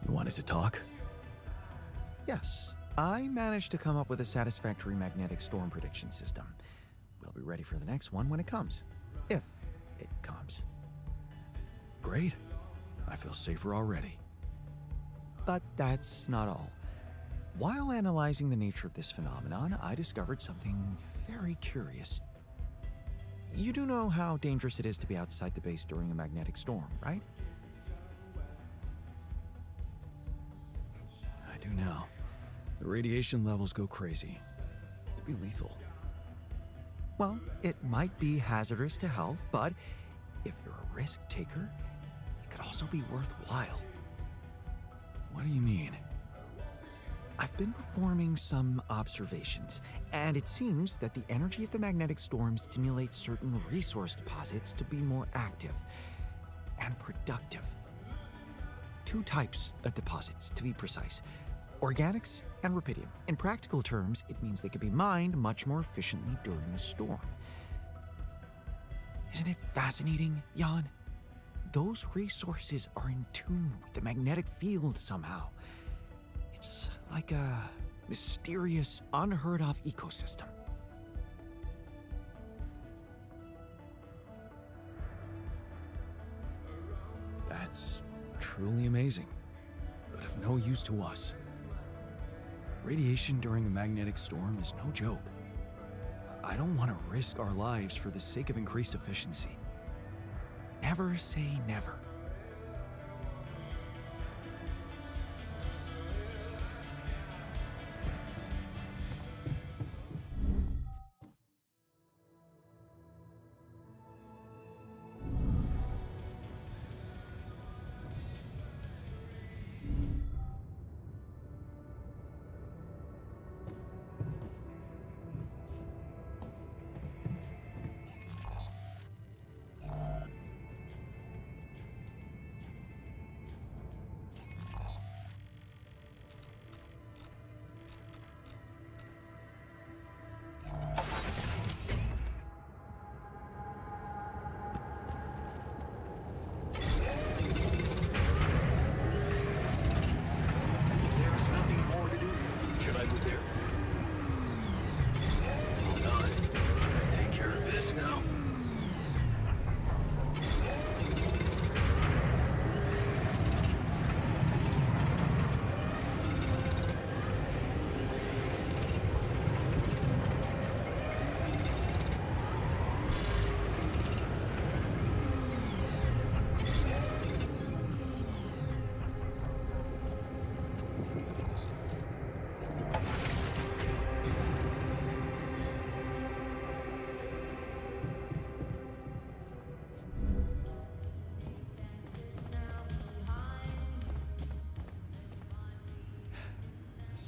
Wanted to talk? Yes, I managed to come up with a satisfactory magnetic storm prediction system. We'll be ready for the next one when it comes. If it comes. Great. I feel safer already. But that's not all. While analyzing the nature of this phenomenon, I discovered something very curious. You do know how dangerous it is to be outside the base during a magnetic storm, right? I do now. The radiation levels go crazy. It could be lethal. Well, it might be hazardous to health, but if you're a risk taker, it could also be worthwhile. What do you mean? I've been performing some observations, and it seems that the energy of the magnetic storm stimulates certain resource deposits to be more active and productive. 2 types of deposits, to be precise. Organics and rubidium. In practical terms, it means they can be mined much more efficiently during a storm. Isn't it fascinating, Jan? Those resources are in tune with the magnetic field somehow. It's like a mysterious, unheard-of ecosystem. That's truly amazing, but of no use to us. Radiation during a magnetic storm is no joke. I don't want to risk our lives for the sake of increased efficiency. Never say never.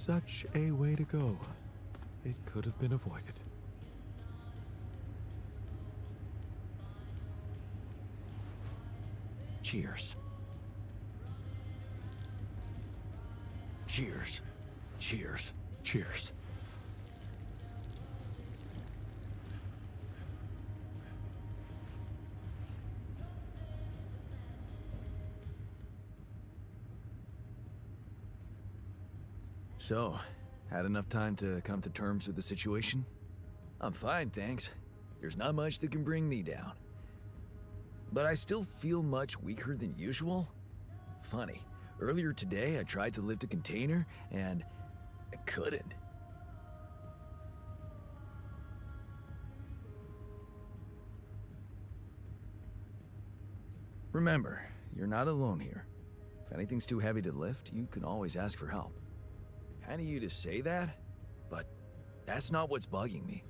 Such a way to go. It could have been avoided. Cheers. Cheers. Cheers. Cheers. So, had enough time to come to terms with the situation? I'm fine, thanks. There's not much that can bring me down. But I still feel much weaker than usual. Funny, earlier today I tried to lift a container and I couldn't. Remember, you're not alone here. If anything's too heavy to lift, you can always ask for help. Kind of you to say that, but that's not what's bugging me.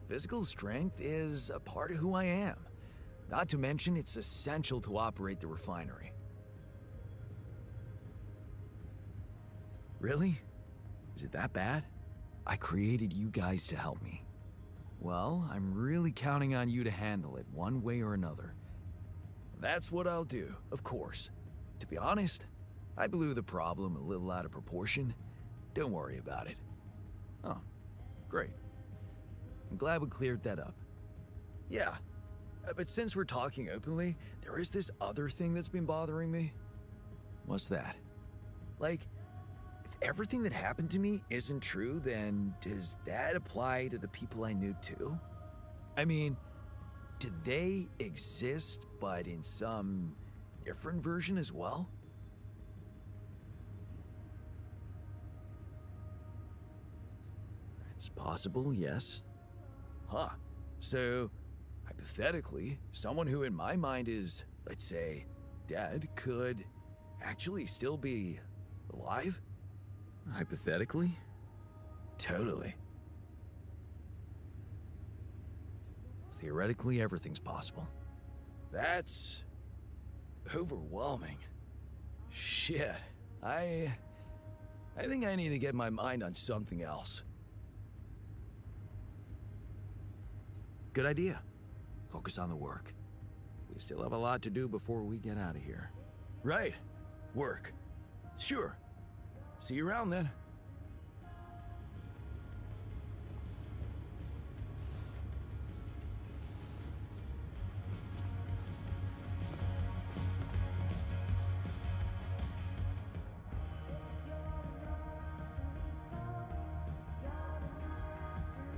Physical strength is a part of who I am. Not to mention, it's essential to operate the refinery. Really? Is it that bad? I created you guys to help me. Well, I'm really counting on you to handle it one way or another. That's what I'll do, of course. To be honest, I blew the problem a little out of proportion. Don't worry about it. Oh, great. I'm glad we cleared that up. Yeah, but since we're talking openly, there is this other thing that's been bothering me. What's that? Like, if everything that happened to me isn't true, then does that apply to the people I knew too? I mean, do they exist, but in some different version as well? It's possible, yes. Huh. So, hypothetically, someone who in my mind is, let's say, dead could actually still be alive? Hypothetically? Totally. Theoretically, everything's possible. That's overwhelming. Shit. I think I need to get my mind on something else. Good idea. Focus on the work. We still have a lot to do before we get out of here. Right. Work. Sure. See you around then.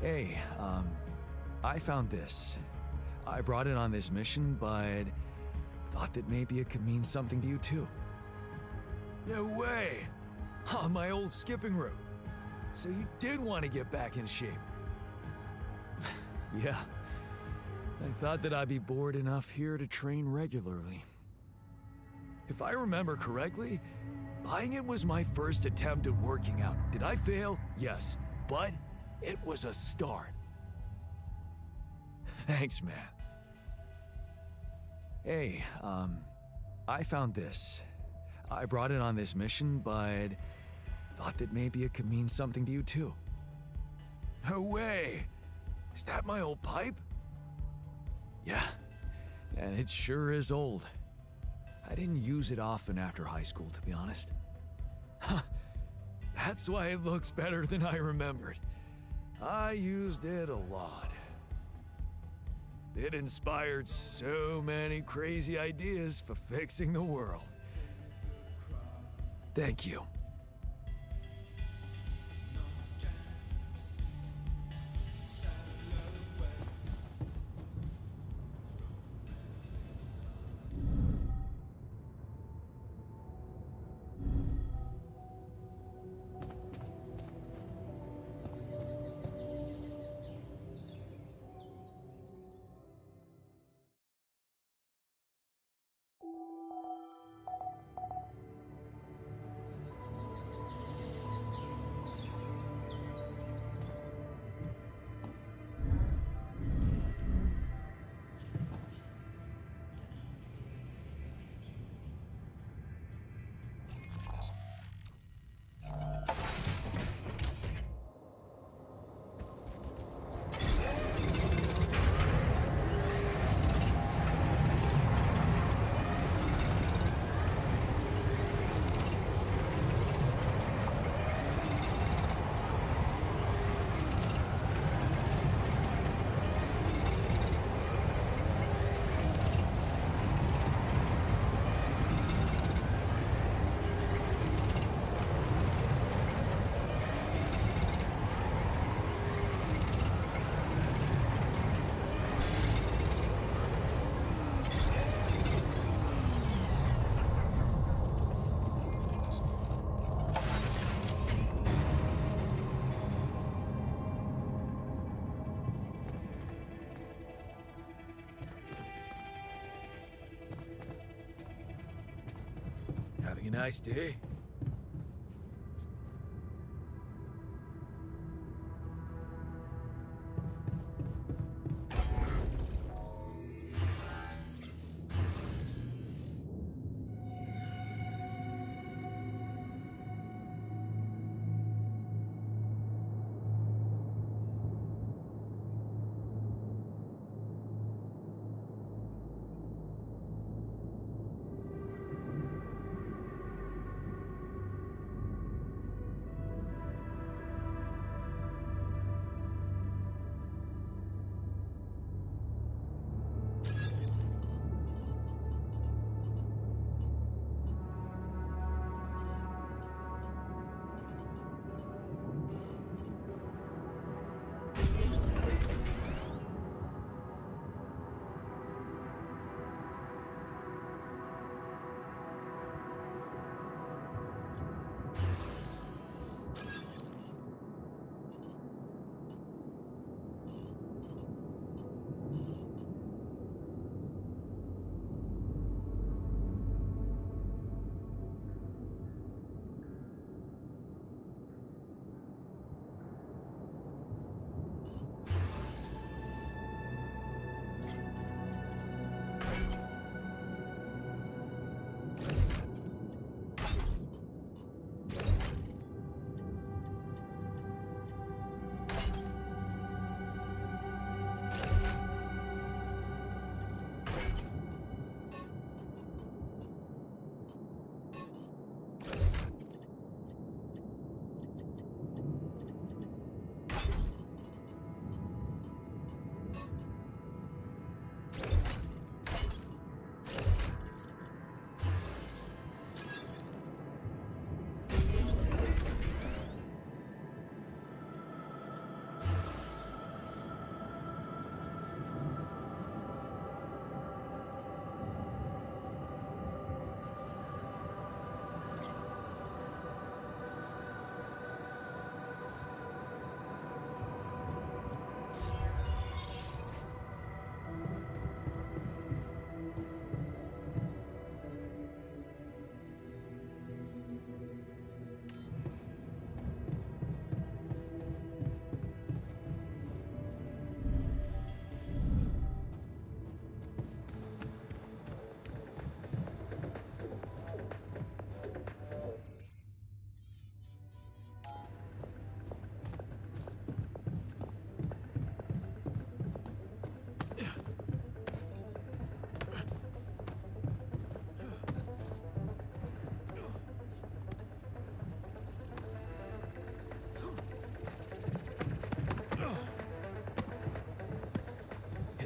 Hey, I found this. I brought it on this mission, but thought that maybe it could mean something to you too. No way! Oh, my old skipping rope. So you did want to get back in shape. Yeah. I thought that I'd be bored enough here to train regularly. If I remember correctly, buying it was my first attempt at working out. Did I fail? Yes. But it was a start. Thanks, man. Hey, I found this. I brought it on this mission, but thought that maybe it could mean something to you too. No way! Is that my old pipe? Yeah, and it sure is old. I didn't use it often after high school, to be honest. Huh, that's why it looks better than I remembered. I used it a lot. It inspired so many crazy ideas for fixing the world. Thank you. a nice day?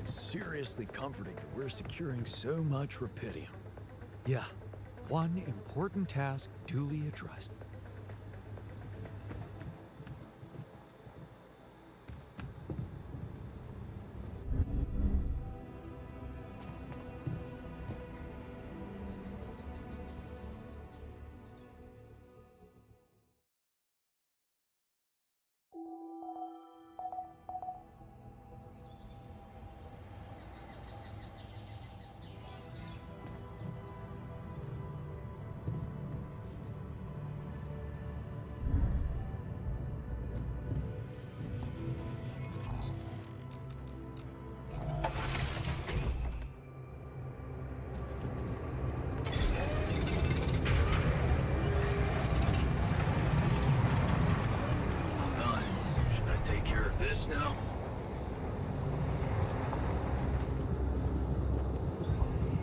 Seriously comforting that we're securing so much rupidium. Yeah, one important task duly addressed.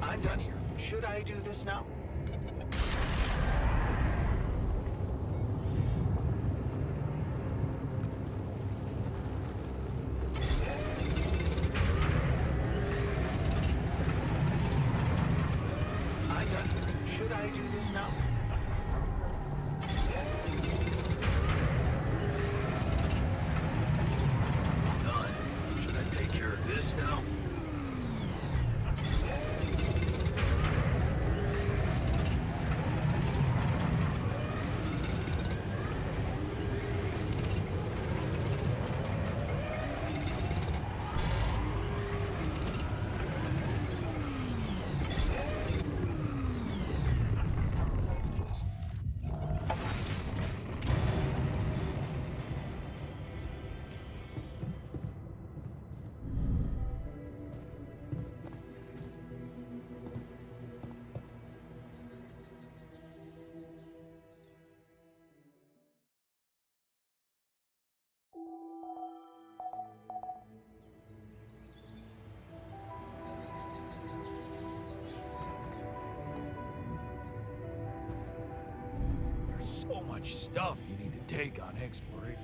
I'm done here. Should I do this now? I'm done here. Should I do this now? I'm done. Should I take care of this now? much stuff you need to take on exploration.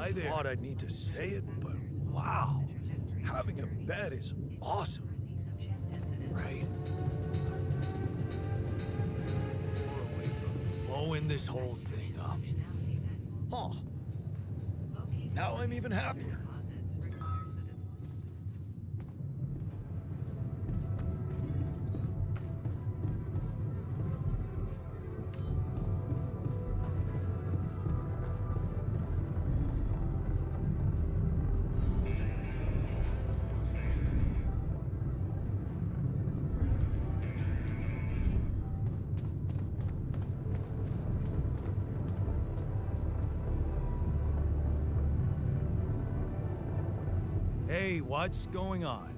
I thought I'd need to say it, but wow, having a bed is awesome. Right? Far away from blowing this whole thing up. Huh. Now I'm even happier. Hey, what's going on?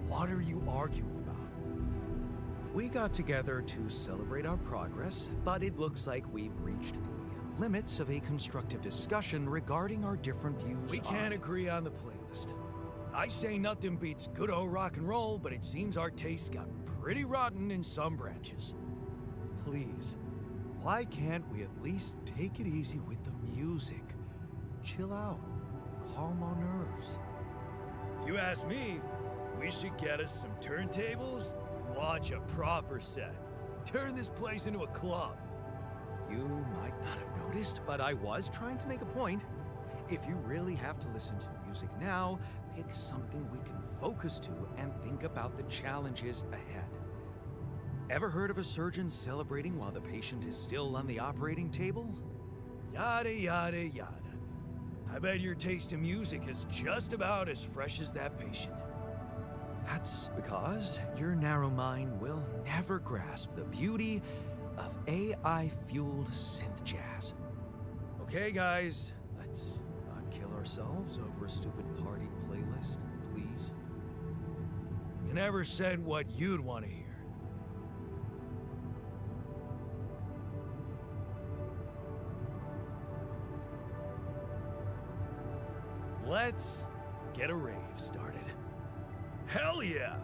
What are you arguing about? We got together to celebrate our progress, but it looks like we've reached the limits of a constructive discussion regarding our different views. We can't agree on the playlist. I say nothing beats good old rock and roll, but it seems our tastes got pretty rotten in some branches. Please, why can't we at least take it easy with the music? Chill out, calm our nerves. If you ask me, we should get us some turntables and launch a proper set. Turn this place into a club. You might not have noticed, but I was trying to make a point. If you really have to listen to music now, pick something we can focus to and think about the challenges ahead. Ever heard of a surgeon celebrating while the patient is still on the operating table? Yada, yada, yada. I bet your taste in music is just about as fresh as that patient. That's because your narrow mind will never grasp the beauty of AI-fueled synth jazz. Okay, guys, let's not kill ourselves over a stupid party playlist, please. You never said what you'd want to hear. Let's get a rave started. Hell yeah!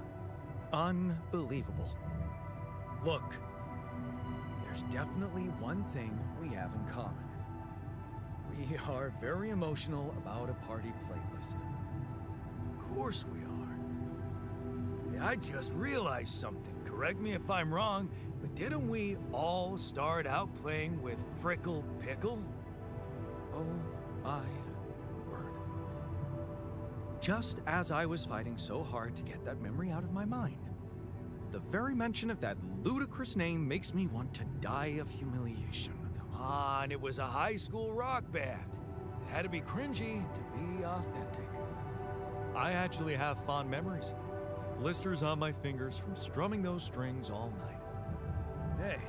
Unbelievable. Look, there's definitely one thing we have in common. We are very emotional about a party playlist. Of course we are. Yeah, I just realized something. Correct me if I'm wrong, but didn't we all start out playing with Frickle Pickle? Oh my word. Just as I was fighting so hard to get that memory out of my mind, the very mention of that ludicrous name makes me want to die of humiliation. Come on, it was a high school rock band. It had to be cringy to be authentic. I actually have fond memories. Blisters on my fingers from strumming those strings all night. Hey,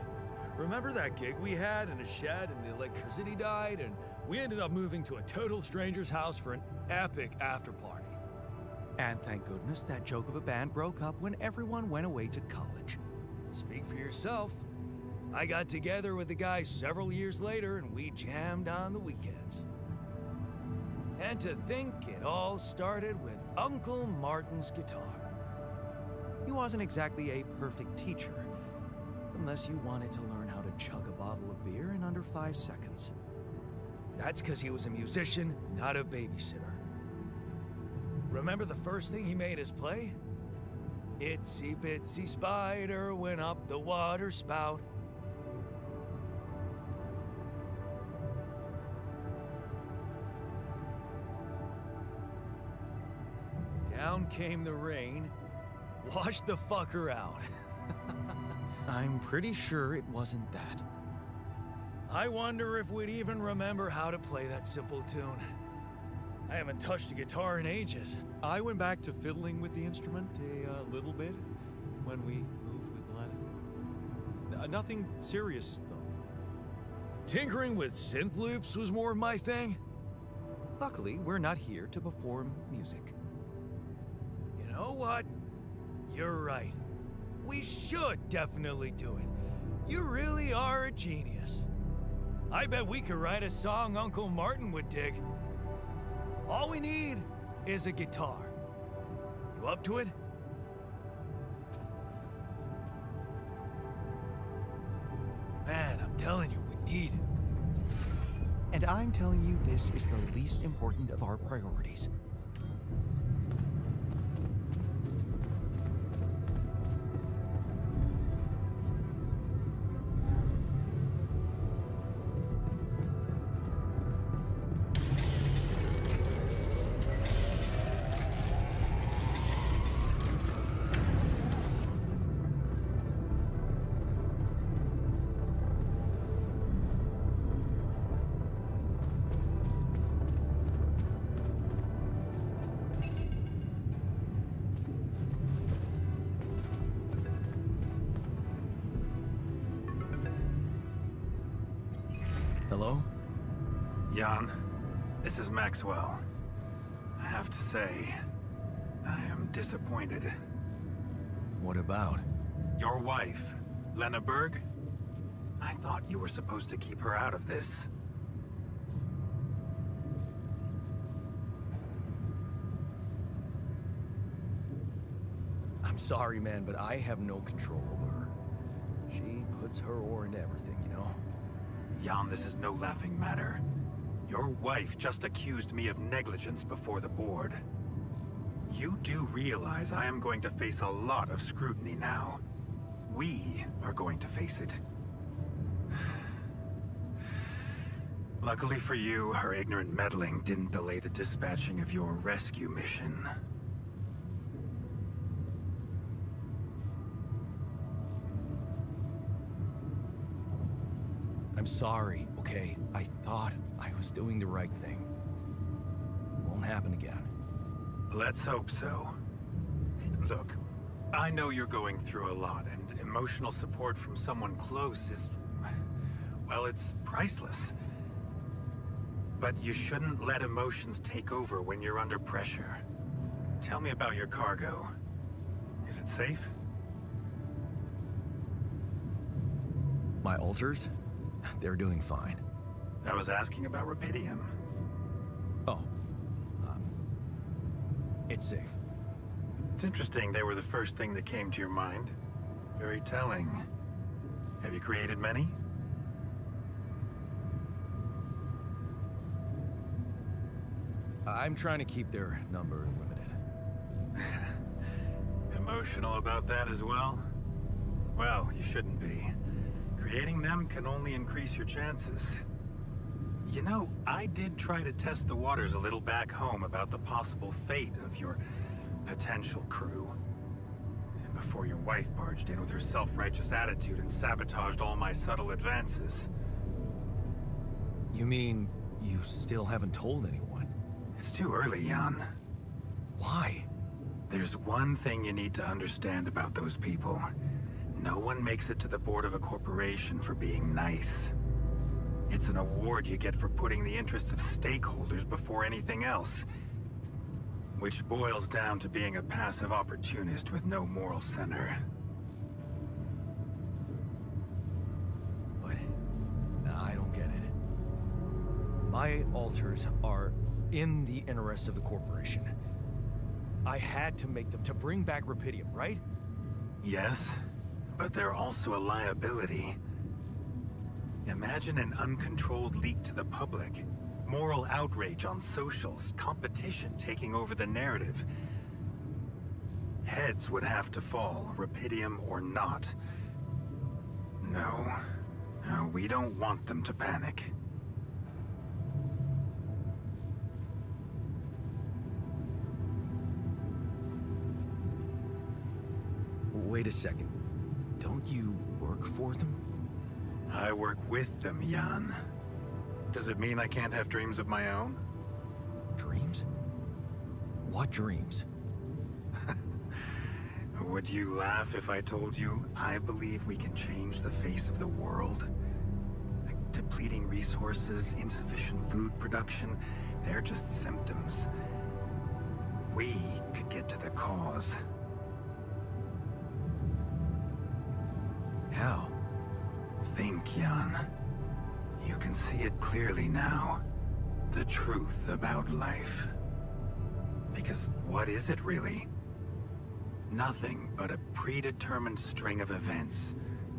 remember that gig we had in a shed and the electricity died and we ended up moving to a total stranger's house for an epic after party? And thank goodness that joke of a band broke up when everyone went away to college. Speak for yourself. I got together with the guys several years later and we jammed on the weekends. And to think it all started with Uncle Martin's guitar. He wasn't exactly a perfect teacher, unless you wanted to learn how to chug a bottle of beer in under 5 seconds. That's because he was a musician, not a babysitter. Remember the first thing he made us play? Itsy bitsy spider went up the water spout. Down came the rain, washed the fucker out. I'm pretty sure it wasn't that. I wonder if we'd even remember how to play that simple tune. I haven't touched a guitar in ages. I went back to fiddling with the instrument a little bit when we moved with Lennon. Nothing serious, though. Tinkering with synth loops was more of my thing. Luckily, we're not here to perform music. You know what? You're right. We should definitely do it. You really are a genius. I bet we could write a song Uncle Martin would dig. All we need is a guitar. You up to it? Man, I'm telling you, we need it. And I'm telling you this is the least important of our priorities. Hello? Jan, this is Maxwell. I have to say, I am disappointed. What about? Your wife, Lena Berg? I thought you were supposed to keep her out of this. I'm sorry, man, but I have no control over her. She puts her oar into everything, you know? Jan, this is no laughing matter. Your wife just accused me of negligence before the board. You do realize I am going to face a lot of scrutiny now. We are going to face it. Luckily for you, her ignorant meddling didn't delay the dispatching of your rescue mission. I'm sorry, okay? I thought I was doing the right thing. It won't happen again. Let's hope so. Look, I know you're going through a lot, and emotional support from someone close is... well, it's priceless. But you shouldn't let emotions take over when you're under pressure. Tell me about your cargo. Is it safe? My alters? They're doing fine. I was asking about Rapidium. Oh. It's safe. It's interesting they were the first thing that came to your mind. Very telling. Have you created many? I'm trying to keep their number limited. Emotional about that as well? Well, you shouldn't be. Creating them can only increase your chances. You know, I did try to test the waters a little back home about the possible fate of your potential crew. And before your wife barged in with her self-righteous attitude and sabotaged all my subtle advances. You mean you still haven't told anyone? It's too early, Jan. Why? There's one thing you need to understand about those people. No one makes it to the board of a corporation for being nice. It's an award you get for putting the interests of stakeholders before anything else. Which boils down to being a passive opportunist with no moral center. But I don't get it. My alters are in the interest of the corporation. I had to make them to bring back Rapidium, right? Yes, but they're also a liability. Imagine an uncontrolled leak to the public. Moral outrage on socials, competition taking over the narrative. Heads would have to fall, Rapidium or not. No, we don't want them to panic. Wait a second. Don't you work for them? I work with them, Jan. Does it mean I can't have dreams of my own? Dreams? What dreams? Would you laugh if I told you I believe we can change the face of the world? Like depleting resources, insufficient food production, they're just symptoms. We could get to the cause. How? Think, Jan. You can see it clearly now. The truth about life. Because what is it really? Nothing but a predetermined string of events,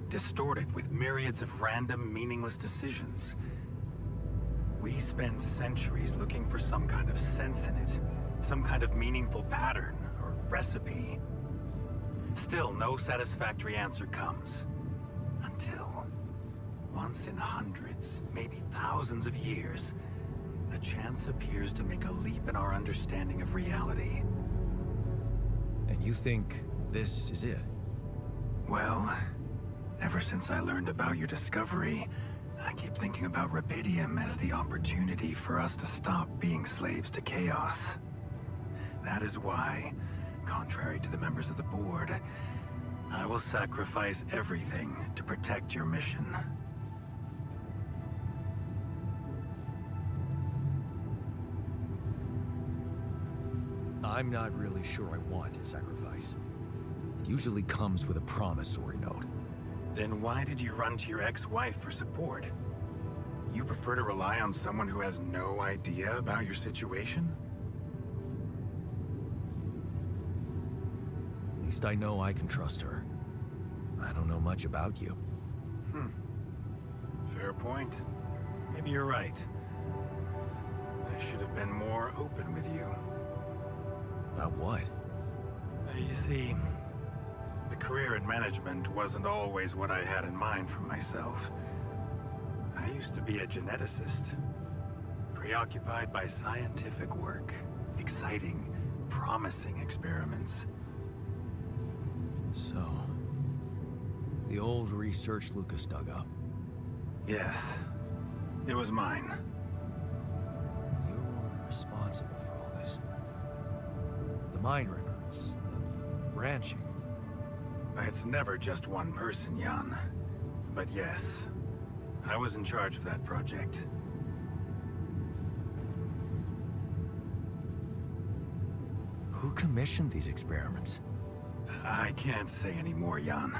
distorted with myriads of random, meaningless decisions. We spend centuries looking for some kind of sense in it, some kind of meaningful pattern or recipe. Still, no satisfactory answer comes. Until, once in hundreds, maybe thousands of years, a chance appears to make a leap in our understanding of reality. And you think this is it? Well, ever since I learned about your discovery, I keep thinking about Rapidium as the opportunity for us to stop being slaves to chaos. That is why, contrary to the members of the board, I will sacrifice everything to protect your mission. I'm not really sure I want sacrifice. It usually comes with a promissory note. Then why did you run to your ex-wife for support? You prefer to rely on someone who has no idea about your situation? At least I know I can trust her. I don't know much about you. Fair point. Maybe you're right. I should have been more open with you. About what? You see, the career in management wasn't always what I had in mind for myself. I used to be a geneticist, preoccupied by scientific work, exciting, promising experiments. So, the old research Lucas dug up. Yes, it was mine. You were responsible for all this. The mine records, the branching. It's never just one person, Jan. But yes, I was in charge of that project. Who commissioned these experiments? I can't say any more, Jan.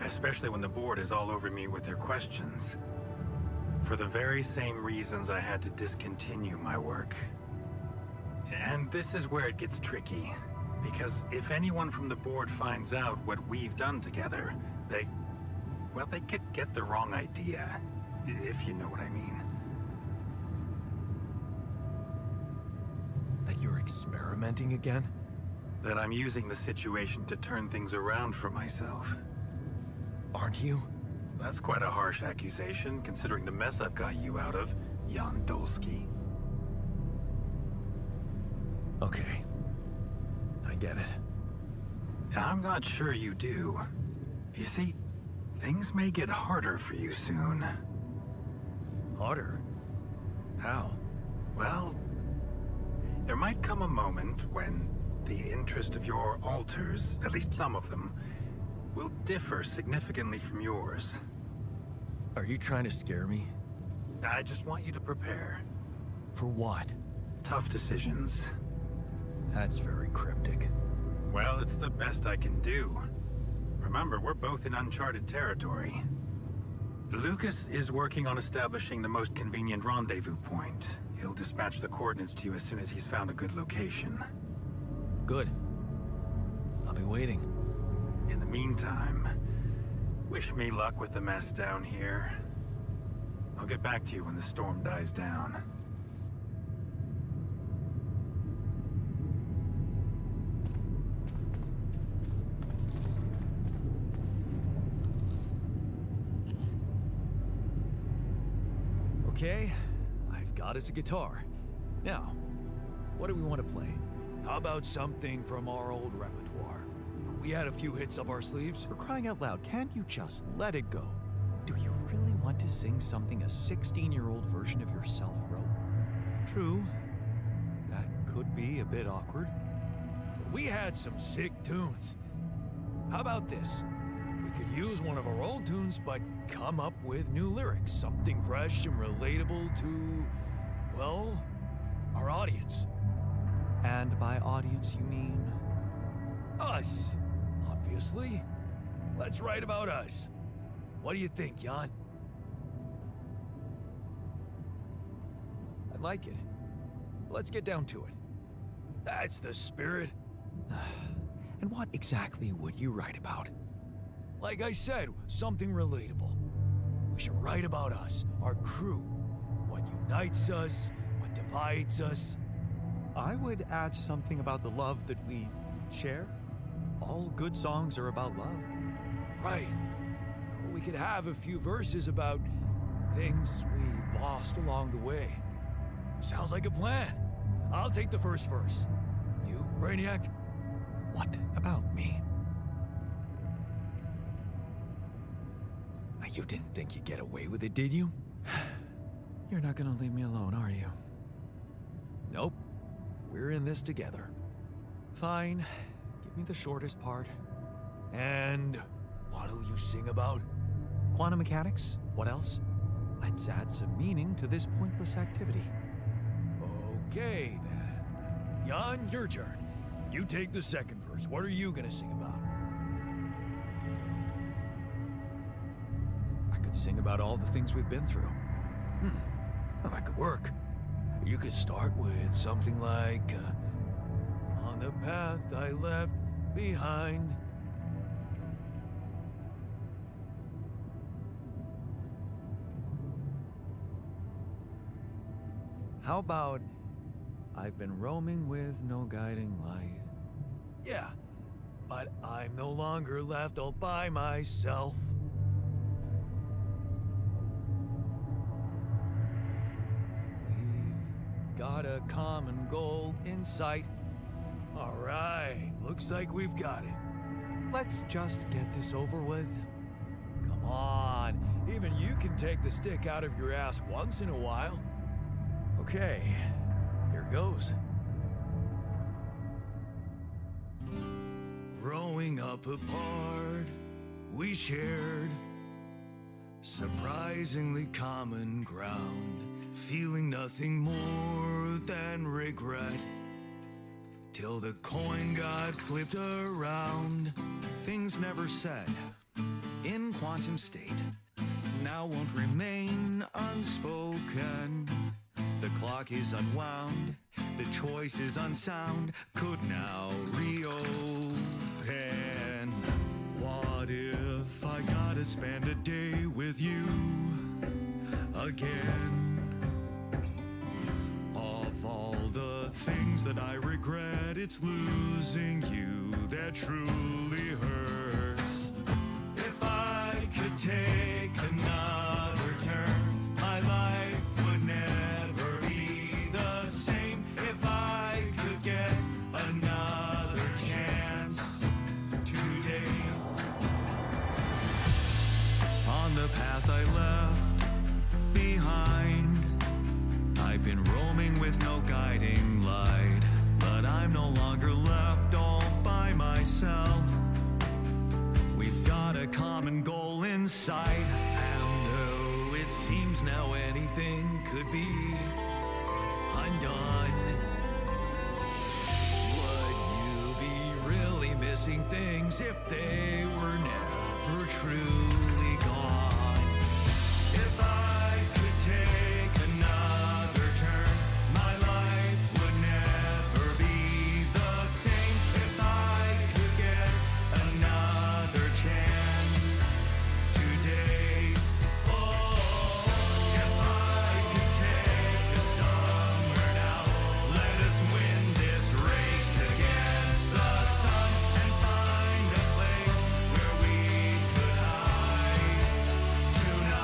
Especially when the board is all over me with their questions. For the very same reasons I had to discontinue my work. And this is where it gets tricky. Because if anyone from the board finds out what we've done together, they could get the wrong idea, if you know what I mean. That you're experimenting again? That I'm using the situation to turn things around for myself. Aren't you? That's quite a harsh accusation, considering the mess I've got you out of, Jan Dolsky. Okay. I get it. I'm not sure you do. You see, things may get harder for you soon. Harder? How? Well, there might come a moment when the interest of your alters, at least some of them, will differ significantly from yours. Are you trying to scare me? I just want you to prepare. For what? Tough decisions. That's very cryptic. Well, it's the best I can do. Remember, we're both in uncharted territory. Lucas is working on establishing the most convenient rendezvous point. He'll dispatch the coordinates to you as soon as he's found a good location. Good. I'll be waiting. In the meantime, wish me luck with the mess down here. I'll get back to you when the storm dies down. Okay, I've got us a guitar. Now, what do we want to play? How about something from our old repertoire? We had a few hits up our sleeves. For crying out loud, can't you just let it go? Do you really want to sing something a 16-year-old version of yourself wrote? True. That could be a bit awkward. But we had some sick tunes. How about this? We could use one of our old tunes, but come up with new lyrics. Something fresh and relatable to, well, our audience. And by audience, you mean? Us, obviously. Let's write about us. What do you think, Jan? I like it. Let's get down to it. That's the spirit. And what exactly would you write about? Like I said, something relatable. We should write about us, our crew, what what unites us, what divides us. I would add something about the love that we share. All good songs are about love. Right. We could have a few verses about things we lost along the way. Sounds like a plan. I'll take the first verse. You, Brainiac? What about me? You didn't think you'd get away with it, did you? You're not gonna leave me alone, are you? Nope. We're in this together. Fine. Give me the shortest part. And what'll you sing about? Quantum mechanics? What else? Let's add some meaning to this pointless activity. Okay, then. Jan, your turn. You take the second verse. What are you gonna sing about? I could sing about all the things we've been through. Well, that could work. You could start with something like, on the path I left behind. How about I've been roaming with no guiding light? Yeah, but I'm no longer left all by myself. We've got a common goal in sight. All right, looks like we've got it. Let's just get this over with. Come on, even you can take the stick out of your ass once in a while. Okay, here goes. Growing up apart, we shared surprisingly common ground, feeling nothing more than regret. Till the coin got flipped around. Things never said in quantum state now won't remain unspoken. The clock is unwound, the choice is unsound, could now reopen. What if I gotta spend a day with you again? Of all the things that I regret, it's losing you that truly hurts. If I could take another turn, my life would never be the same. If I could get another chance today. On the path I left behind, I've been roaming with no guiding light, but I'm no longer left all by myself. We've got a common goal in sight, and though it seems now anything could be undone, would you be really missing things if they were never truly gone? If I could take another turn, my life would never be the same. If I could get another chance today. Oh, if I could take us somewhere now, let us win this race against the sun and find a place where we could hide tonight.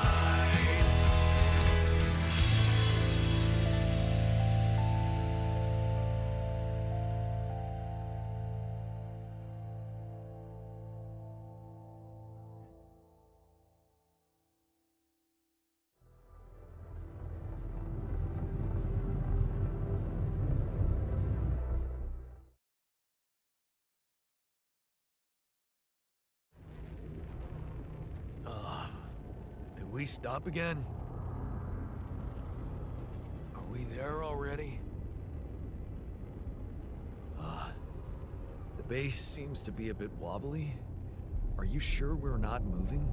Did we stop again? Are we there already? The base seems to be a bit wobbly. Are you sure we're not moving?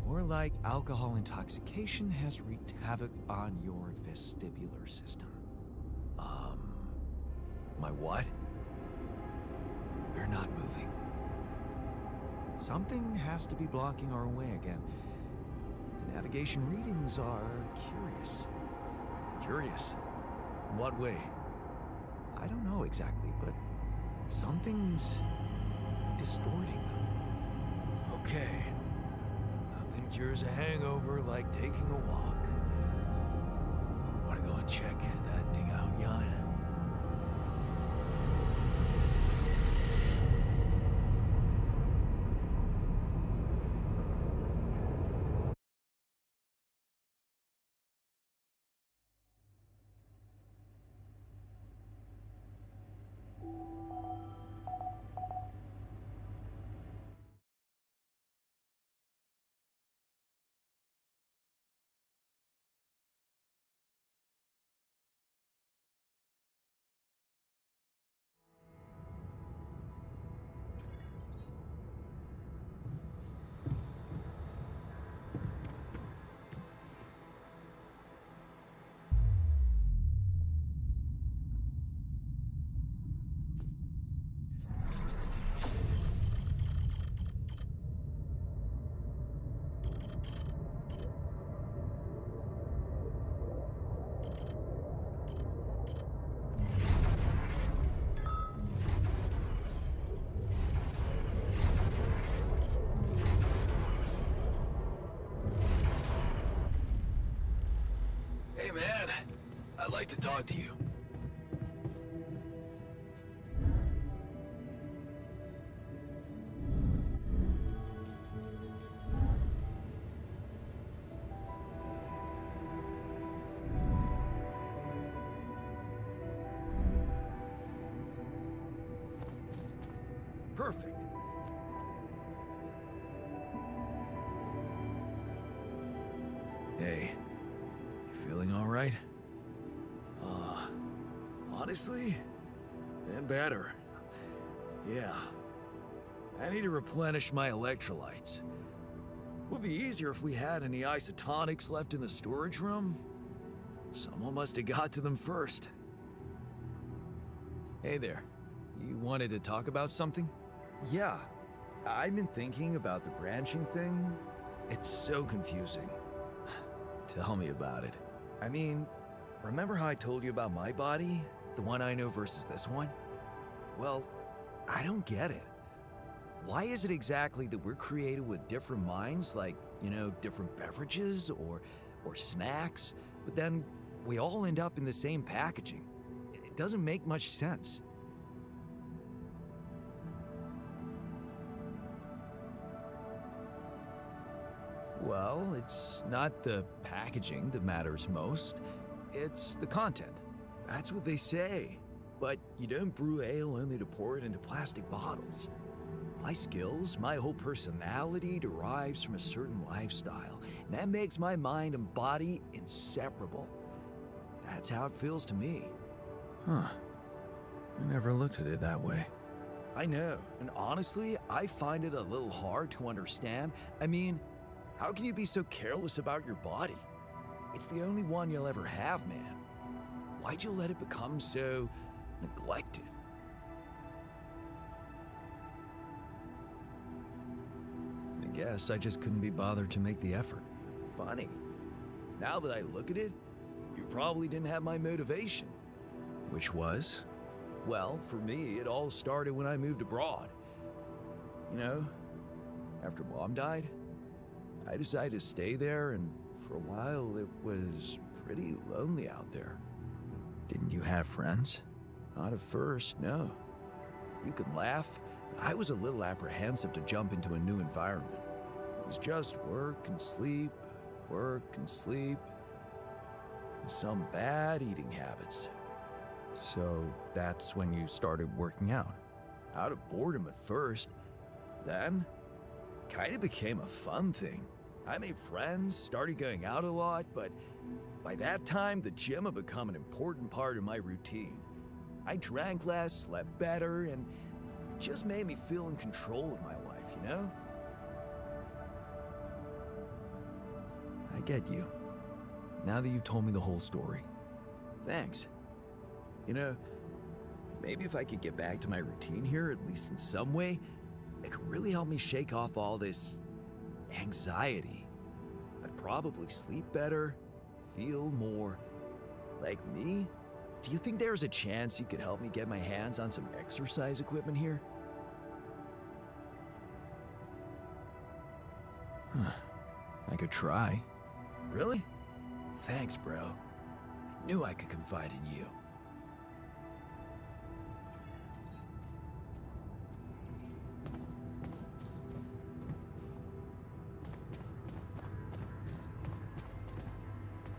More like alcohol intoxication has wreaked havoc on your vestibular system. My what? We're not moving. Something has to be blocking our way again. navigation readings are curious. Curious? In what way? I don't know exactly, but something's distorting them. Okay. Nothing cures a hangover like taking a walk. Wanna go and check that thing out, Jan? Hey man, I'd like to talk to you. Perfect. Hey, you feeling all right? Honestly, been better. Yeah. I need to replenish my electrolytes. Would be easier if we had any isotonics left in the storage room. Someone must have got to them first. Hey there. You wanted to talk about something? Yeah, I've been thinking about the branching thing. It's so confusing. Tell me about it. I mean, remember how I told you about my body? The one I know versus this one? Well, I don't get it. Why is it exactly that we're created with different minds, like, you know, different beverages or snacks, but then we all end up in the same packaging? It doesn't make much sense. Well, it's not the packaging that matters most. It's the content. That's what they say. But you don't brew ale only to pour it into plastic bottles. My skills, my whole personality derives from a certain lifestyle, and that makes my mind and body inseparable. That's how it feels to me. Huh. I never looked at it that way. I know, and honestly, I find it a little hard to understand. I mean, how can you be so careless about your body? It's the only one you'll ever have, man. Why'd you let it become so neglected? I guess I just couldn't be bothered to make the effort. Funny. Now that I look at it, you probably didn't have my motivation. Which was? Well, for me, it all started when I moved abroad. You know, after Mom died, I decided to stay there, and for a while it was pretty lonely out there. Didn't you have friends? Not at first, no. You can laugh. I was a little apprehensive to jump into a new environment. It was just work and sleep, and some bad eating habits. So that's when you started working out? Out of boredom at first. Then, kind of became a fun thing. I made friends, started going out a lot, but by that time, the gym had become an important part of my routine. I drank less, slept better, and it just made me feel in control of my life, you know? I get you. Now that you've told me the whole story. Thanks. You know, maybe if I could get back to my routine here, at least in some way, it could really help me shake off all this anxiety. I'd probably sleep better, feel more like me. Do you think there's a chance you could help me get my hands on some exercise equipment here? I could try. Really? Thanks, bro. I knew I could confide in you.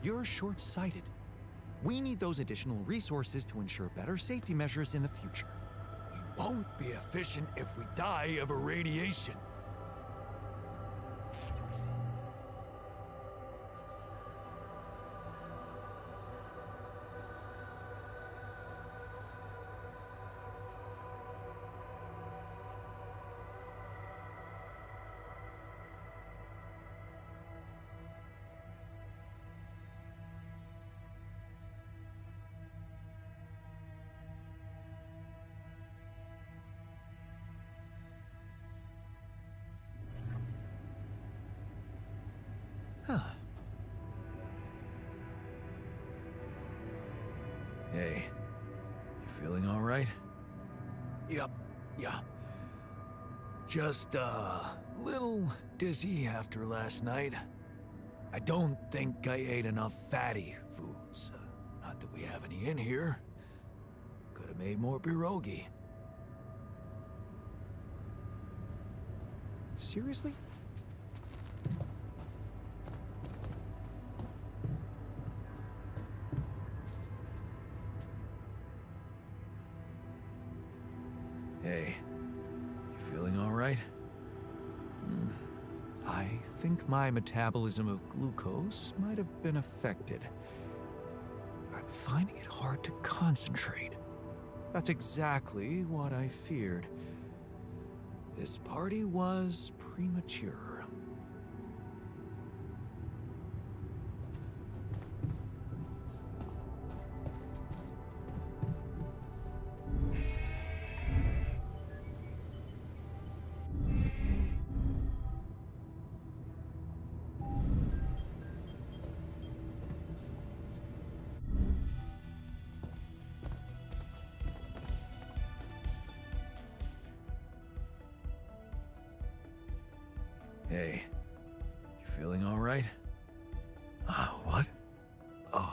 You're short-sighted. We need those additional resources to ensure better safety measures in the future. We won't be efficient if we die of irradiation. Huh. Hey, you feeling all right? Yep, yeah. Just a little dizzy after last night. I don't think I ate enough fatty foods. Not that we have any in here. Could have made more pierogi. Seriously? Hey, you feeling all right? I think my metabolism of glucose might have been affected. I'm finding it hard to concentrate. That's exactly what I feared. This party was premature. Hey, you feeling all right? What? Oh,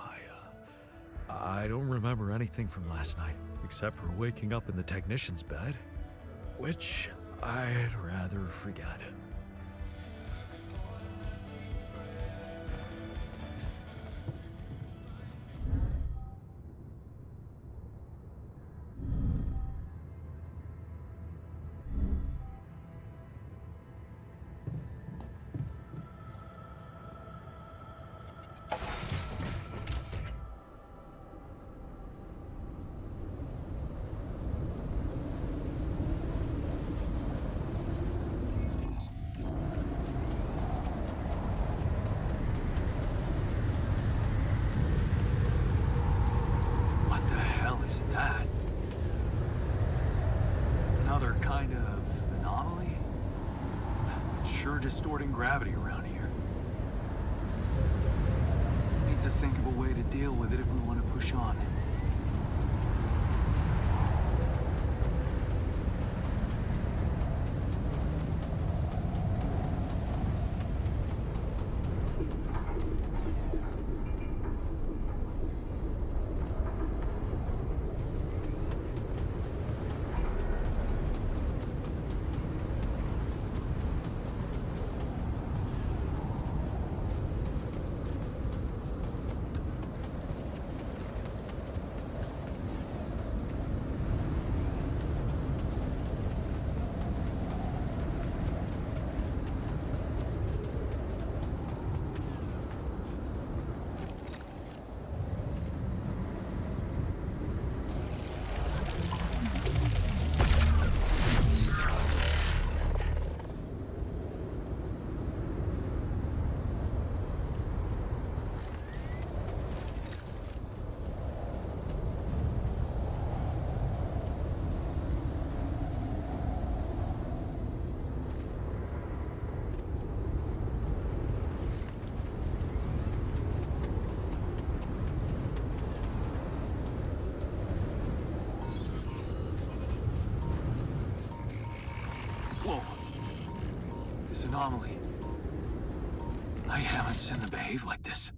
I don't remember anything from last night, except for waking up in the technician's bed, which I'd rather forget. What the hell is that? Another kind of anomaly? Sure distorting gravity around here. Need to think of a way to deal with it if we want to push on. this anomaly. I haven't seen them behave like this.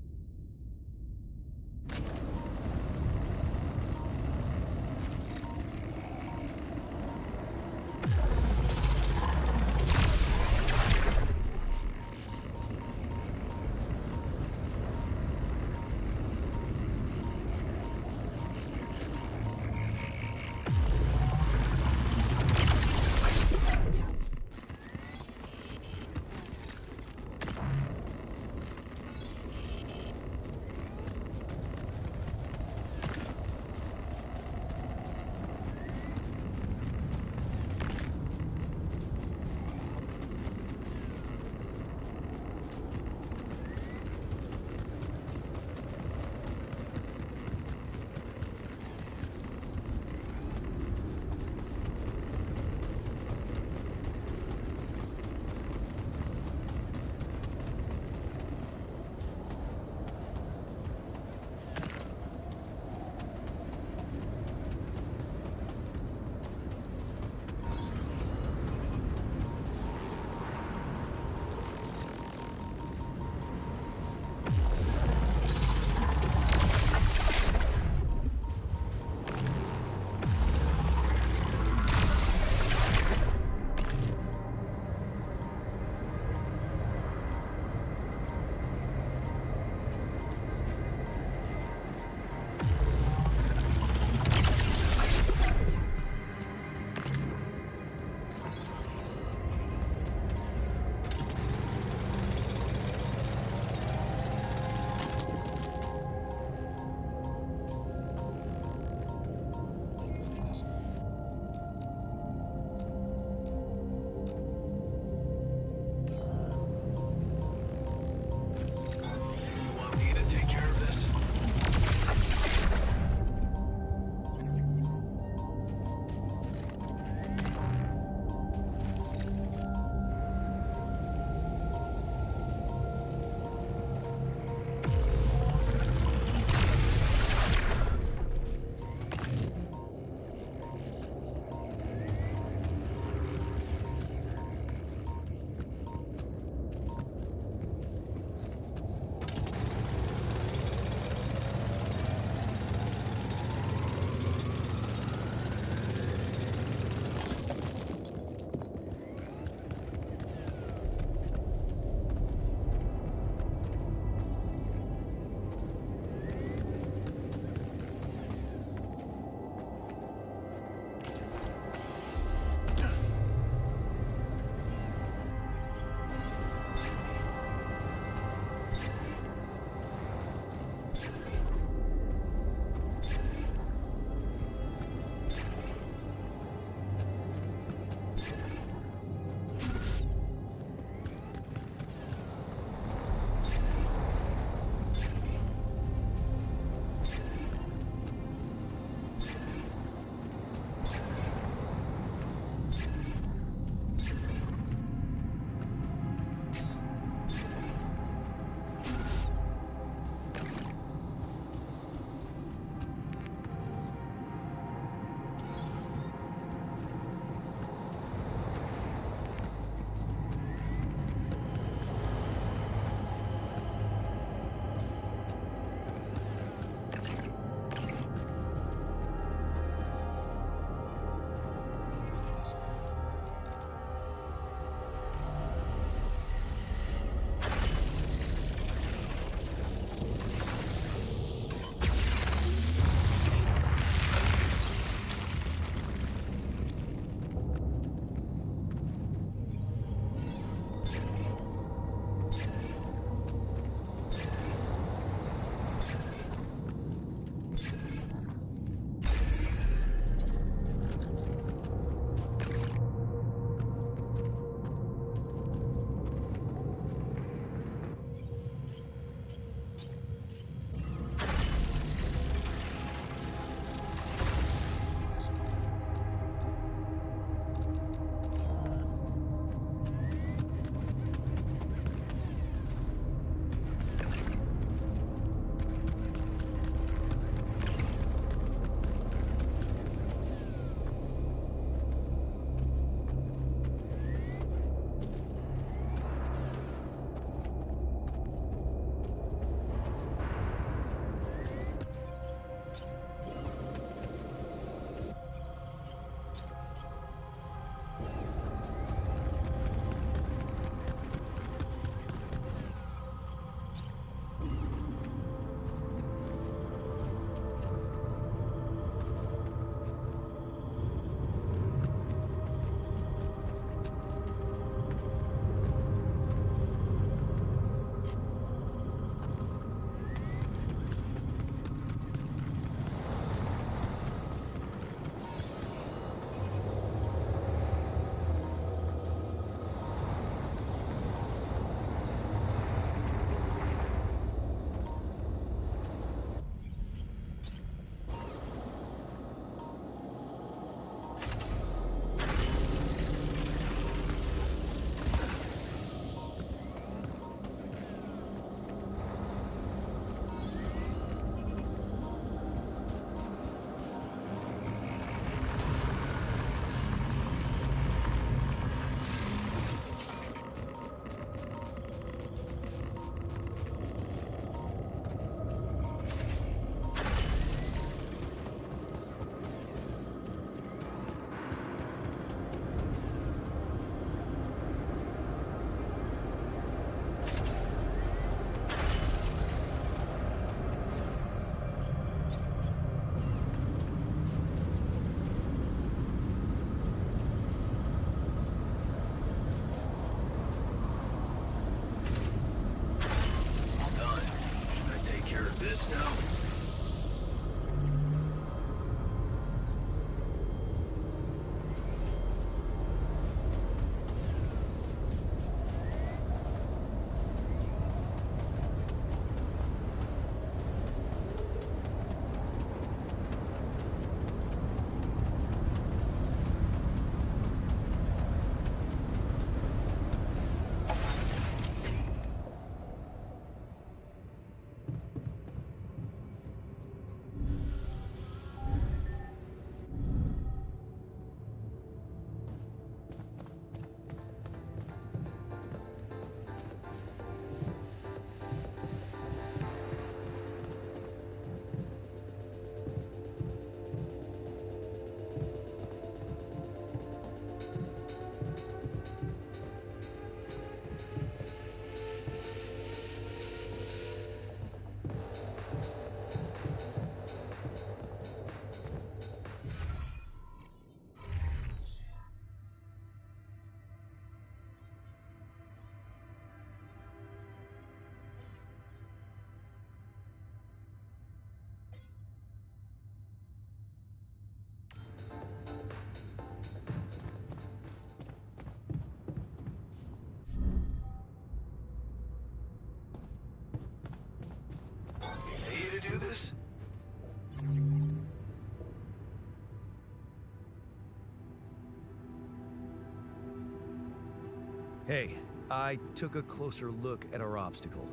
Hey, I took a closer look at our obstacle.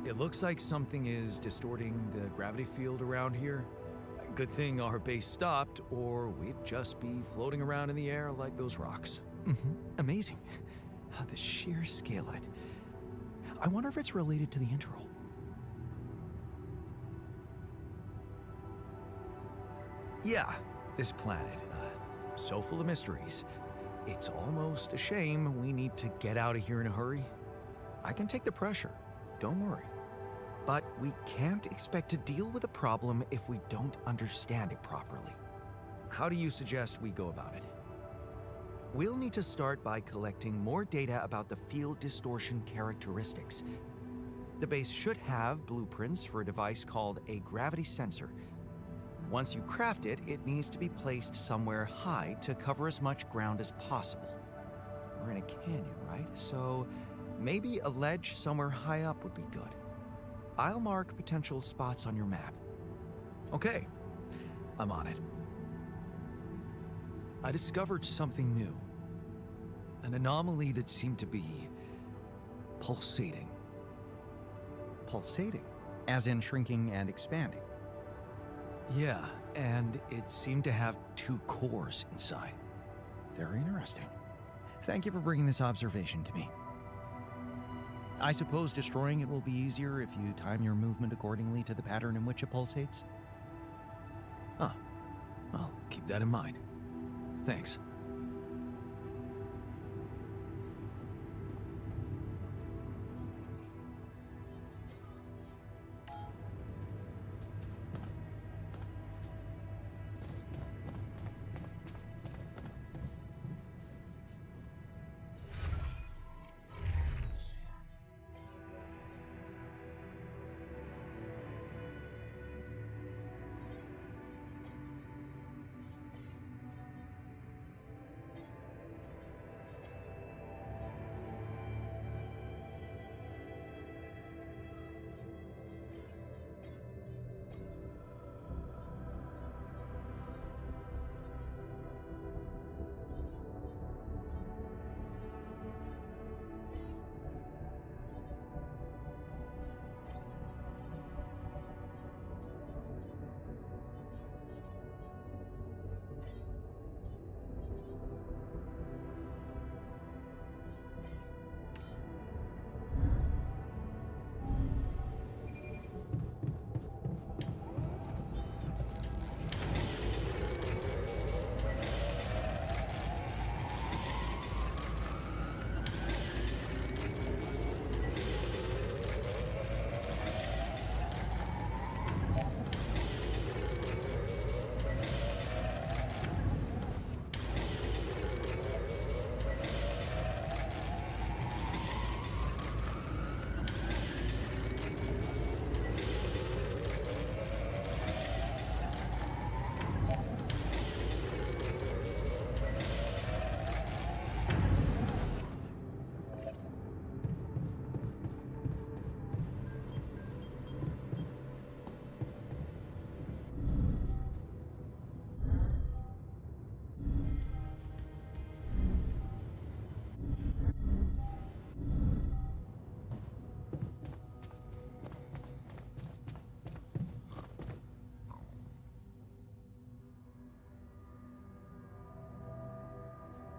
It looks like something is distorting the gravity field around here. Good thing our base stopped, or we'd just be floating around in the air like those rocks. Amazing. The sheer scale of it. I wonder if it's related to the interval. Yeah, this planet, so full of mysteries. It's almost a shame we need to get out of here in a hurry. I can take the pressure. Don't worry. But we can't expect to deal with a problem if we don't understand it properly. How do you suggest we go about it? We'll need to start by collecting more data about the field distortion characteristics. The base should have blueprints for a device called a gravity sensor. Once you craft it, it needs to be placed somewhere high to cover as much ground as possible. We're in a canyon, right? So maybe a ledge somewhere high up would be good. I'll mark potential spots on your map. Okay, I'm on it. I discovered something new. An anomaly that seemed to be pulsating. Pulsating, as in shrinking and expanding. Yeah, and it seemed to have two cores inside. Very interesting. Thank you for bringing this observation to me. I suppose destroying it will be easier if you time your movement accordingly to the pattern in which it pulsates? Huh. I'll keep that in mind. Thanks.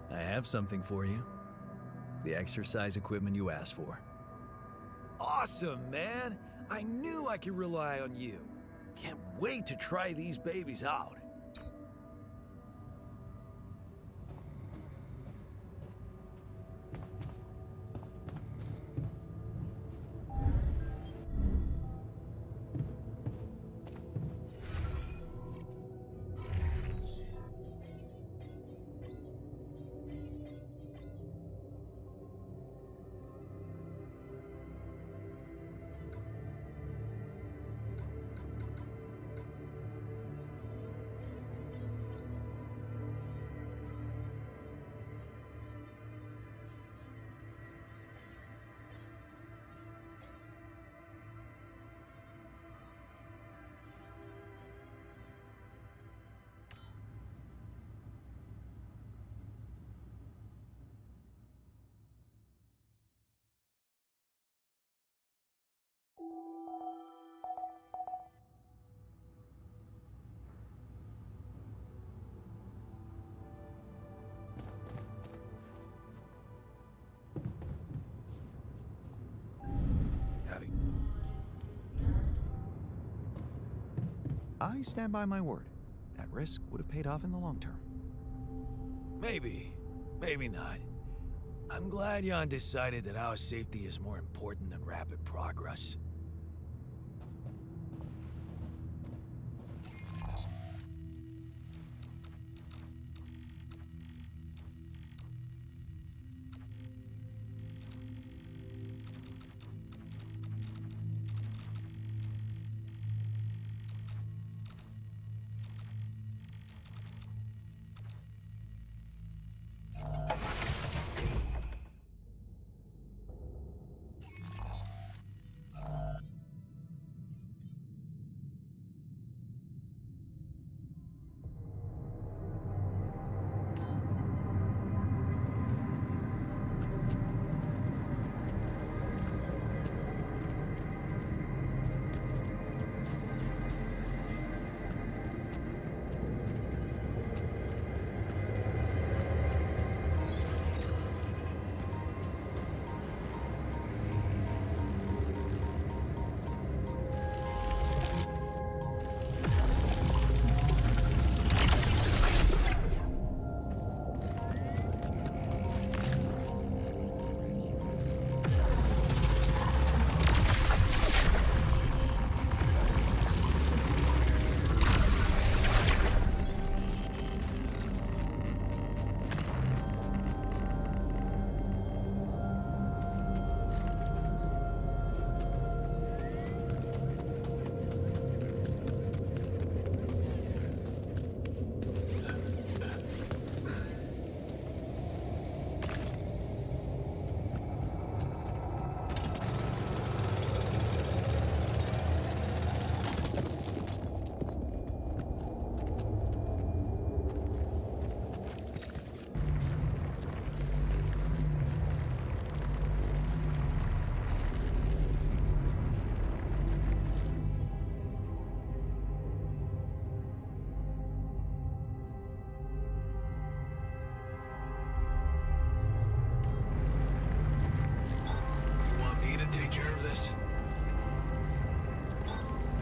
I have something for you. The exercise equipment you asked for. Awesome, man! I knew I could rely on you. Can't wait to try these babies out. I stand by my word. That risk would have paid off in the long term. Maybe. Maybe not. I'm glad Jan decided that our safety is more important than rapid progress.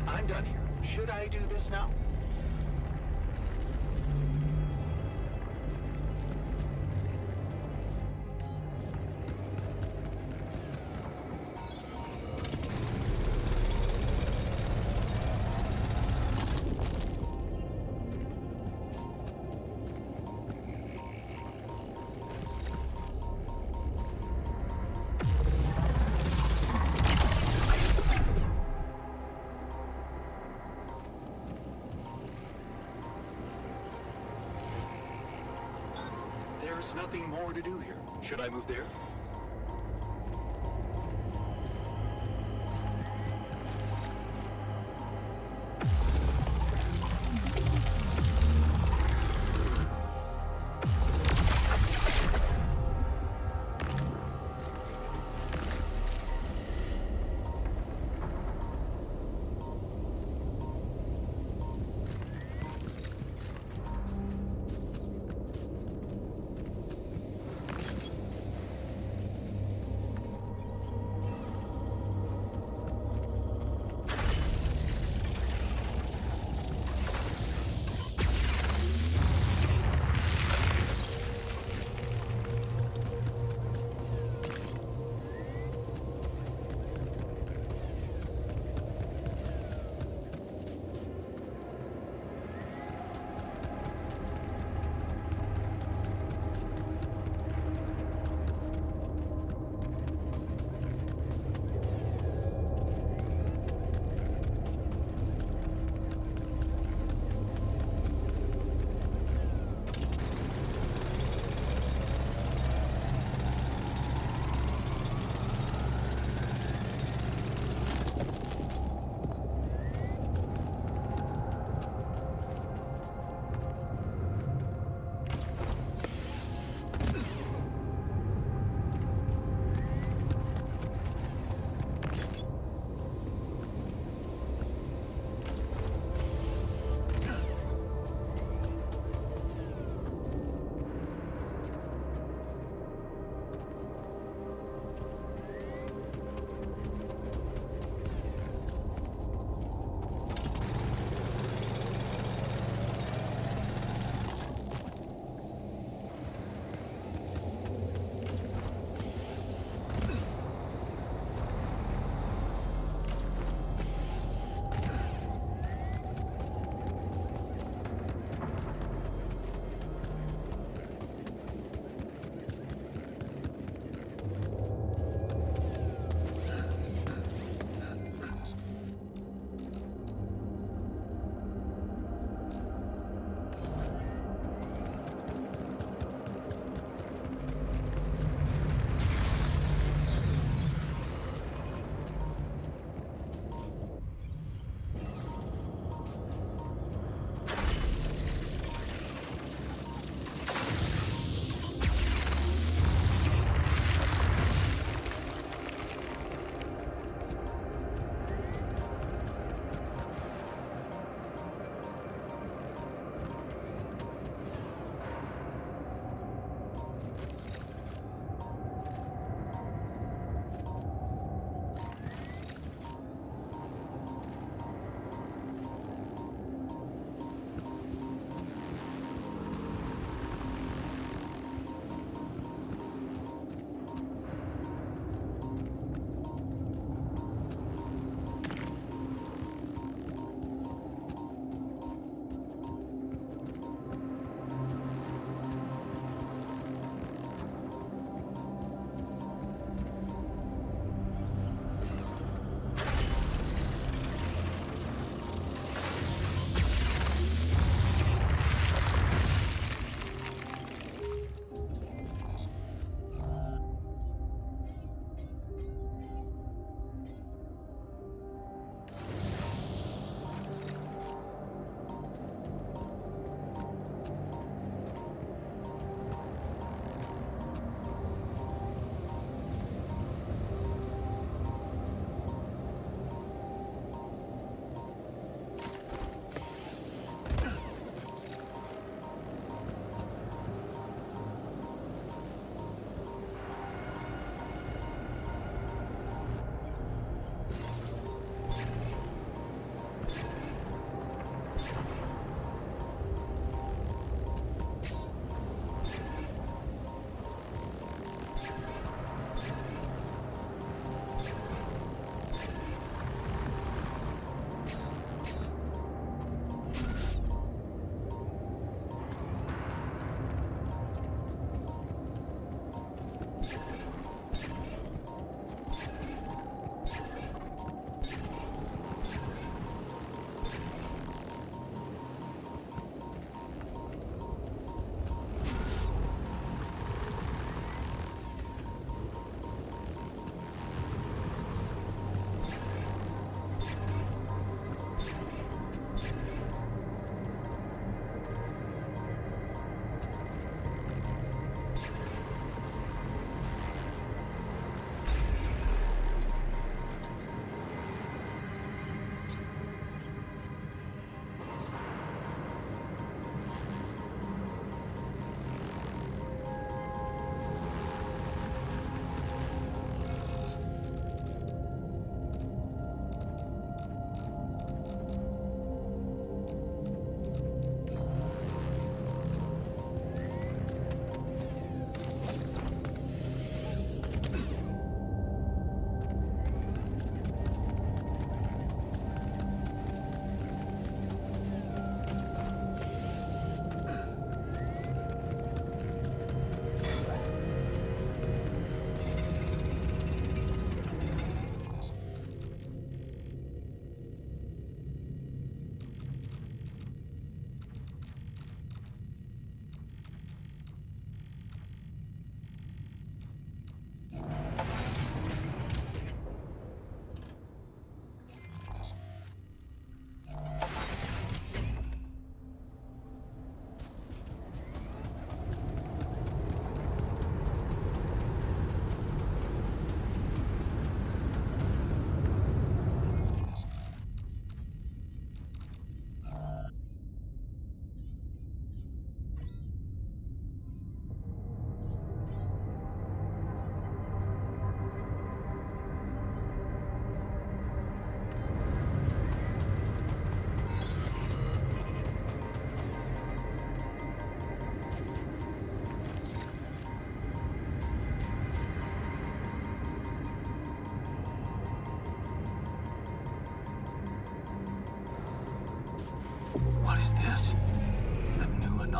I'm done here. Should I do this now? There's nothing more to do here. Should I move there?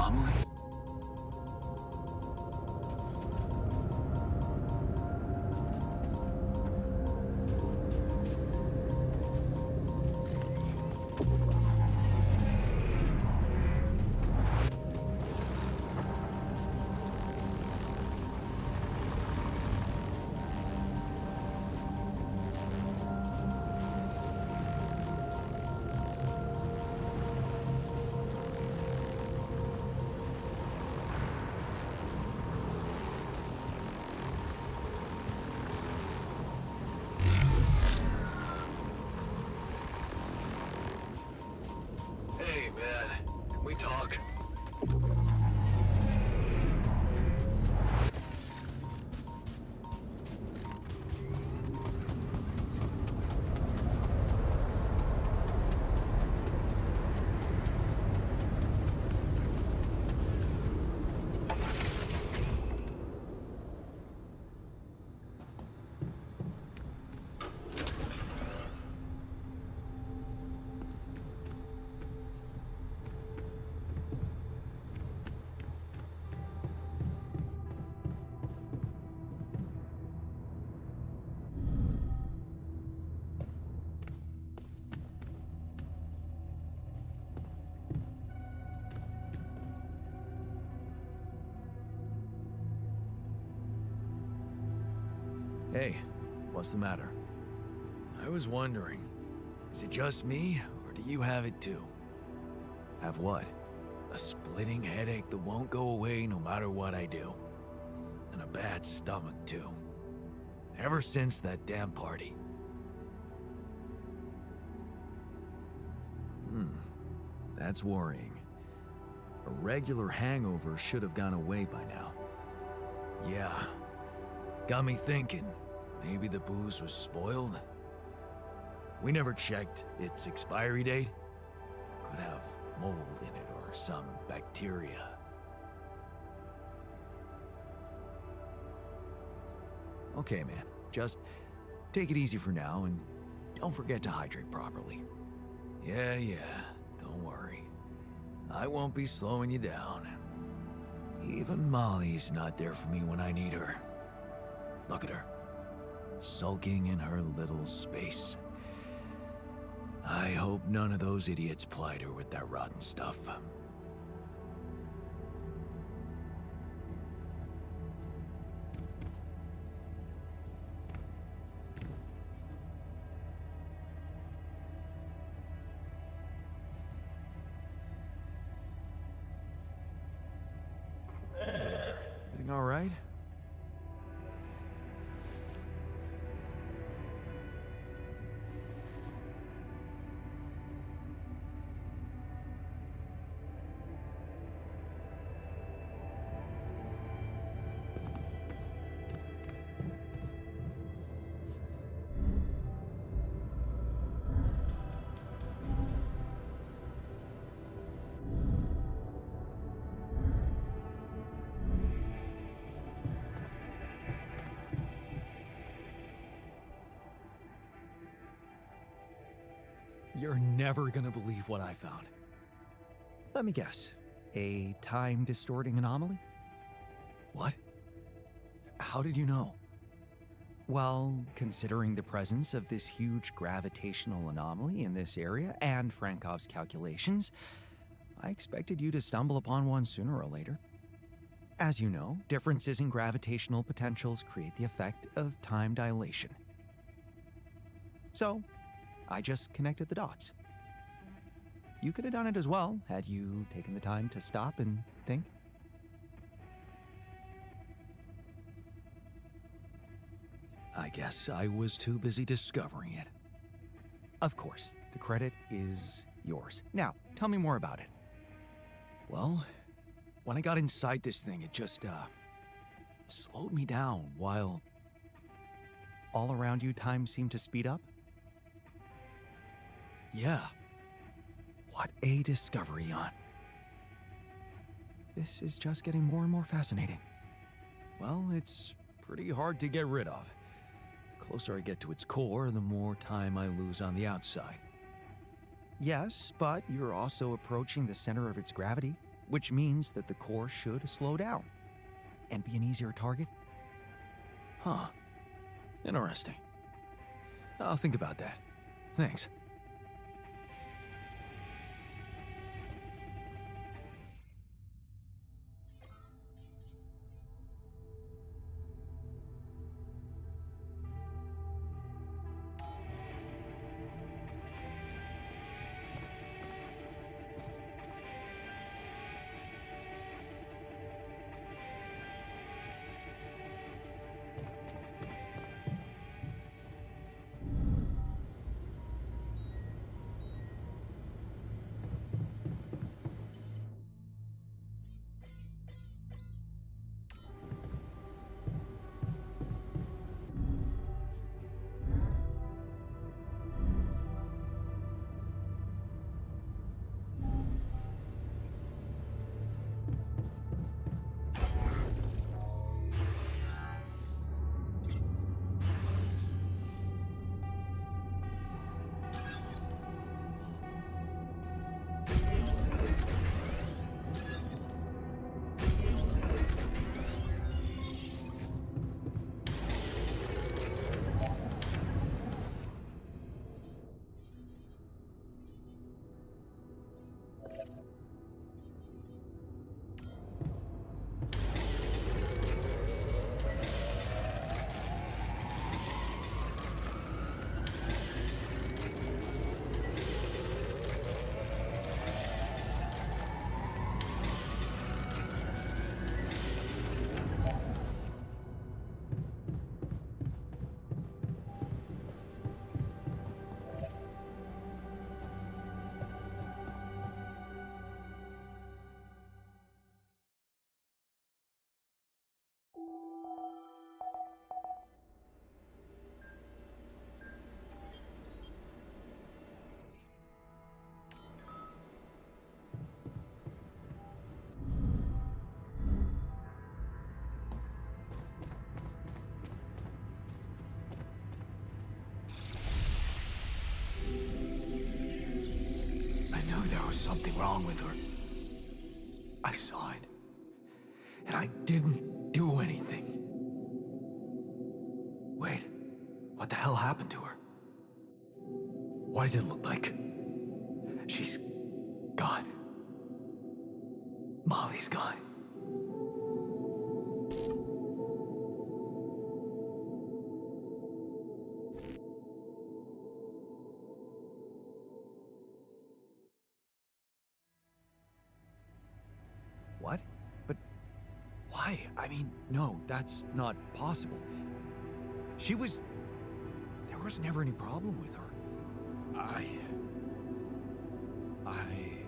anomaly? Hey, man. Can we talk? Hey, what's the matter? I was wondering, is it just me, or do you have it too? Have what? A splitting headache that won't go away no matter what I do. And a bad stomach too. Ever since that damn party. That's worrying. A regular hangover should have gone away by now. Yeah, got me thinking. Maybe the booze was spoiled? We never checked its expiry date. Could have mold in it or some bacteria. Okay, man. Just take it easy for now and don't forget to hydrate properly. Yeah, don't worry. I won't be slowing you down. Even Molly's not there for me when I need her. Look at her. Sulking in her little space. I hope none of those idiots plied her with that rotten stuff. Everything all right? You're never gonna believe what I found. Let me guess. A time-distorting anomaly? What? How did you know? Well, considering the presence of this huge gravitational anomaly in this area and Frankov's calculations, I expected you to stumble upon one sooner or later. As you know, differences in gravitational potentials create the effect of time dilation. So, I just connected the dots. You could have done it as well, had you taken the time to stop and think. I guess I was too busy discovering it. Of course, the credit is yours. Now, tell me more about it. Well, when I got inside this thing, it just, slowed me down while... All around you, time seemed to speed up? Yeah. What a discovery, Jan. This is just getting more and more fascinating. Well, it's pretty hard to get rid of. The closer I get to its core, the more time I lose on the outside. Yes, but you're also approaching the center of its gravity. which means that the core should slow down and be an easier target. Huh. Interesting. I'll think about that. Thanks. There was something wrong with her. I saw it. And I didn't do anything. Wait, what the hell happened to her? What does it look like? She's gone. Molly's gone. What? But why? I mean, no, that's not possible. There was never any problem with her. I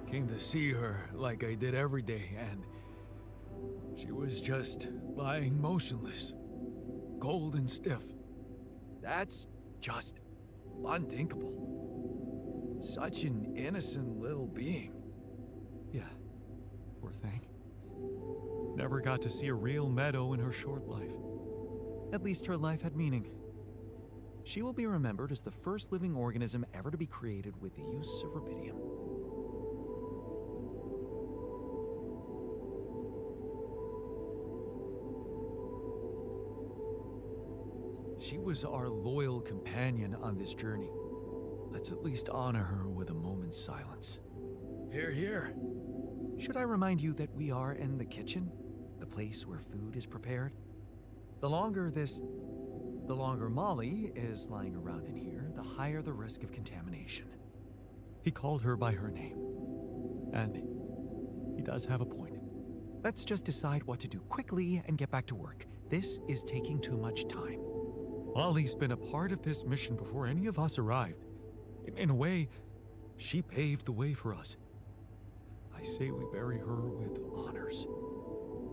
came to see her like I did every day, and she was just lying motionless, cold and stiff. That's just unthinkable. Such an innocent little being. Yeah, poor thing. Never got to see a real meadow in her short life. At least her life had meaning. She will be remembered as the first living organism ever to be created with the use of rubidium. She was our loyal companion on this journey. Let's at least honor her with a moment's silence. Here, here. Should I remind you that we are in the kitchen? The place where food is prepared? The longer Molly is lying around in here, the higher the risk of contamination. He called her by her name. And he does have a point. Let's just decide what to do quickly and get back to work. This is taking too much time. Molly's been a part of this mission before any of us arrived. In a way, she paved the way for us. I say we bury her with honors.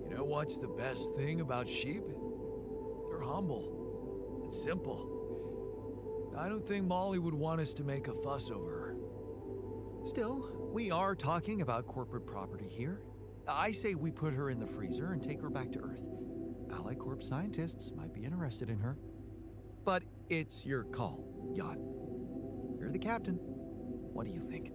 You know what's the best thing about sheep? They're humble and simple. I don't think Molly would want us to make a fuss over her. Still, we are talking about corporate property here. I say we put her in the freezer and take her back to Earth. Ally Corp scientists might be interested in her. But it's your call, Jan. You're the captain. What do you think?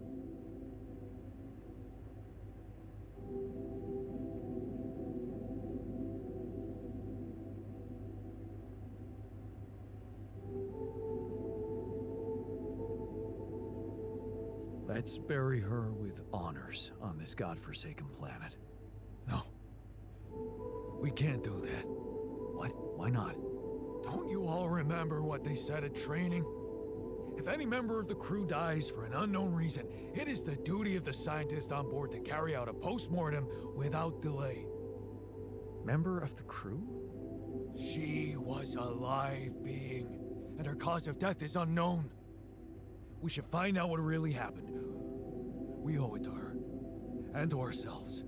Let's bury her with honors on this godforsaken planet. No. We can't do that. What? Why not? Don't you all remember what they said at training? If any member of the crew dies for an unknown reason, it is the duty of the scientist on board to carry out a post-mortem without delay. Member of the crew? She was a live being, and her cause of death is unknown. We should find out what really happened. We owe it to her, and to ourselves.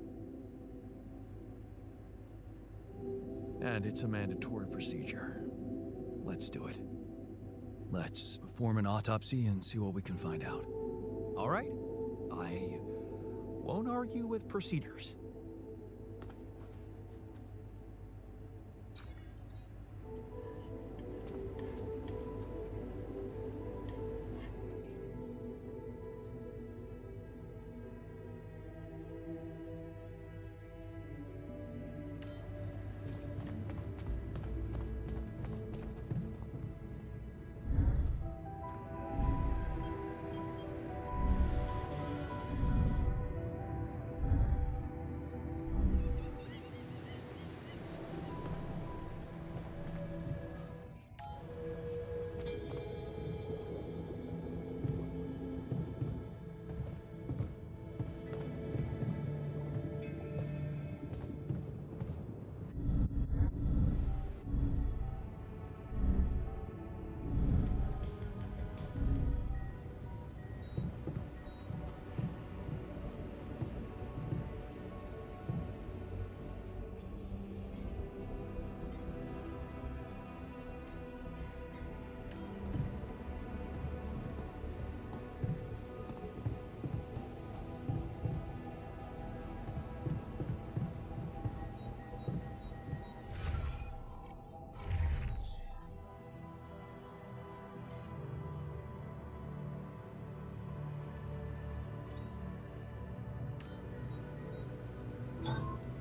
And it's a mandatory procedure. Let's do it. Let's perform an autopsy and see what we can find out. All right. I won't argue with procedures.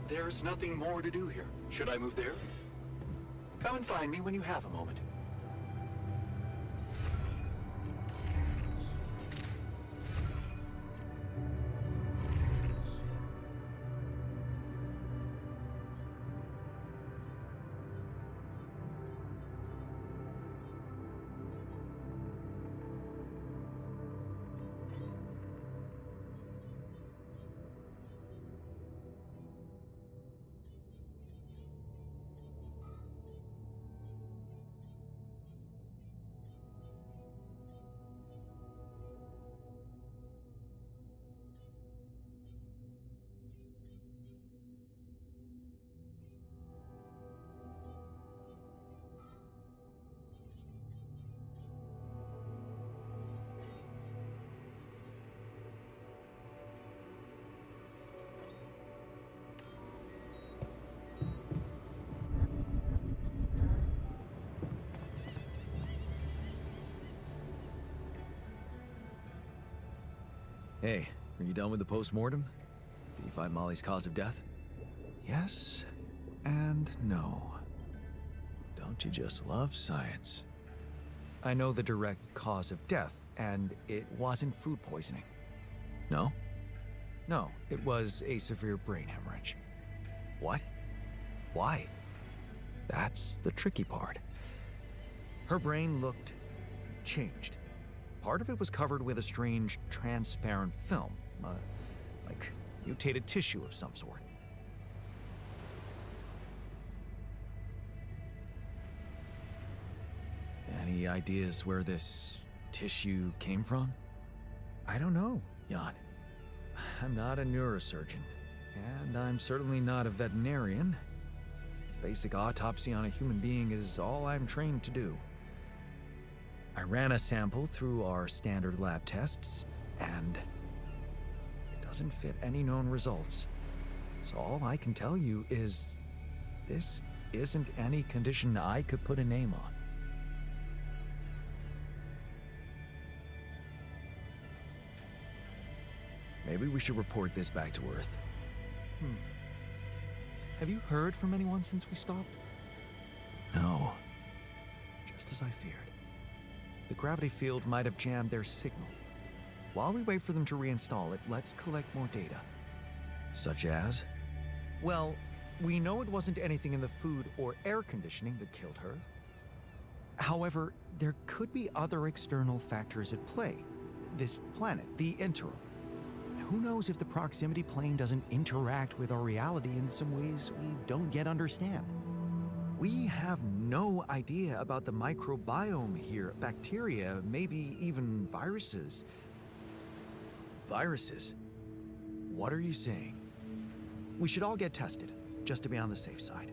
There's nothing more to do here. Should I move there? Come and find me when you have a moment. Hey, are you done with the post-mortem? Did you find Molly's cause of death? Yes and no. Don't you just love science? I know the direct cause of death, and it wasn't food poisoning. No? No, it was a severe brain hemorrhage. What? Why? That's the tricky part. Her brain looked changed. Part of it was covered with a strange, transparent film, like mutated tissue of some sort. Any ideas where this tissue came from? I don't know. Jan, I'm not a neurosurgeon, and I'm certainly not a veterinarian. Basic autopsy on a human being is all I'm trained to do. I ran a sample through our standard lab tests, and it doesn't fit any known results. So all I can tell you is this isn't any condition I could put a name on. Maybe we should report this back to Earth. Have you heard from anyone since we stopped? No. Just as I feared. The gravity field might have jammed their signal. While we wait for them to reinstall it, let's collect more data. Such as? Well, we know it wasn't anything in the food or air conditioning that killed her. However, there could be other external factors at play. This planet, the interim. Who knows if the proximity plane doesn't interact with our reality in some ways we don't yet understand? We have no idea about the microbiome here, bacteria, maybe even viruses. Viruses? What are you saying? We should all get tested, just to be on the safe side.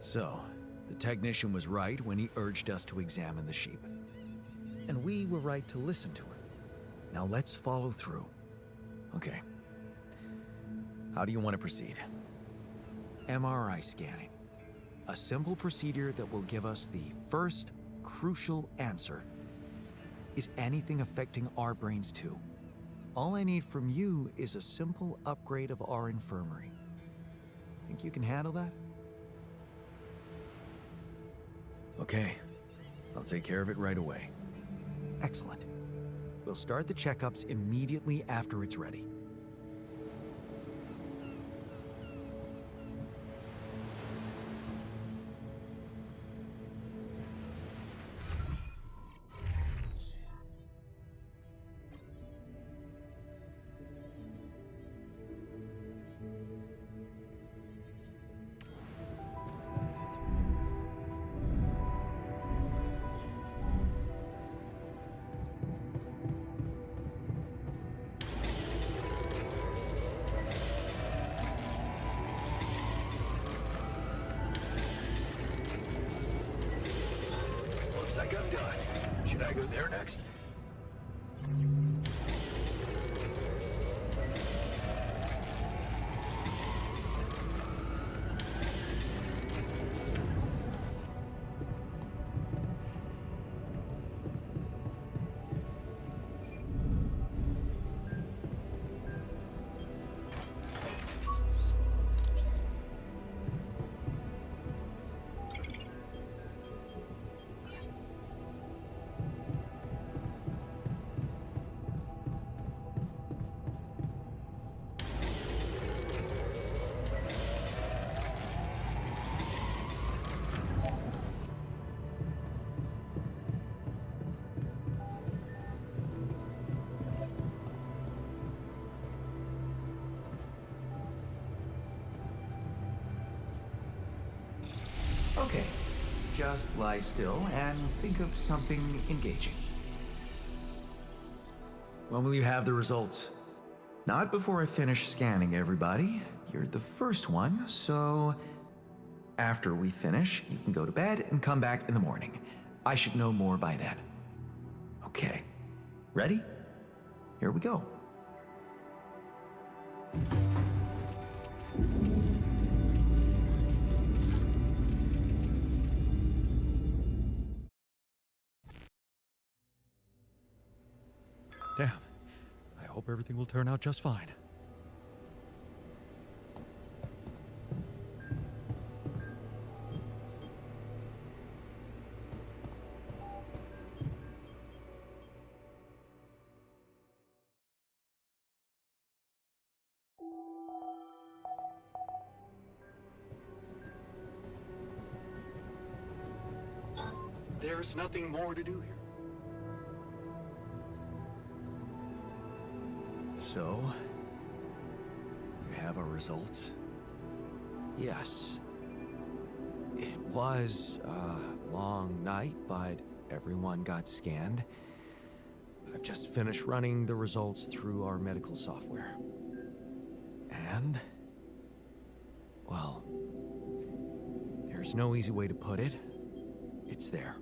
So, the technician was right when he urged us to examine the sheep. And we were right to listen to him. Now let's follow through. Okay. How do you want to proceed? MRI scanning. A simple procedure that will give us the first crucial answer. Is anything affecting our brains too? All I need from you is a simple upgrade of our infirmary. Think you can handle that? Okay. I'll take care of it right away. Excellent. We'll start the checkups immediately after it's ready. Looks like I'm done. Should I go there next? Okay, just lie still and think of something engaging. When will you have the results? Not before I finish scanning everybody. You're the first one, so after we finish, you can go to bed and come back in the morning. I should know more by then. Okay, ready? Here we go. Damn. I hope everything will turn out just fine. There's nothing more to do here. So, you have our results? Yes. It was a long night, but everyone got scanned. I've just finished running the results through our medical software. And, well, there's no easy way to put it. It's there.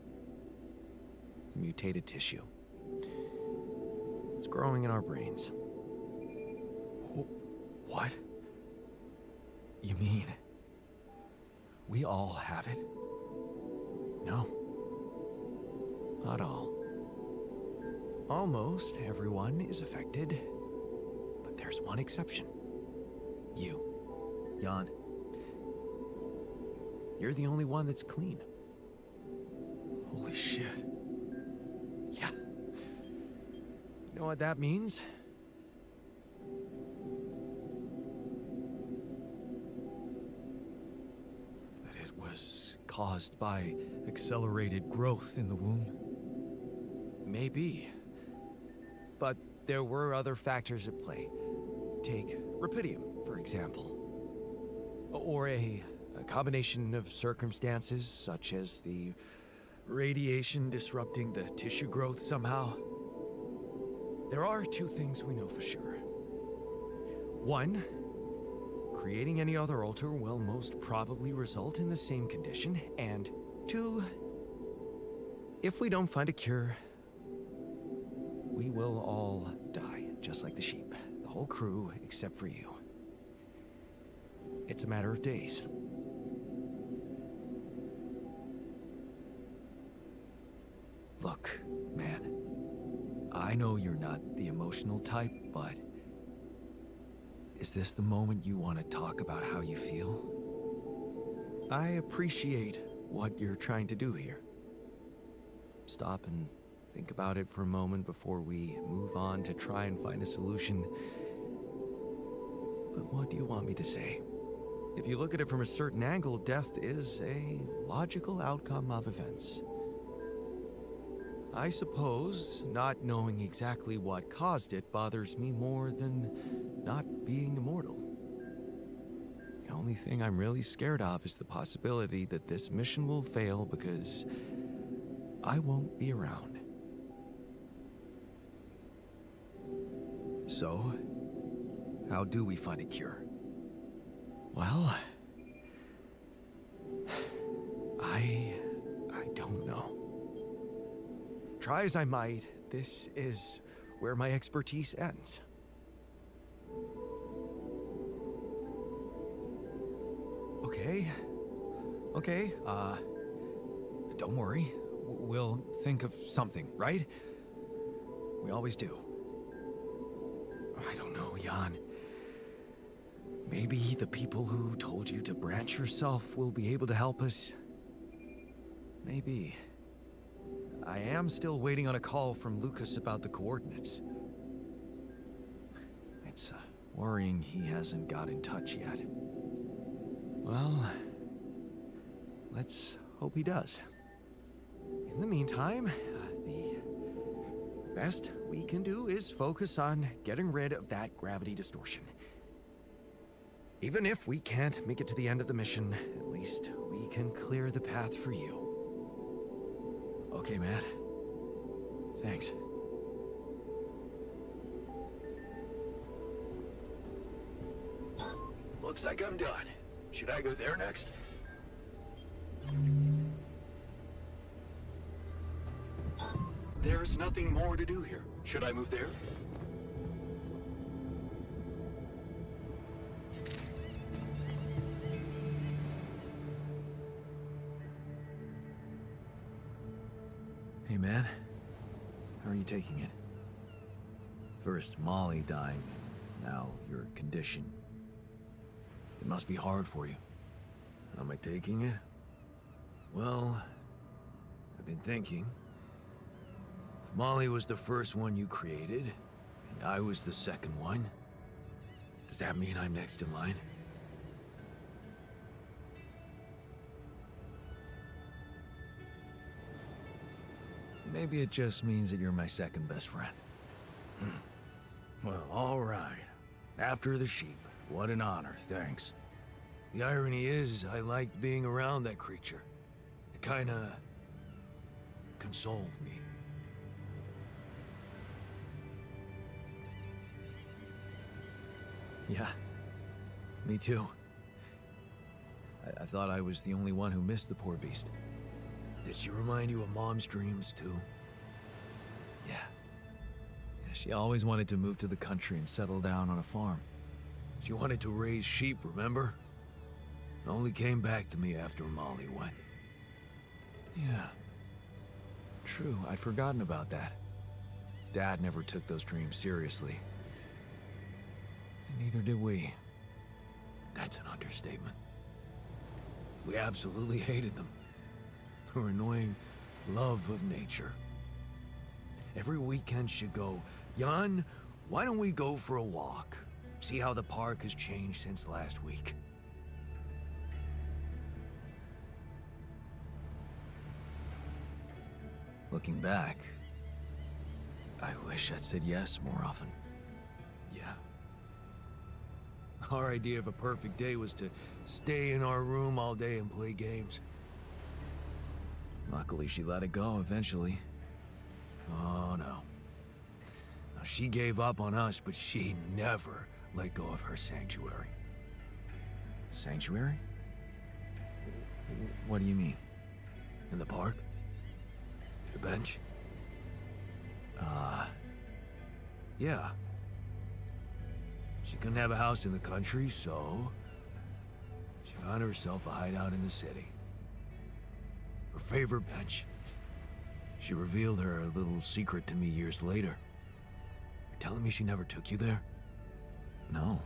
Mutated tissue. It's growing in our brains. What? You mean we all have it? No. Not all. Almost everyone is affected, but there's one exception. You, Jan. You're the only one that's clean. Holy shit. Yeah. You know what that means? That it was caused by accelerated growth in the womb. Maybe. But there were other factors at play. Take rapidium, for example. Or a combination of circumstances, such as the radiation disrupting the tissue growth somehow. There are two things we know for sure. One, creating any other altar will most probably result in the same condition. And two, if we don't find a cure, we will all die, just like the sheep. The whole crew, except for you. It's a matter of days. Look, man. I know you're not the emotional type, but is this the moment you want to talk about how you feel? I appreciate what you're trying to do here. Stop and think about it for a moment before we move on to try and find a solution. But what do you want me to say? If you look at it from a certain angle, death is a logical outcome of events. I suppose not knowing exactly what caused it bothers me more than not being immortal. The only thing I'm really scared of is the possibility that this mission will fail because I won't be around. So, how do we find a cure? Well, I don't know. Try as I might, this is where my expertise ends. Okay, don't worry. We'll think of something, right? We always do. I don't know, Jan. Maybe the people who told you to branch yourself will be able to help us. Maybe. I am still waiting on a call from Lucas about the coordinates. It's worrying he hasn't got in touch yet. Well, let's hope he does. In the meantime, the best we can do is focus on getting rid of that gravity distortion. Even if we can't make it to the end of the mission, at least we can clear the path for you. Okay, Matt. Thanks. Looks like I'm done. Should I go there next? There's nothing more to do here. Should I move there? Hey, man. How are you taking it? First Molly dying, now your condition. It must be hard for you. How am I taking it? Well, I've been thinking. If Molly was the first one you created, and I was the second one, does that mean I'm next in line? Maybe it just means that you're my second best friend. Well, all right. After the sheep. What an honor, thanks. The irony is, I liked being around that creature. It kinda consoled me. Yeah, me too. I thought I was the only one who missed the poor beast. Did she remind you of Mom's dreams, too? Yeah. She always wanted to move to the country and settle down on a farm. She wanted to raise sheep, remember? It only came back to me after Molly went. Yeah. True, I'd forgotten about that. Dad never took those dreams seriously. And neither did we. That's an understatement. We absolutely hated them. They were annoying love of nature. Every weekend should go, Jan, why don't we go for a walk? See how the park has changed since last week. Looking back, I wish I'd said yes more often. Yeah. Our idea of a perfect day was to stay in our room all day and play games. Luckily, she let it go eventually. Oh, no. Now, she gave up on us, but she never let go of her sanctuary. Sanctuary? What do you mean? In the park? The bench? Yeah. She couldn't have a house in the country, so she found herself a hideout in the city. Her favorite bench. She revealed her little secret to me years later. You're telling me she never took you there? No.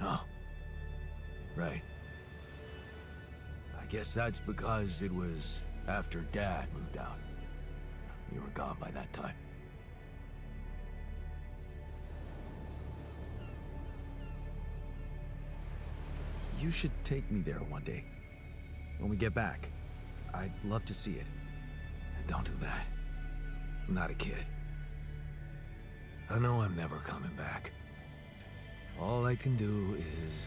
No. Right. I guess that's because it was after Dad moved out. You were gone by that time. You should take me there one day. When we get back. I'd love to see it. Don't do that. I'm not a kid. I know I'm never coming back. All I can do is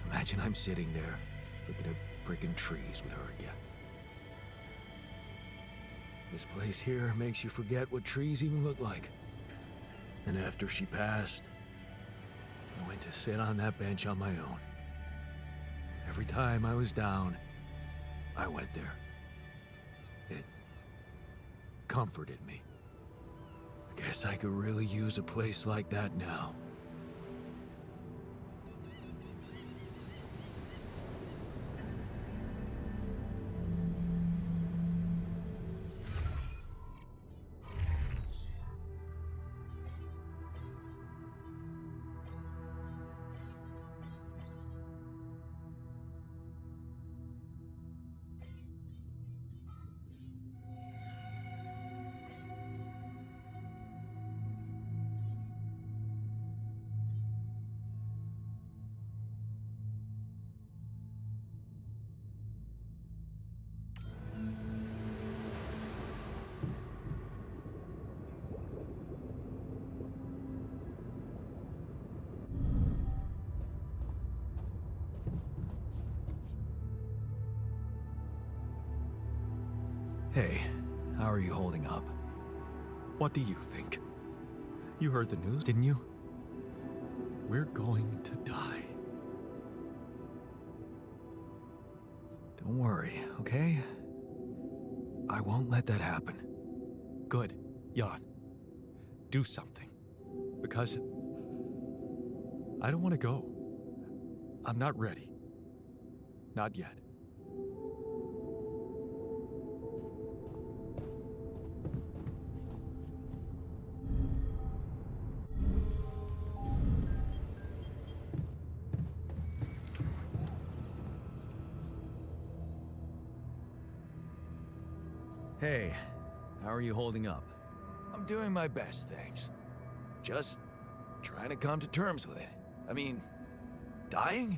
imagine I'm sitting there looking at freaking trees with her again. This place here makes you forget what trees even look like. And after she passed, I went to sit on that bench on my own. Every time I was down, I went there. It comforted me. I guess I could really use a place like that now. Hey, how are you holding up? What do you think? You heard the news, didn't you? We're going to die. Don't worry, okay? I won't let that happen. Good, Jan. Do something. Because I don't want to go. I'm not ready. Not yet. Hey, how are you holding up? I'm doing my best, thanks. Just trying to come to terms with it. I mean, dying?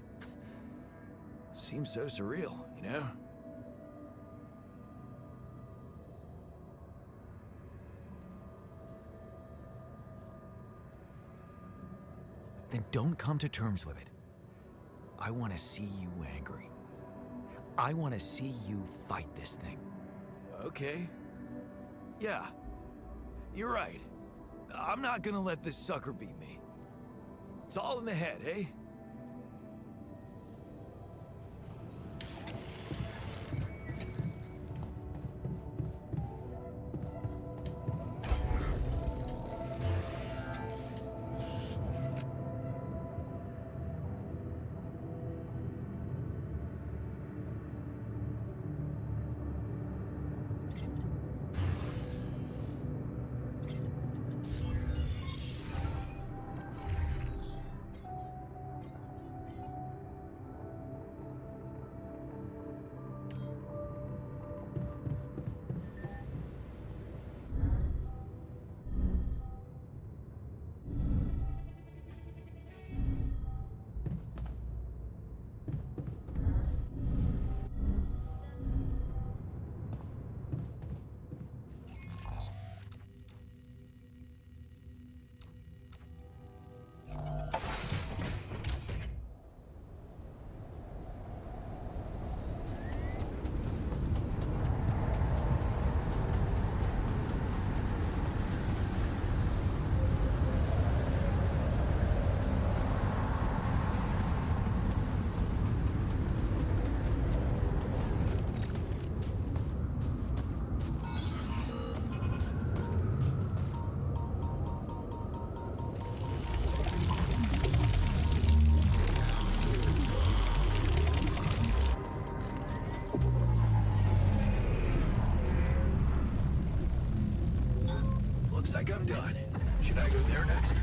Seems so surreal, you know? Then don't come to terms with it. I want to see you angry. I want to see you fight this thing. Okay. Yeah. You're right. I'm not gonna let this sucker beat me. It's all in the head, eh? I'm done. Should I go there next?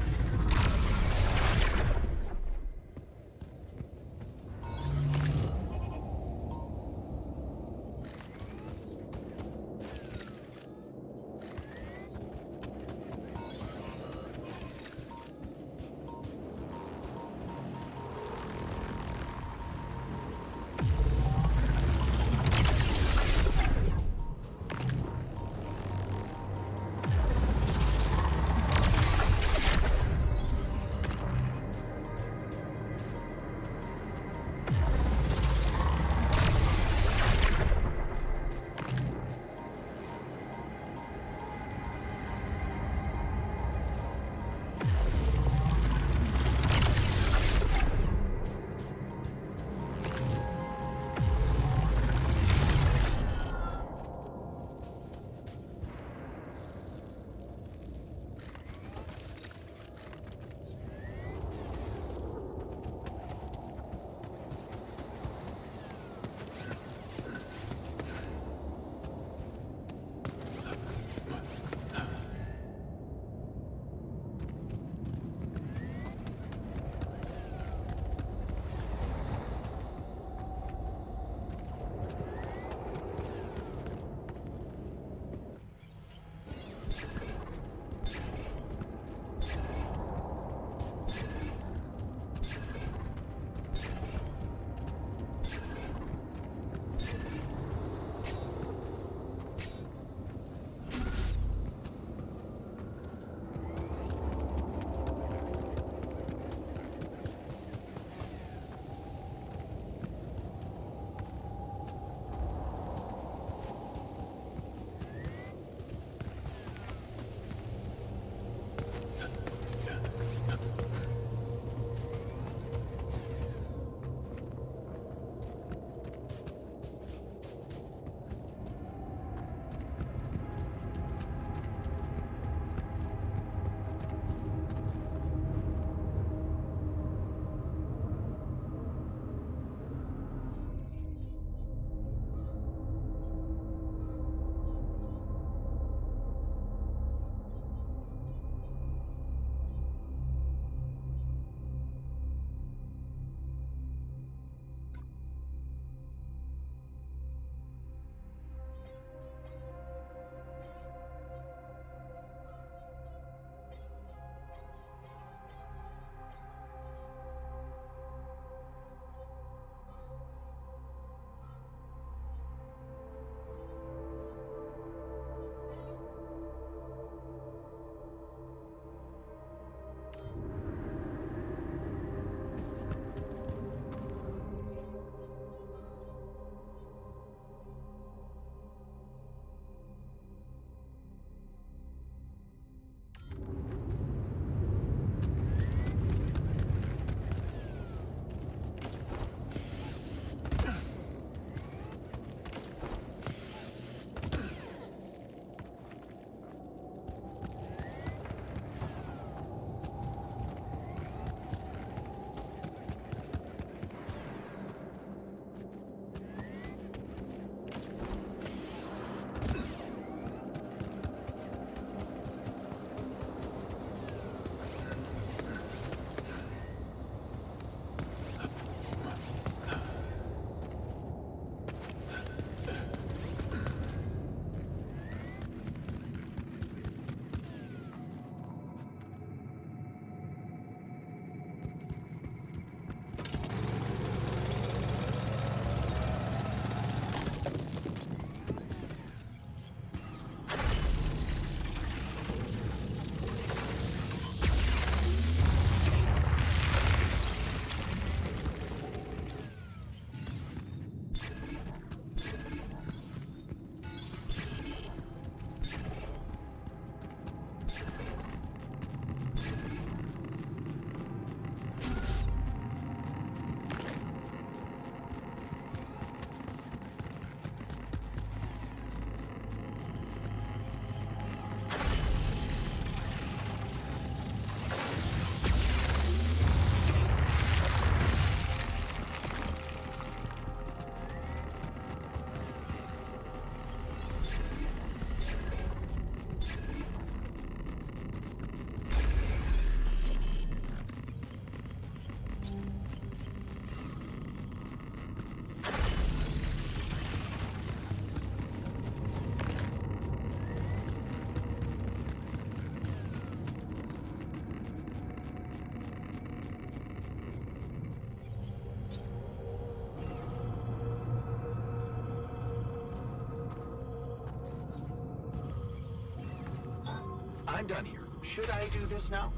I'm done here. Should I do this now?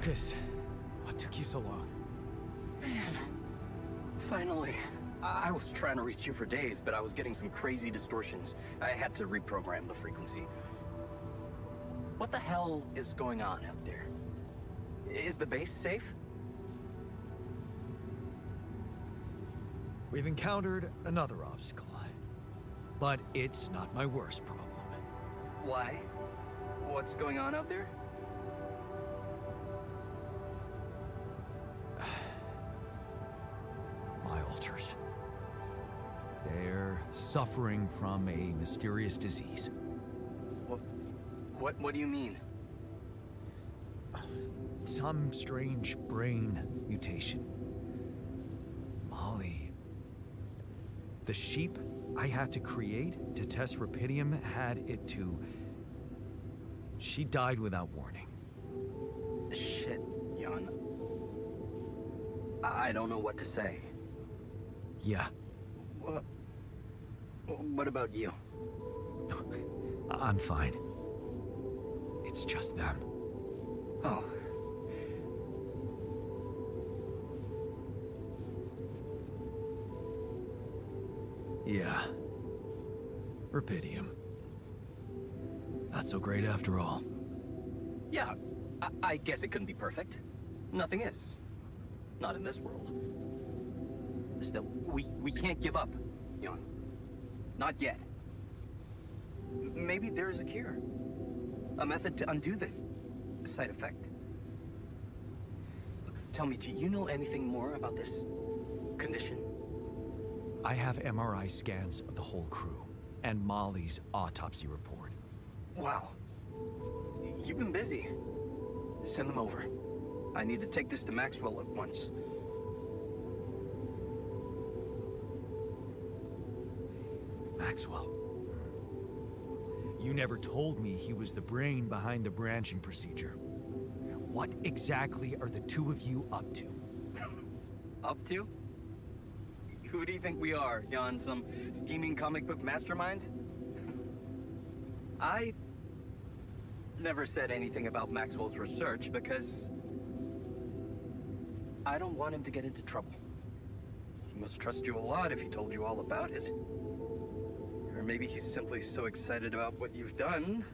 Lucas, what took you so long? Man, finally. I was trying to reach you for days, but I was getting some crazy distortions. I had to reprogram the frequency. What the hell is going on out there? Is the base safe? We've encountered another obstacle, but it's not my worst problem. Why? What's going on out there? My alters. They're suffering from a mysterious disease. What do you mean? Some strange brain mutation. Molly. The sheep I had to create to test Rapidium had it too. She died without warning. Shit, Jan. I don't know what to say. Yeah, What about you? I'm fine. It's just them. Oh. Yeah. Rapidium. Not so great after all. Yeah, I guess it couldn't be perfect. Nothing is. Not in this world. Still, we can't give up, Jan. Not yet. Maybe there's a cure. A method to undo this side effect. Tell me, do you know anything more about this condition? I have MRI scans of the whole crew and Molly's autopsy report. Wow. You've been busy. Send them over. I need to take this to Maxwell at once. Maxwell. You never told me he was the brain behind the branching procedure. What exactly are the two of you up to? Up to? Who do you think we are, Jan? Some scheming comic book masterminds? I never said anything about Maxwell's research because I don't want him to get into trouble. He must trust you a lot if he told you all about it. Or maybe he's simply so excited about what you've done,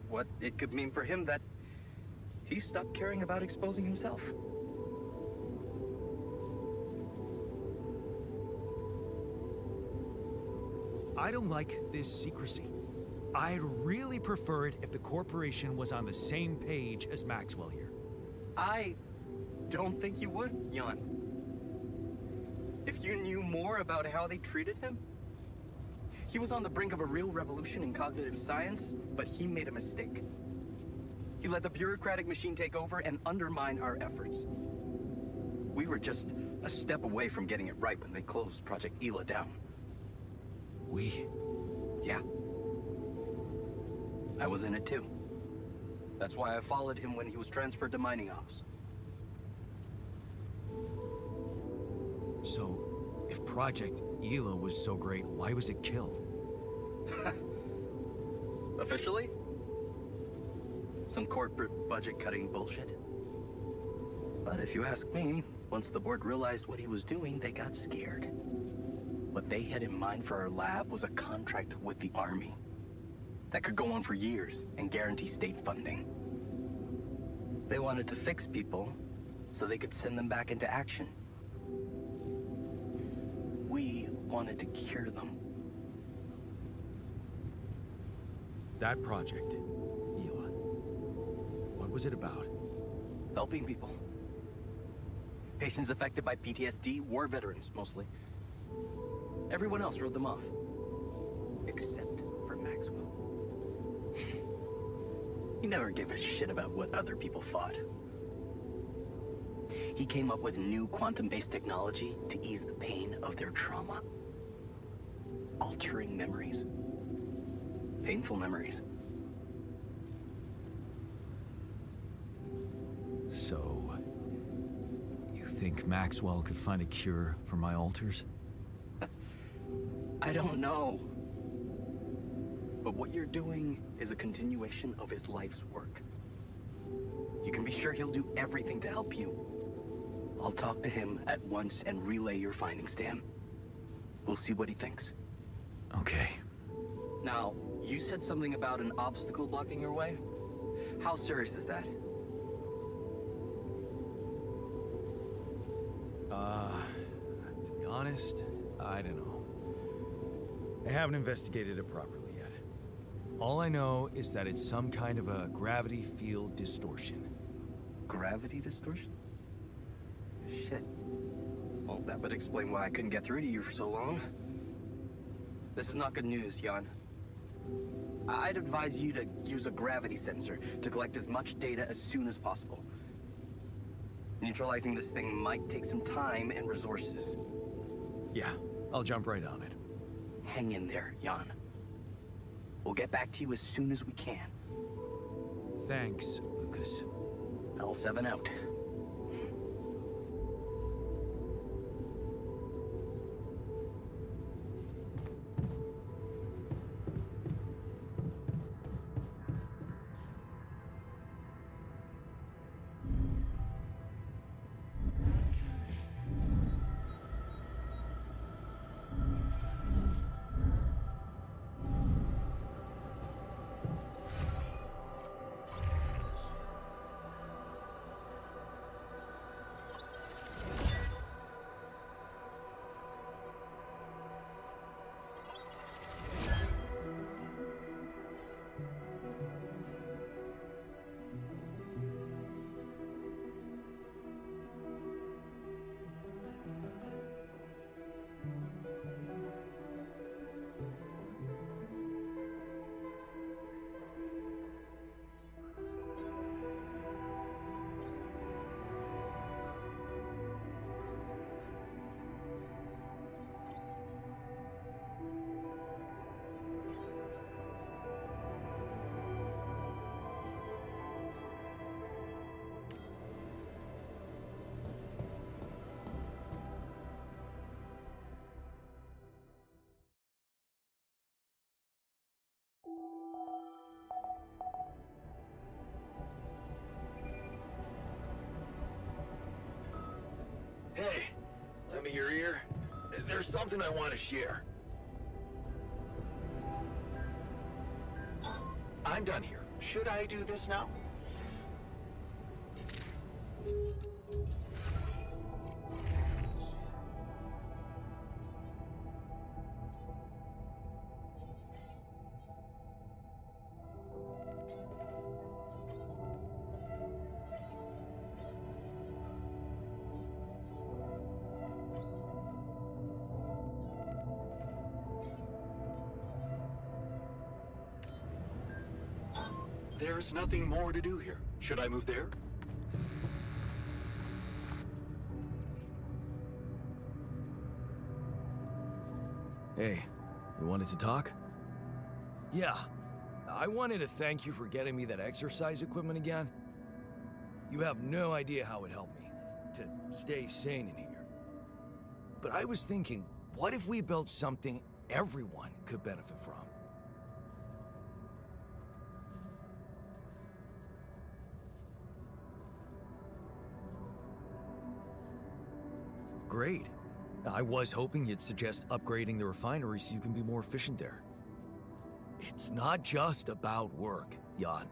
what it could mean for him, that he stopped caring about exposing himself. I don't like this secrecy. I'd really prefer it if the corporation was on the same page as Maxwell here. I don't think you would, Jan. If you knew more about how they treated him. He was on the brink of a real revolution in cognitive science, but he made a mistake. He let the bureaucratic machine take over and undermine our efforts. We were just a step away from getting it right when they closed Project Ela down. We? Yeah. I was in it too. That's why I followed him when he was transferred to mining ops. So, if Project Ela was so great, why was it killed? Officially? Some corporate budget-cutting bullshit. But if you ask me, once the board realized what he was doing, they got scared. What they had in mind for our lab was a contract with the Army that could go on for years and guarantee state funding. They wanted to fix people so they could send them back into action. We wanted to cure them. That project, Ela. What was it about? Helping people. Patients affected by PTSD, war veterans mostly. Everyone else wrote them off. Except for Maxwell. He never gave a shit about what other people thought. He came up with new quantum-based technology to ease the pain of their trauma. Altering memories. Painful memories. So, you think Maxwell could find a cure for my alters? I don't know. But what you're doing is a continuation of his life's work. You can be sure he'll do everything to help you. I'll talk to him at once and relay your findings to him. We'll see what he thinks. Okay. Now, you said something about an obstacle blocking your way? How serious is that? To be honest, I don't know. I haven't investigated it properly yet. All I know is that it's some kind of a gravity field distortion. Gravity distortion? Shit. Well, that would explain why I couldn't get through to you for so long. This is not good news, Jan. I'd advise you to use a gravity sensor to collect as much data as soon as possible. Neutralizing this thing might take some time and resources. Yeah, I'll jump right on it. Hang in there, Jan. We'll get back to you as soon as we can. Thanks, Lucas. L7 out. Hey, lend me your ear. There's something I want to share. I'm done here. Should I do this now? There's nothing more to do here. Should I move there? Hey, you wanted to talk? Yeah. I wanted to thank you for getting me that exercise equipment again. You have no idea how it helped me to stay sane in here. But I was thinking, what if we built something everyone could benefit from? Great. I was hoping you'd suggest upgrading the refinery so you can be more efficient there. It's not just about work, Jan.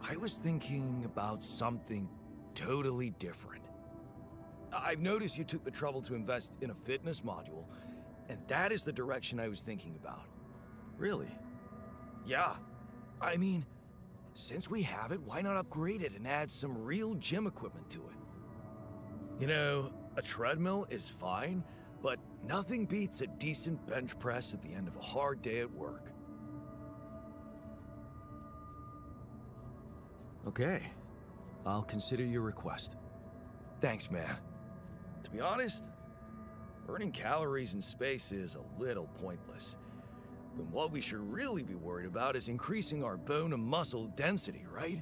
I was thinking about something totally different. I've noticed you took the trouble to invest in a fitness module, and that is the direction I was thinking about. Really? Yeah. I mean, since we have it, why not upgrade it and add some real gym equipment to it? You know, a treadmill is fine, but nothing beats a decent bench press at the end of a hard day at work. Okay, I'll consider your request. Thanks, man. To be honest, burning calories in space is a little pointless. Then what we should really be worried about is increasing our bone and muscle density, right?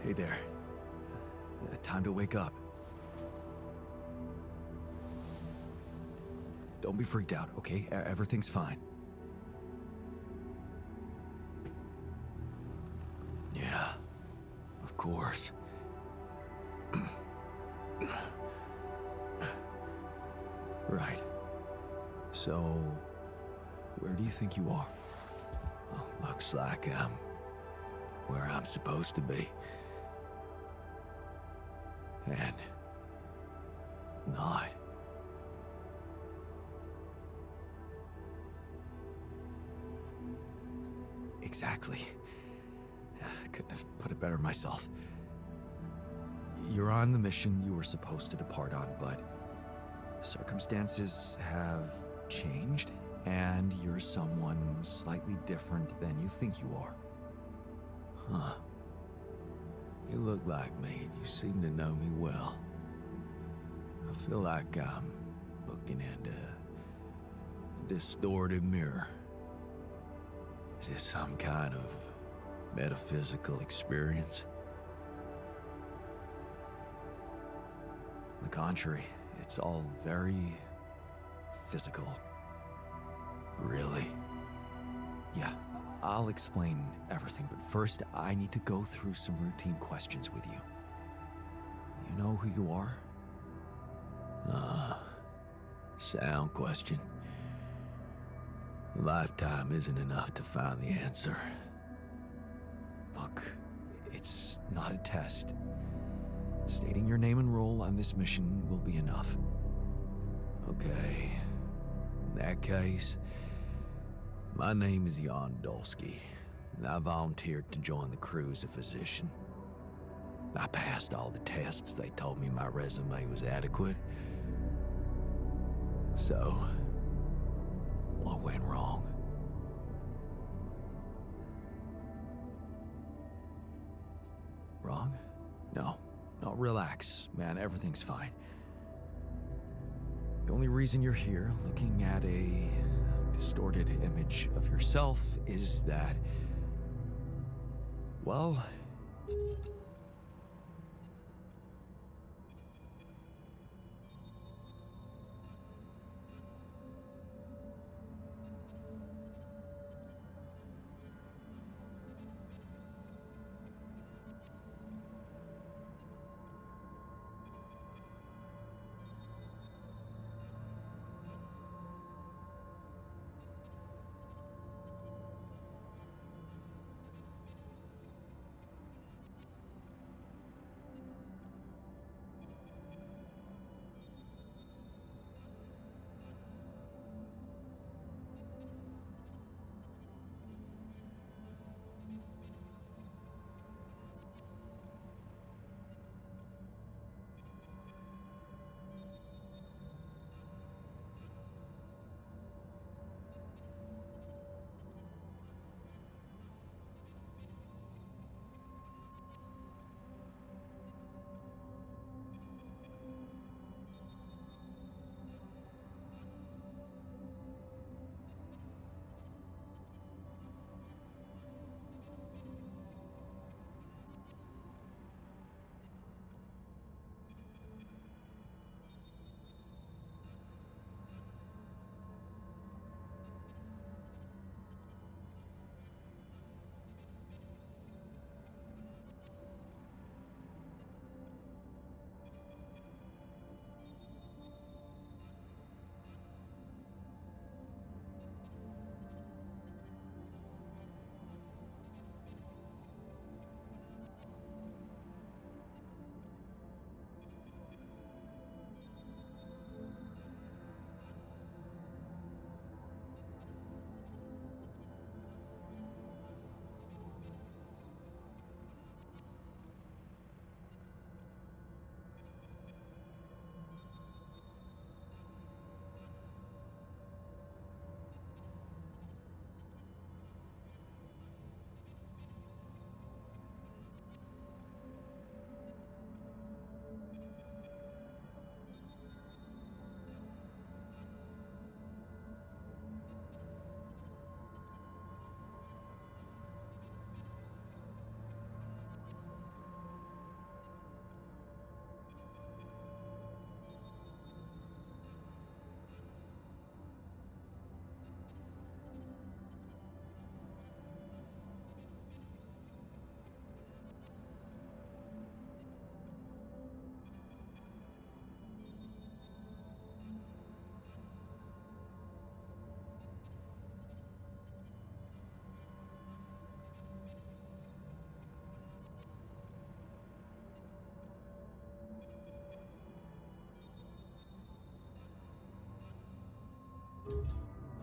Hey there. Time to wake up. Don't be freaked out, okay? Everything's fine. Yeah, of course. Right. So, where do you think you are? Well, looks like I'm where I'm supposed to be. And not. Exactly. I couldn't have put it better myself. You're on the mission you were supposed to depart on, but circumstances have changed, and you're someone slightly different than you think you are. Huh. You look like me, and you seem to know me well. I feel like I'm looking into a distorted mirror. Is this some kind of metaphysical experience? On the contrary, it's all very physical. Really? Yeah, I'll explain everything, but first I need to go through some routine questions with you. You know who you are? Sound question. A lifetime isn't enough to find the answer. Look, it's not a test. Stating your name and role on this mission will be enough. Okay. In that case, my name is Jan Dolsky, and I volunteered to join the crew as a physician. I passed all the tests. They told me my resume was adequate. So, what went wrong? Wrong? No, relax, man, everything's fine. The only reason you're here, looking at a distorted image of yourself, is that, well,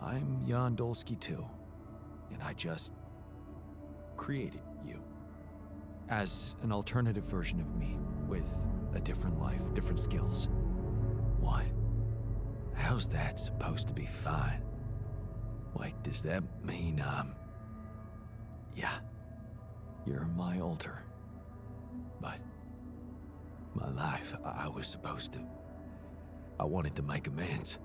I'm Jan Dolsky too, and I just created you as an alternative version of me with a different life, different skills. What? How's that supposed to be fine? Wait, does that mean, Yeah, you're my alter. But my life, I was supposed to... I wanted to make amends.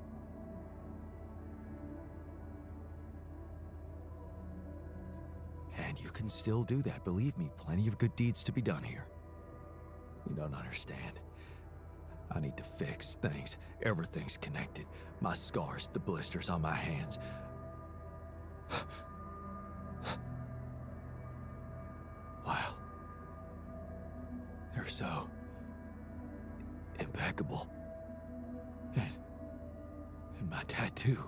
And you can still do that, believe me, plenty of good deeds to be done here. You don't understand. I need to fix things. Everything's connected. My scars, the blisters on my hands. Wow. They're so... impeccable. And my tattoo...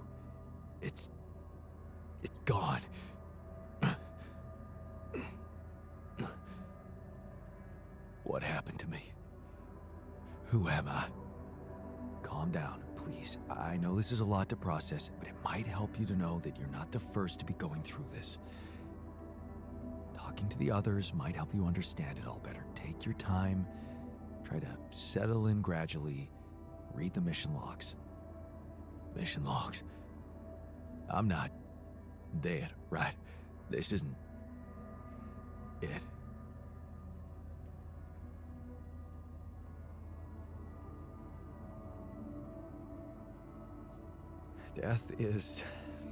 It's gone. What happened to me? Who am I? Calm down, please. I know this is a lot to process, but it might help you to know that you're not the first to be going through this. Talking to the others might help you understand it all better. Take your time, try to settle in gradually, read the mission logs. Mission logs? I'm not dead, right? This isn't it. Death is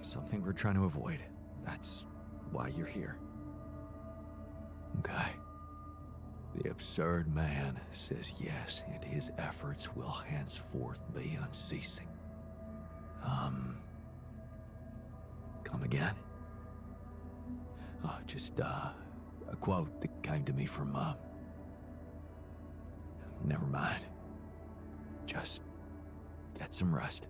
something we're trying to avoid. That's why you're here. Okay. The absurd man says yes, and his efforts will henceforth be unceasing. Come again? Oh, just, a quote that came to me from, Never mind. Just get some rest.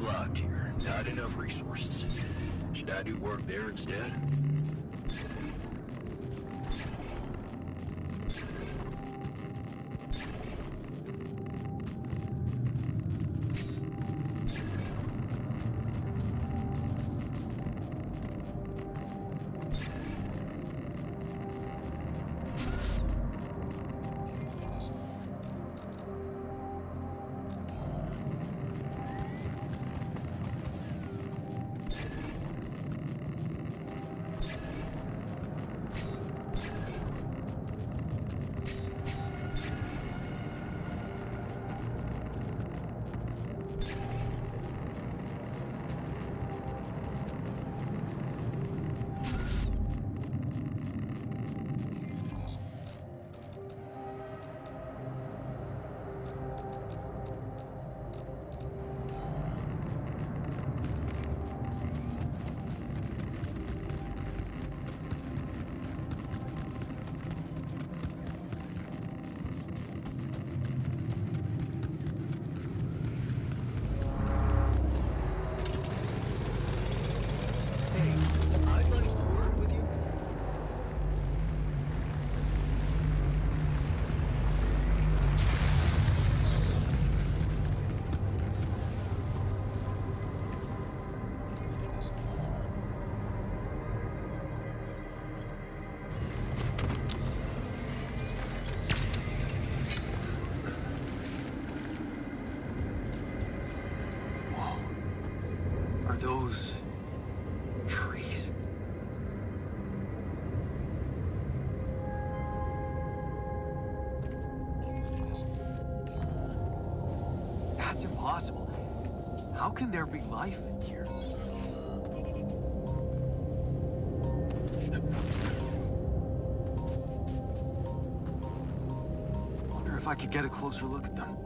blocked here. Not enough resources. Should I do work there instead? Those trees. That's impossible. How can there be life here? Wonder if I could get a closer look at them.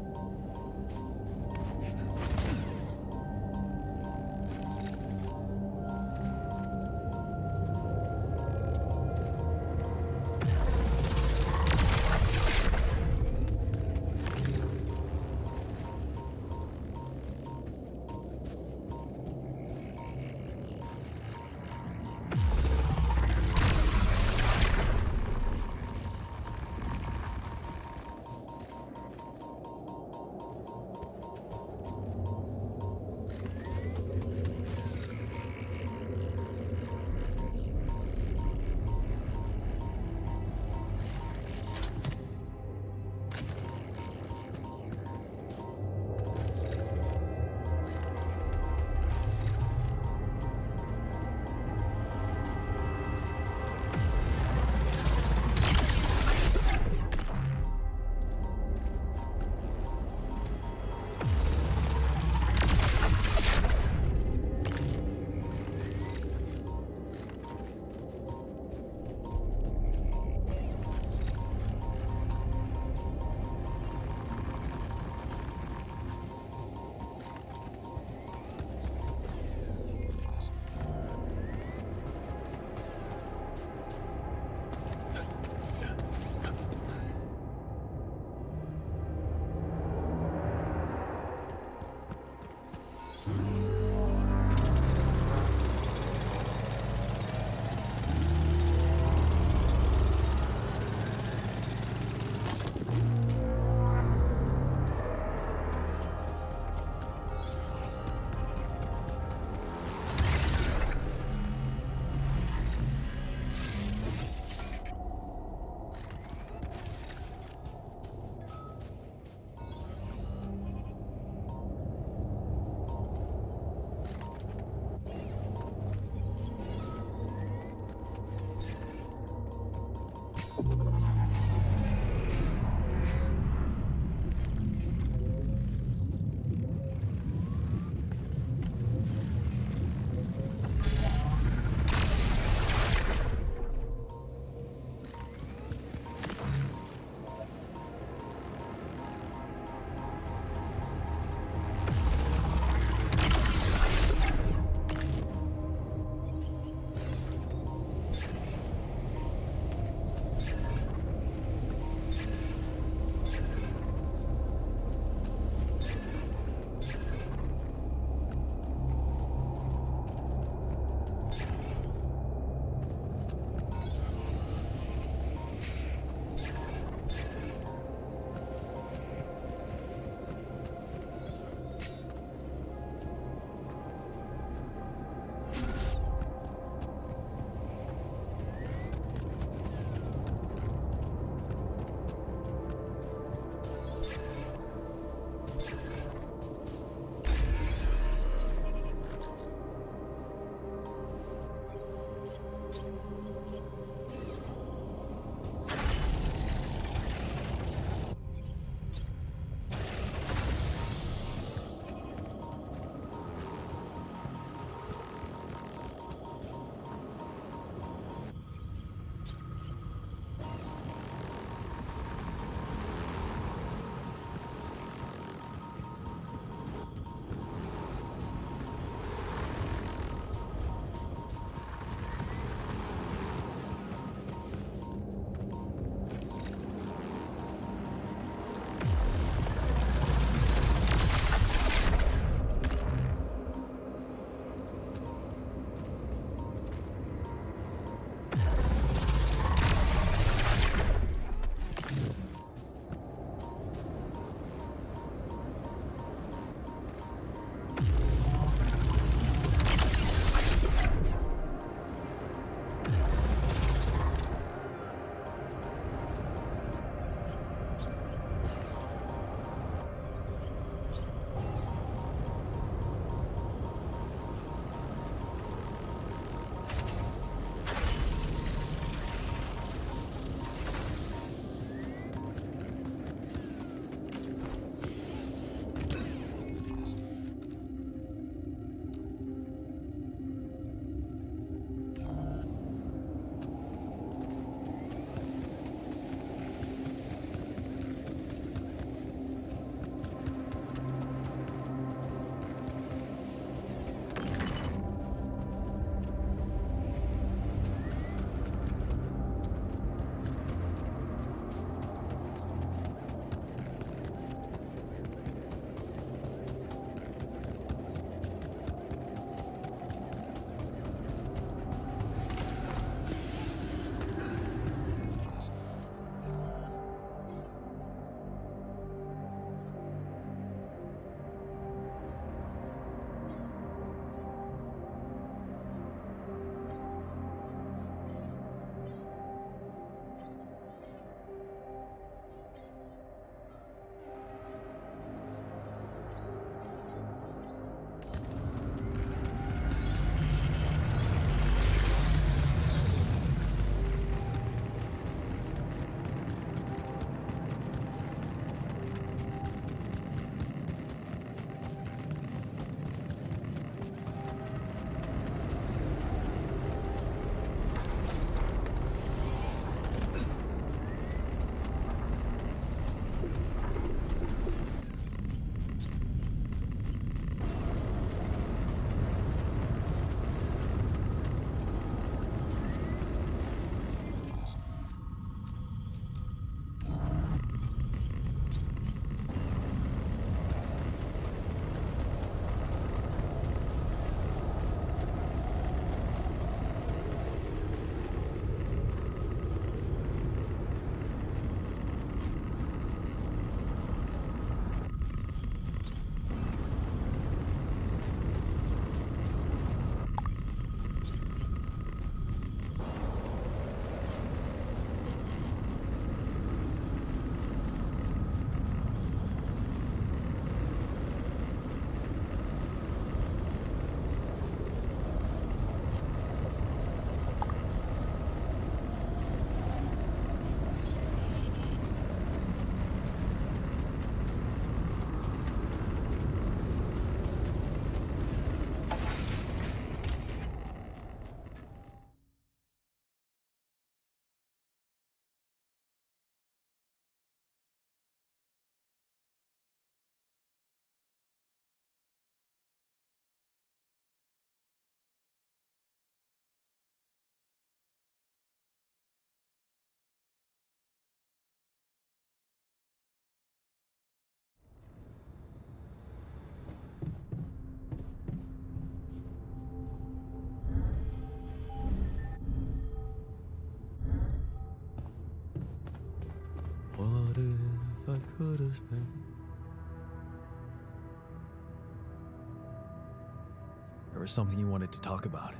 There was something you wanted to talk about.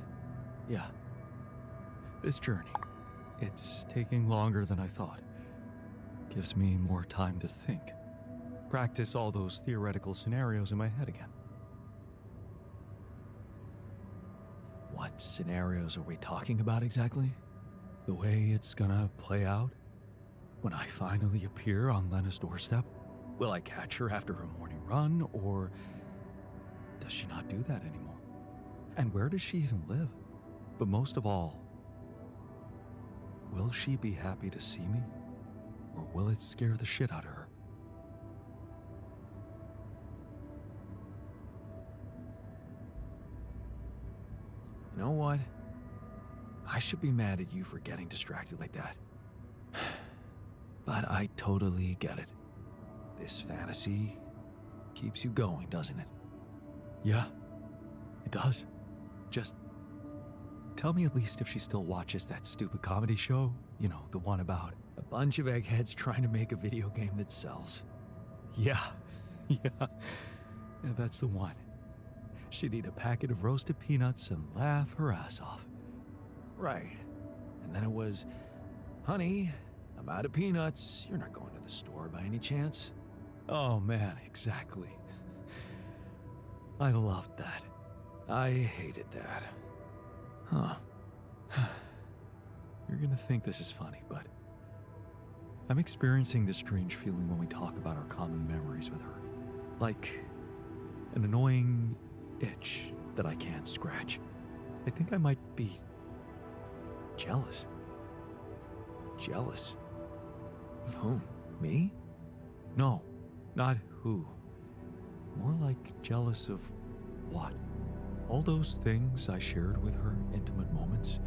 Yeah. This journey. It's taking longer than I thought. Gives me more time to think. Practice all those theoretical scenarios in my head again. What scenarios are we talking about exactly? The way it's gonna play out? When I finally appear on Lena's doorstep? Will I catch her after her morning run, or does she not do that anymore? And where does she even live? But most of all, will she be happy to see me? Or will it scare the shit out of her? You know what? I should be mad at you for getting distracted like that. But I totally get it. This fantasy keeps you going, doesn't it? Yeah, it does. Just tell me at least if she still watches that stupid comedy show. You know, the one about a bunch of eggheads trying to make a video game that sells. Yeah, yeah, that's the one. She'd eat a packet of roasted peanuts and laugh her ass off. Right. And then it was, honey, I'm out of peanuts. You're not going to the store by any chance? Oh man, exactly. I loved that. I hated that. Huh. You're gonna think this is funny, but I'm experiencing this strange feeling when we talk about our common memories with her. Like an annoying itch that I can't scratch. I think I might be jealous. Jealous? Of whom? Me? No, not who. More like jealous of what? All those things I shared with her, intimate moments,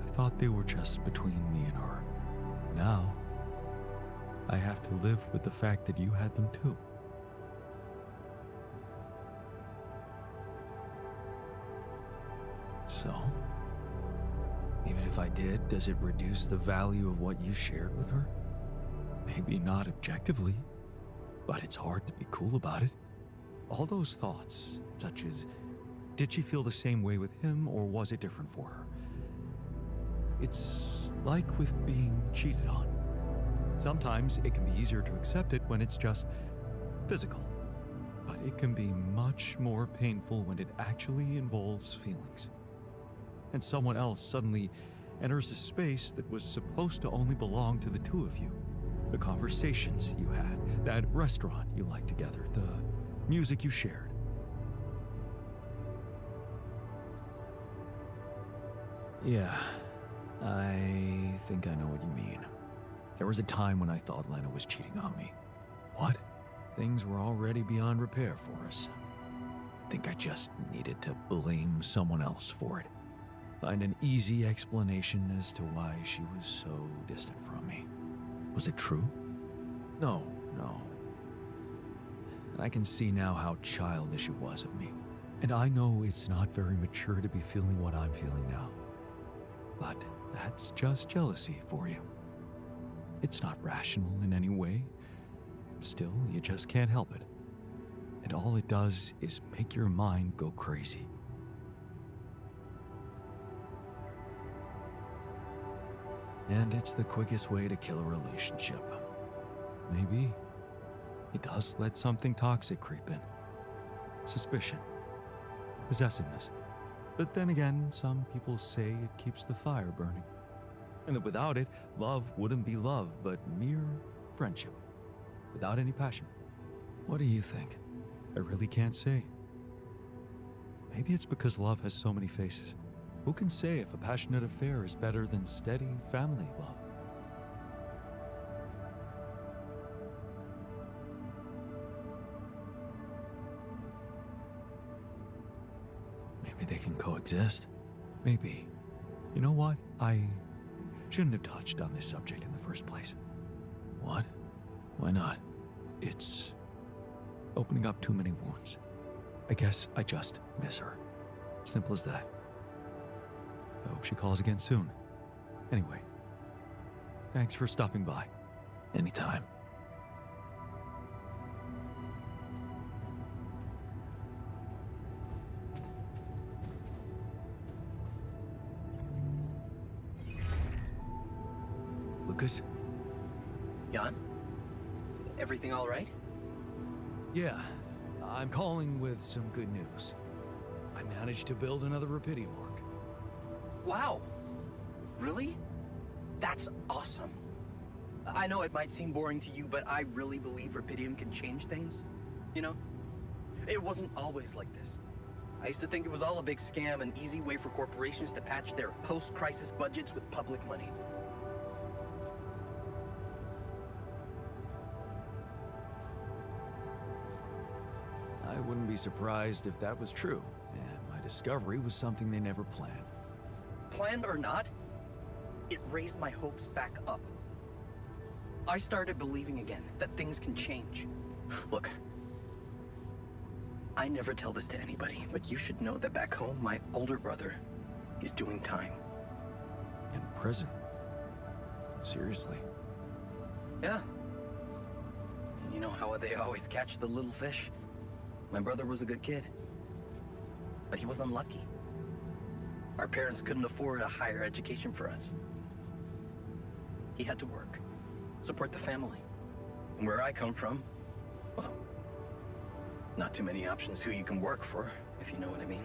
I thought they were just between me and her. Now, I have to live with the fact that you had them too. So, even if I did, does it reduce the value of what you shared with her? Maybe not objectively, but it's hard to be cool about it. All those thoughts, such as, did she feel the same way with him or was it different for her? It's like with being cheated on. Sometimes it can be easier to accept it when it's just physical, but it can be much more painful when it actually involves feelings. And someone else suddenly enters a space that was supposed to only belong to the two of you. The conversations you had, that restaurant you liked together, the music you shared. Yeah, I think I know what you mean. There was a time when I thought Lena was cheating on me. What? Things were already beyond repair for us. I think I just needed to blame someone else for it. Find an easy explanation as to why she was so distant from me. Was it true? No. And I can see now how childish it was of me. And I know it's not very mature to be feeling what I'm feeling now. But that's just jealousy for you. It's not rational in any way. Still, you just can't help it. And all it does is make your mind go crazy. And it's the quickest way to kill a relationship. Maybe. It does let something toxic creep in. Suspicion. Possessiveness. But then again, some people say it keeps the fire burning. And that without it, love wouldn't be love, but mere friendship. Without any passion. What do you think? I really can't say. Maybe it's because love has so many faces. Who can say if a passionate affair is better than steady family love? Maybe they can coexist. Maybe. You know what? I shouldn't have touched on this subject in the first place. What? Why not? It's opening up too many wounds. I guess I just miss her. Simple as that. I hope she calls again soon. Anyway, thanks for stopping by. Anytime. Lucas? Jan? Everything all right? Yeah, I'm calling with some good news. I managed to build another Rapidium arc. Wow! Really? That's awesome. I know it might seem boring to you, but I really believe Rapidium can change things. You know? It wasn't always like this. I used to think it was all a big scam, an easy way for corporations to patch their post-crisis budgets with public money. I wouldn't be surprised if that was true, and my discovery was something they never planned. Planned or not, it raised my hopes back up. I started believing again that things can change. Look, I never tell this to anybody, but you should know that back home, my older brother is doing time. In prison? Seriously? Yeah. You know how they always catch the little fish? My brother was a good kid, but he was unlucky. Our parents couldn't afford a higher education for us. He had to work, support the family. And where I come from, well, not too many options who you can work for, if you know what I mean.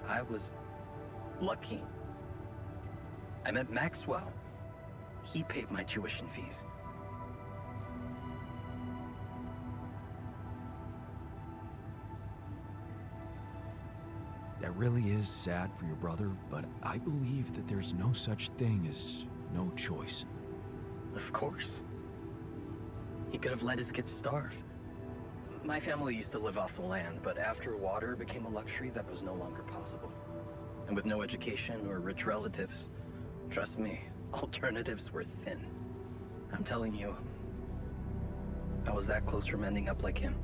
I was lucky. I met Maxwell. He paid my tuition fees. That really is sad for your brother, but I believe that there's no such thing as no choice. Of course. He could have let his kids starve. My family used to live off the land, but after water became a luxury, that was no longer possible. And with no education or rich relatives, trust me, alternatives were thin. I'm telling you, I was that close from ending up like him.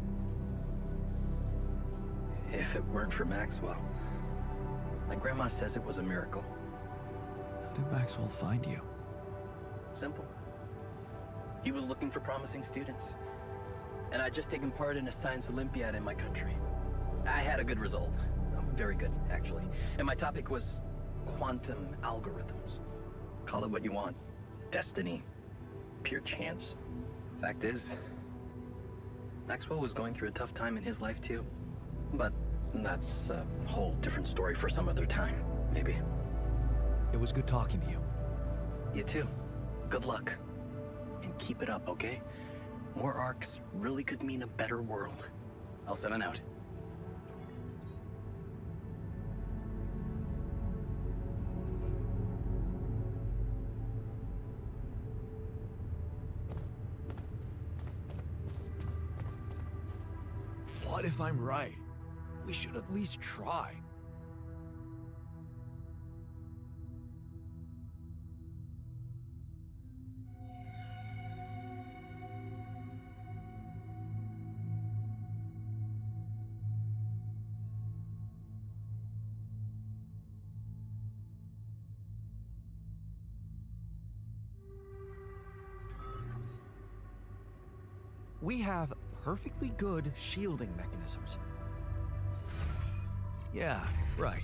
If it weren't for Maxwell, my grandma says it was a miracle. How did Maxwell find you? Simple. He was looking for promising students. And I'd just taken part in a science Olympiad in my country. I had a good result. Very good, actually. And my topic was quantum algorithms. Call it what you want. Destiny. Pure chance. Fact is, Maxwell was going through a tough time in his life too. But that's a whole different story for some other time, maybe. It was good talking to you. You too. Good luck. And keep it up, okay? More arcs really could mean a better world. I'll send it out. What if I'm right? We should at least try. We have perfectly good shielding mechanisms. Yeah, right.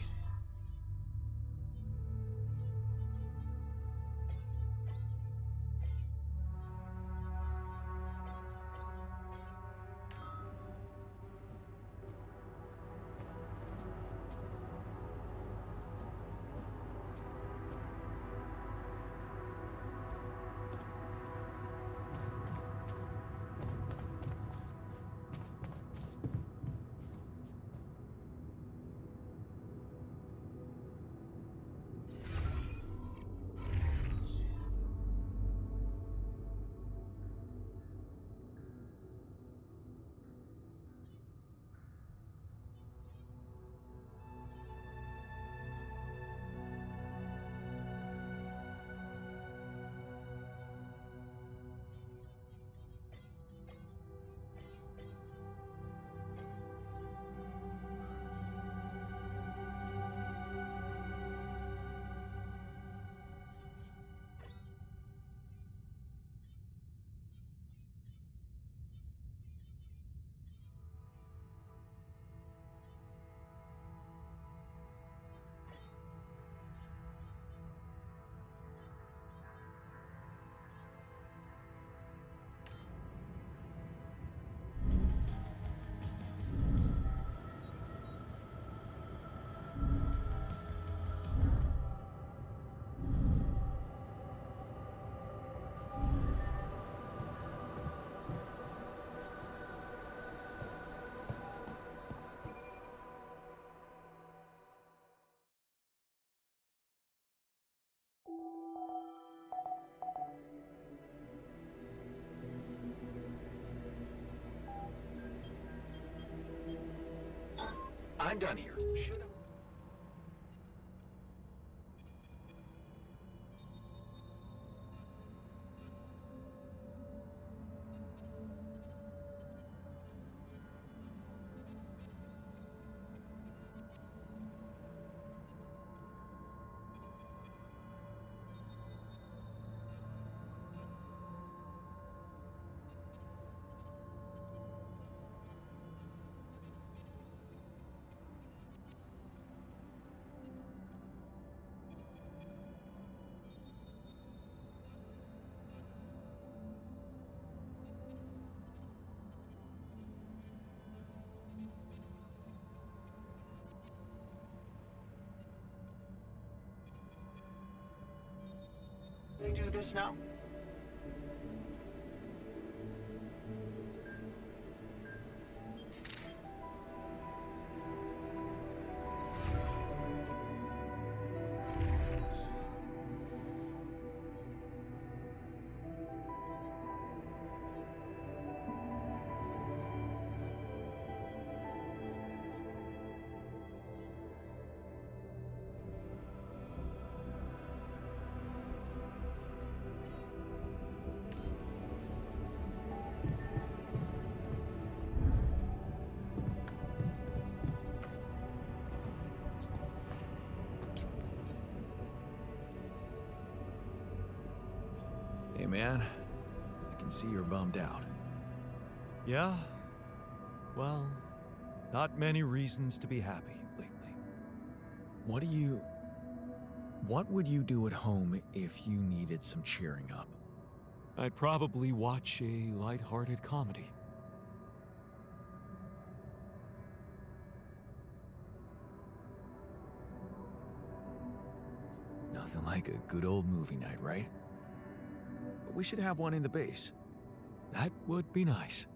I'm done here. Should I... They do this now? Hey man, I can see you're bummed out. Yeah? Well, not many reasons to be happy lately. What would you do at home if you needed some cheering up? I'd probably watch a lighthearted comedy. Nothing like a good old movie night, right? But we should have one in the base. That would be nice.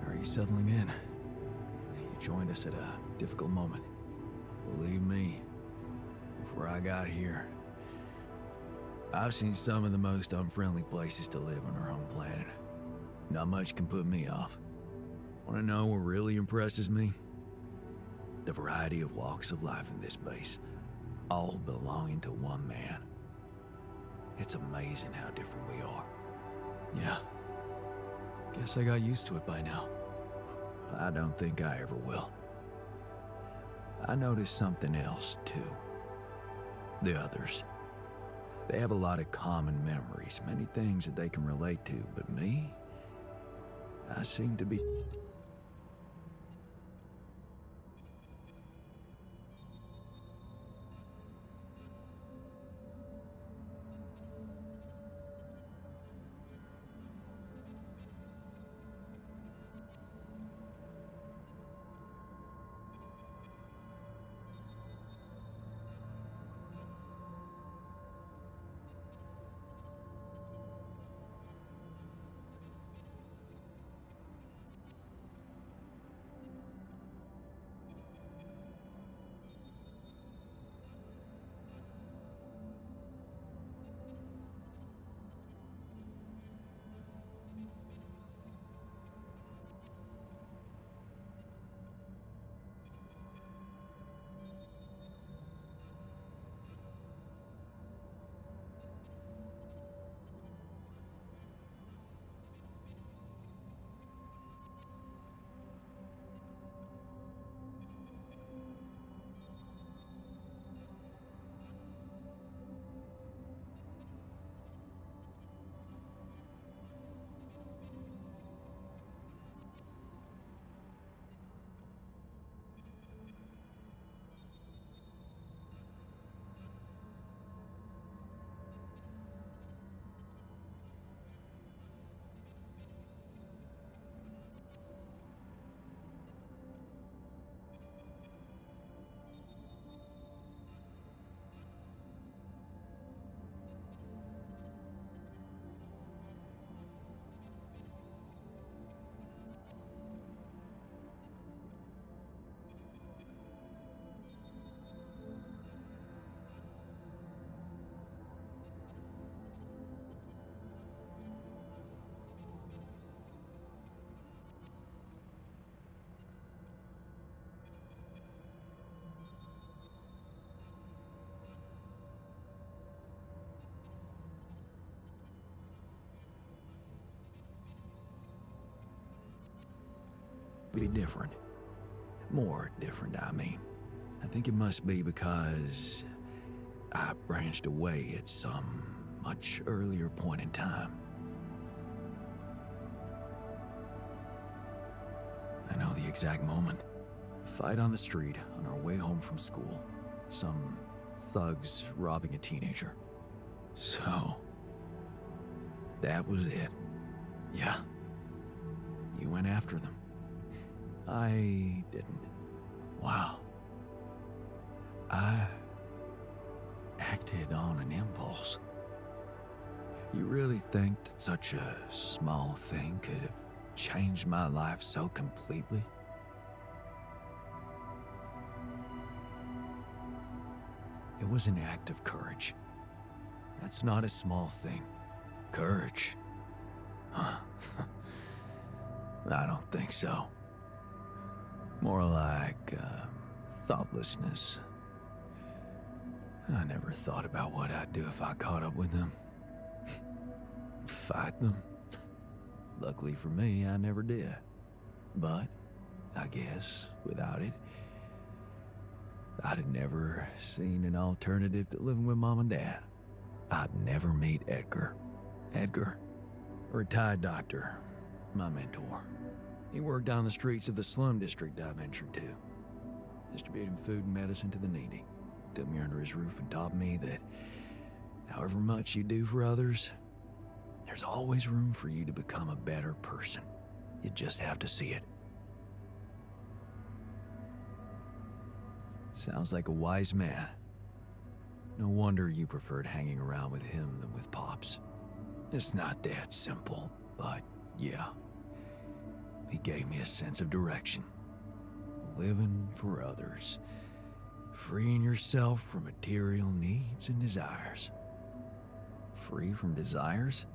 Are you settling in? You joined us at a difficult moment. Believe me, before I got here, I've seen some of the most unfriendly places to live on our home planet. Not much can put me off. Want to know what really impresses me? The variety of walks of life in this base, all belonging to one man. It's amazing how different we are. Yeah. Guess I got used to it by now. I don't think I ever will. I noticed something else, too. The others. They have a lot of common memories, many things that they can relate to, but me? I seem to be... be different. More different, I mean. I think it must be because I branched away at some much earlier point in time. I know the exact moment. Fight on the street on our way home from school. Some thugs robbing a teenager. So, that was it. Yeah. You went after them. I didn't. Wow. I acted on an impulse. You really think that such a small thing could have changed my life so completely? It was an act of courage. That's not a small thing. Courage. Huh. I don't think so. More like thoughtlessness. I never thought about what I'd do if I caught up with them. Fight them. Luckily for me, I never did. But, I guess, without it, I'd have never seen an alternative to living with Mom and Dad. I'd never meet Edgar. Edgar, a retired doctor, my mentor. He worked on the streets of the slum district I ventured to, distributing food and medicine to the needy. Took me under his roof and taught me that however much you do for others, there's always room for you to become a better person. You just have to see it. Sounds like a wise man. No wonder you preferred hanging around with him than with Pops. It's not that simple, but yeah. He gave me a sense of direction. Living for others. Freeing yourself from material needs and desires. Free from desires?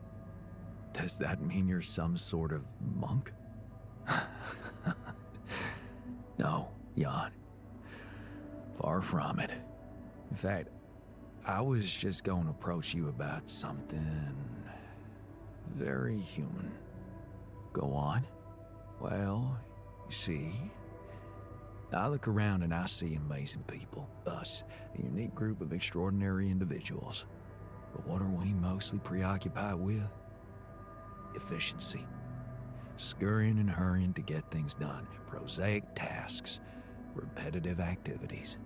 Does that mean you're some sort of monk? No, Jan. Far from it. In fact, I was just going to approach you about something very human. Go on. Well, you see, I look around and I see amazing people, us, a unique group of extraordinary individuals. But what are we mostly preoccupied with? Efficiency. Scurrying and hurrying to get things done, prosaic tasks, repetitive activities.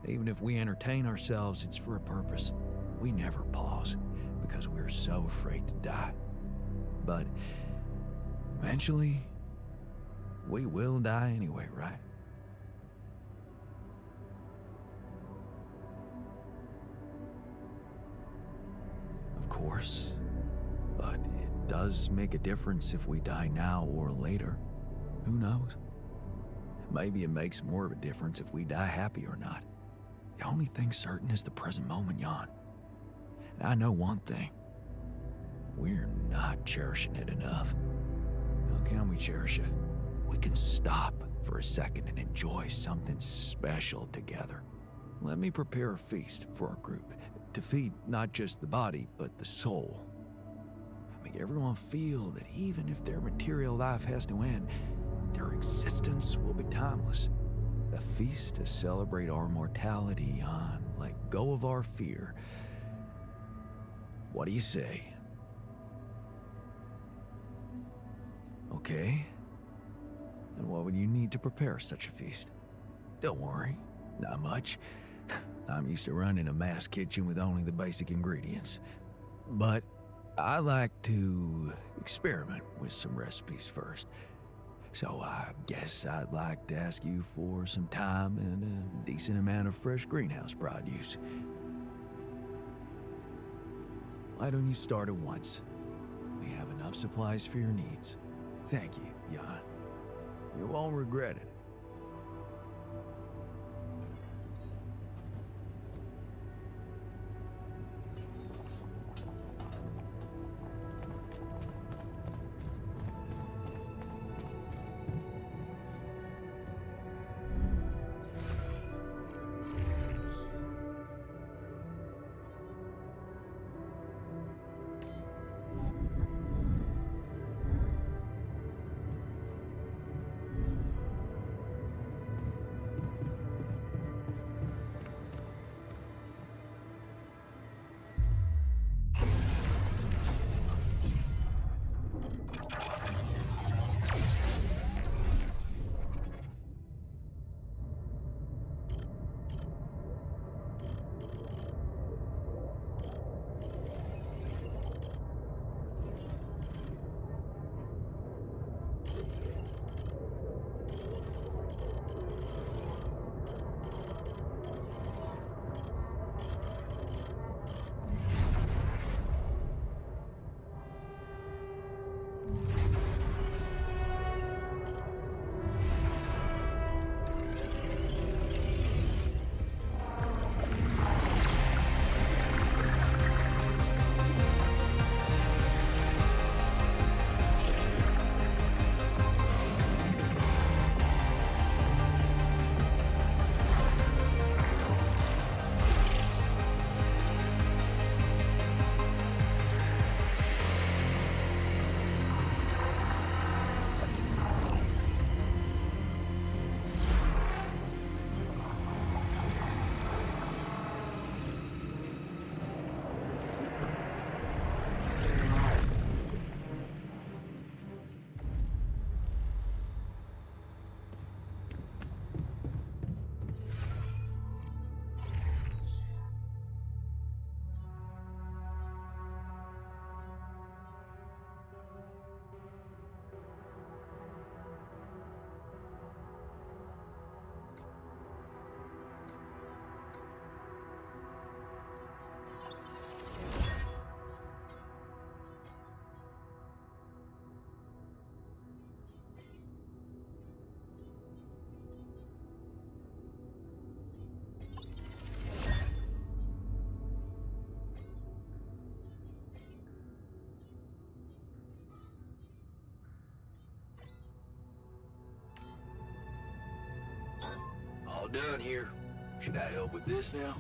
Even if we entertain ourselves, it's for a purpose. We never pause because we're so afraid to die. But eventually, we will die anyway, right? Of course. But it does make a difference if we die now or later. Who knows? Maybe it makes more of a difference if we die happy or not. The only thing certain is the present moment, Jan. And I know one thing. We're not cherishing it enough. How can we cherish it? We can stop for a second and enjoy something special together. Let me prepare a feast for our group to feed not just the body, but the soul. Make everyone feel that even if their material life has to end, their existence will be timeless. A feast to celebrate our mortality, Jan. Let go of our fear. What do you say? Okay. And what would you need to prepare such a feast? Don't worry, not much. I'm used to running a mass kitchen with only the basic ingredients. But I like to experiment with some recipes first. So I guess I'd like to ask you for some time and a decent amount of fresh greenhouse produce. Why don't you start at once? We have enough supplies for your needs. Thank you, Jan. You won't regret it. done here. Should I help with this now?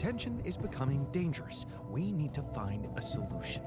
Tension is becoming dangerous. We need to find a solution.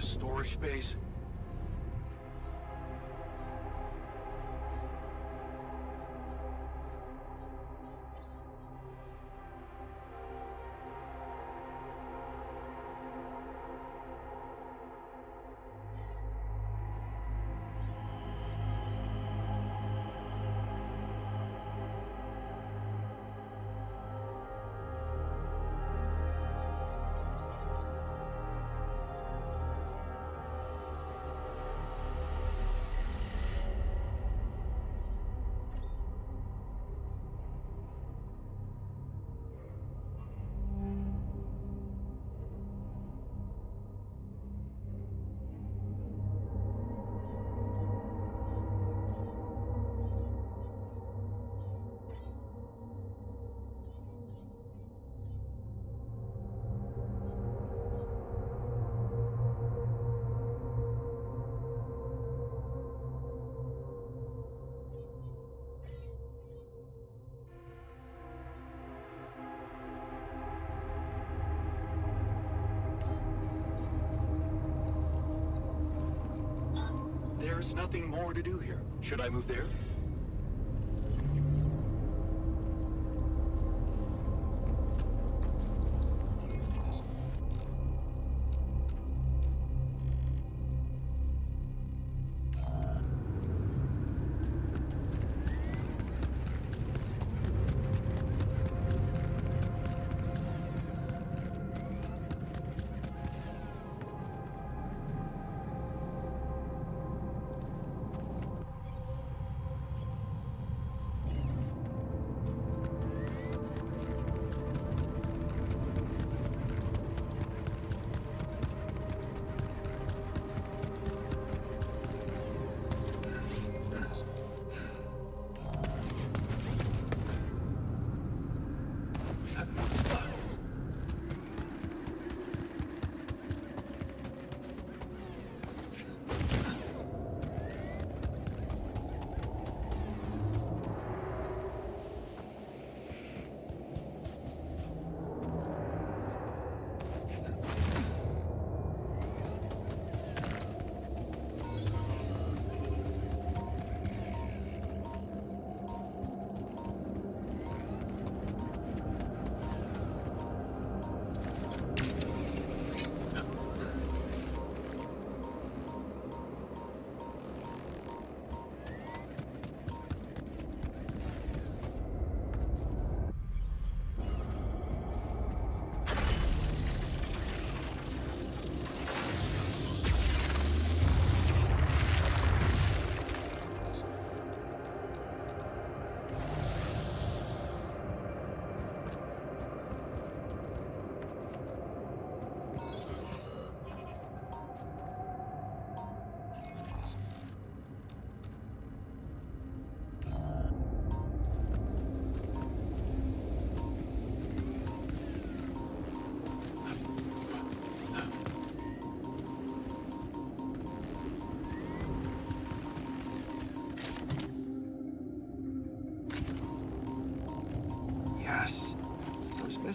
Storage space. There's nothing more to do here. Should I move there?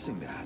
guessing that.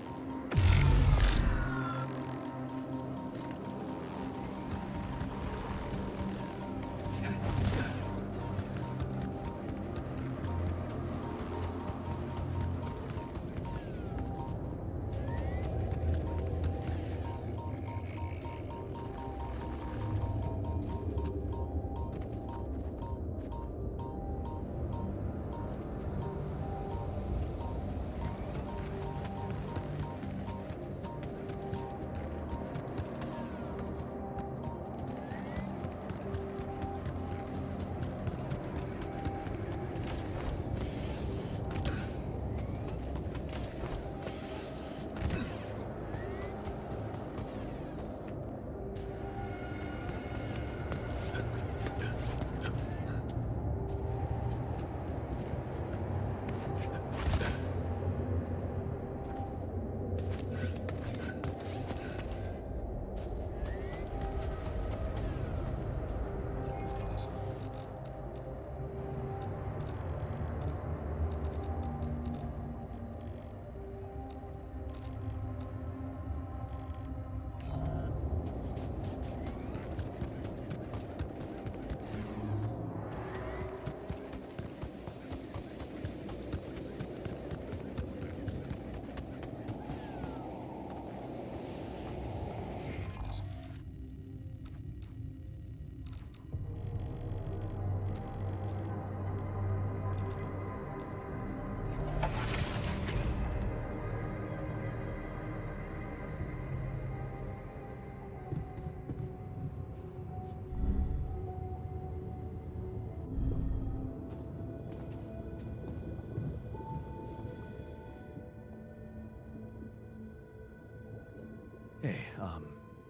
Hey,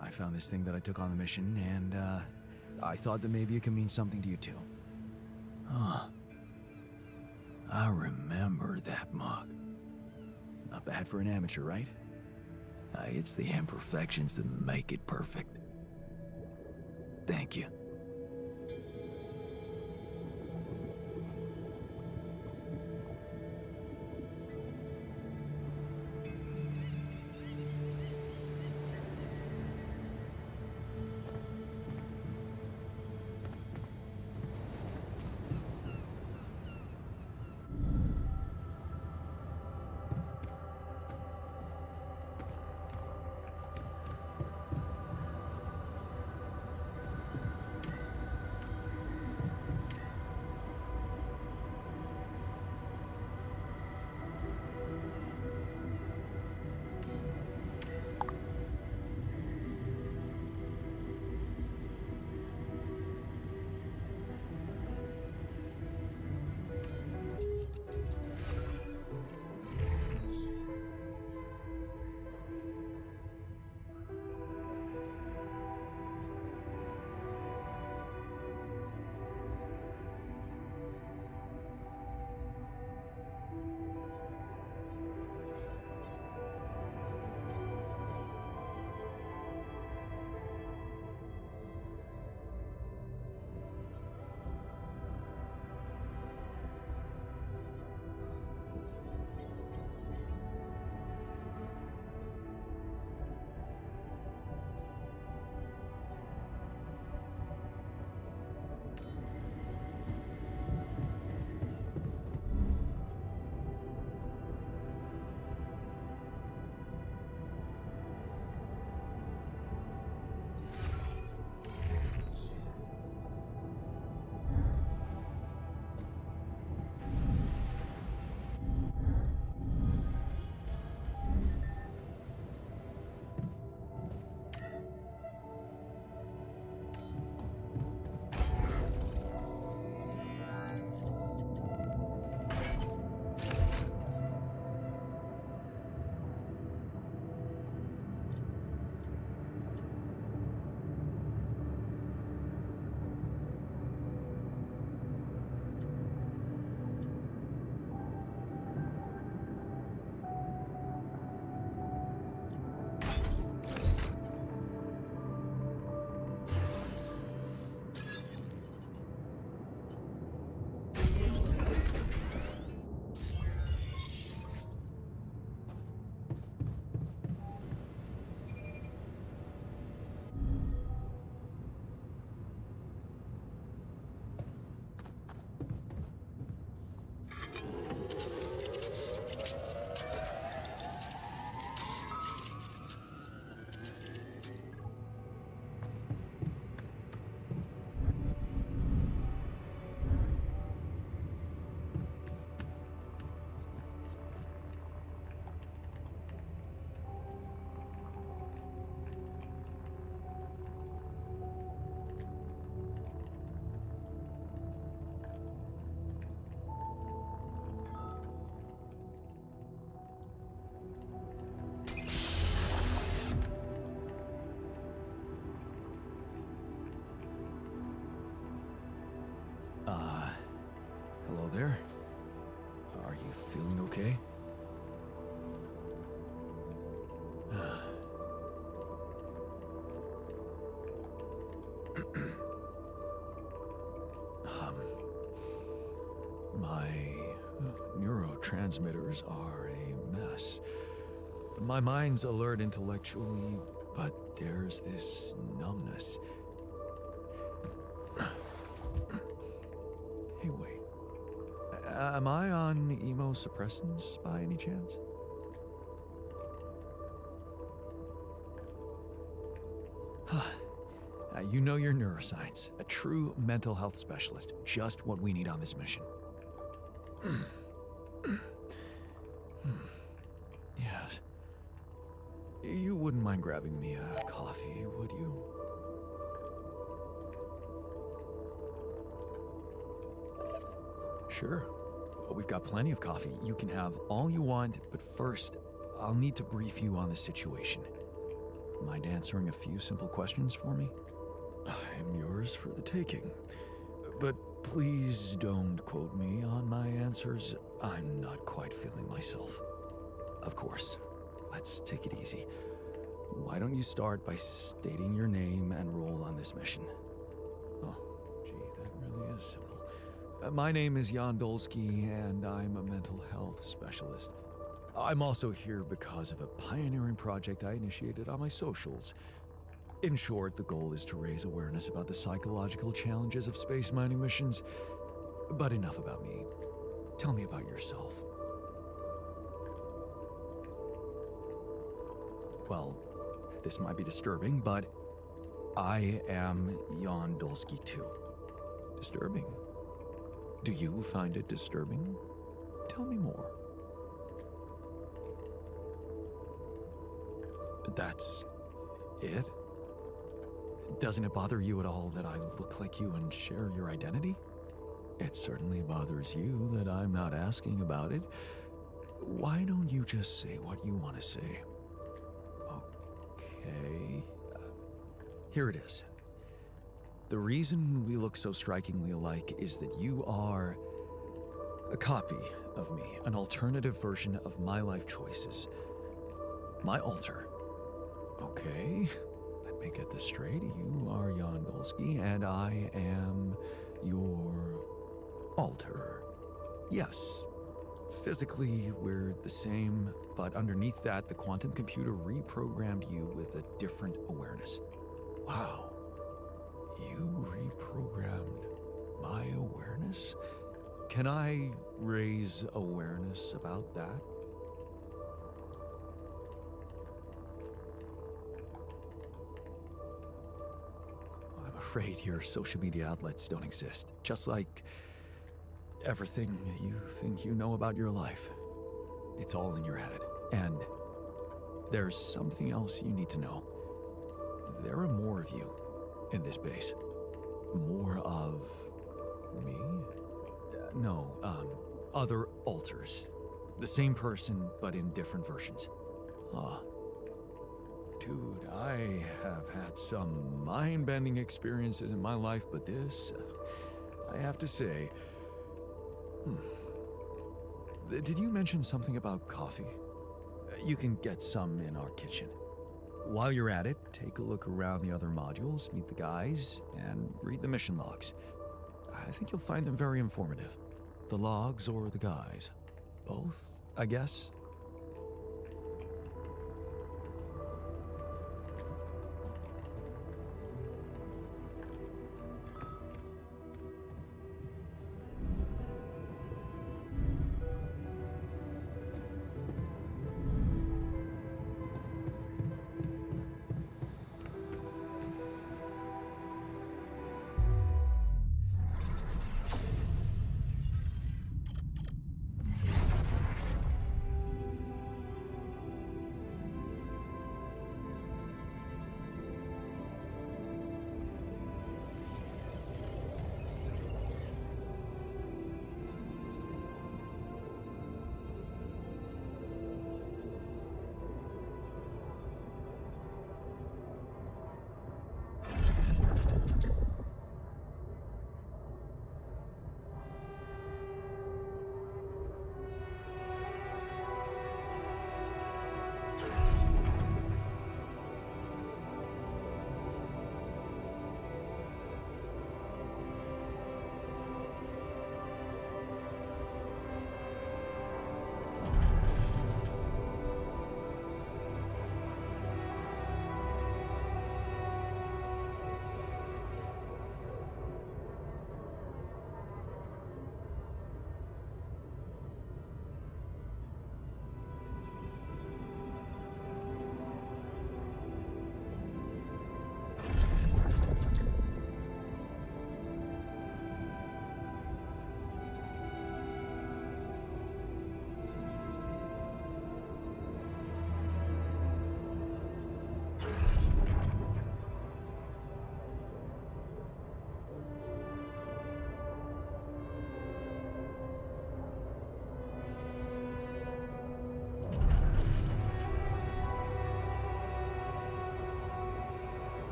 I found this thing that I took on the mission, and, I thought that maybe it could mean something to you too. Huh. I remember that mug. Not bad for an amateur, right? It's the imperfections that make it perfect. Thank you. there? Are you feeling okay? My neurotransmitters are a mess. My mind's alert intellectually, but there's this numbness. Hey, wait. Am I on immunosuppressants by any chance? You know your neuroscience. A true mental health specialist. Just what we need on this mission. Yes. You wouldn't mind grabbing me a coffee, would you? Sure. We've got plenty of coffee. You can have all you want, but first, I'll need to brief you on the situation. Mind answering a few simple questions for me? I'm yours for the taking. But please don't quote me on my answers. I'm not quite feeling myself. Of course. Let's take it easy. Why don't you start by stating your name and role on this mission? Oh, gee, that really is simple. My name is Jan Dolsky, and I'm a mental health specialist. I'm also here because of a pioneering project I initiated on my socials. In short, the goal is to raise awareness about the psychological challenges of space mining missions. But enough about me. Tell me about yourself. Well, this might be disturbing, but I am Jan Dolsky too. Disturbing? Do you find it disturbing? Tell me more. That's it? Doesn't it bother you at all that I look like you and share your identity? It certainly bothers you that I'm not asking about it. Why don't you just say what you want to say? Okay. Here it is. The reason we look so strikingly alike is that you are a copy of me, an alternative version of my life choices. My alter. Okay. Let me get this straight. You are Jan Dolsky, and I am your alter. Yes. Physically, we're the same, but underneath that, the quantum computer reprogrammed you with a different awareness. Wow. You reprogrammed my awareness? Can I raise awareness about that? I'm afraid your social media outlets don't exist, just like everything you think you know about your life. It's all in your head. And there's something else you need to know. There are more of you in this base. More of me? No, other alters. The same person, but in different versions. Ah. Dude, I have had some mind-bending experiences in my life, but this, I have to say... Did you mention something about coffee? You can get some in our kitchen. While you're at it, take a look around the other modules, meet the guys, and read the mission logs. I think you'll find them very informative. The logs or the guys? Both, I guess?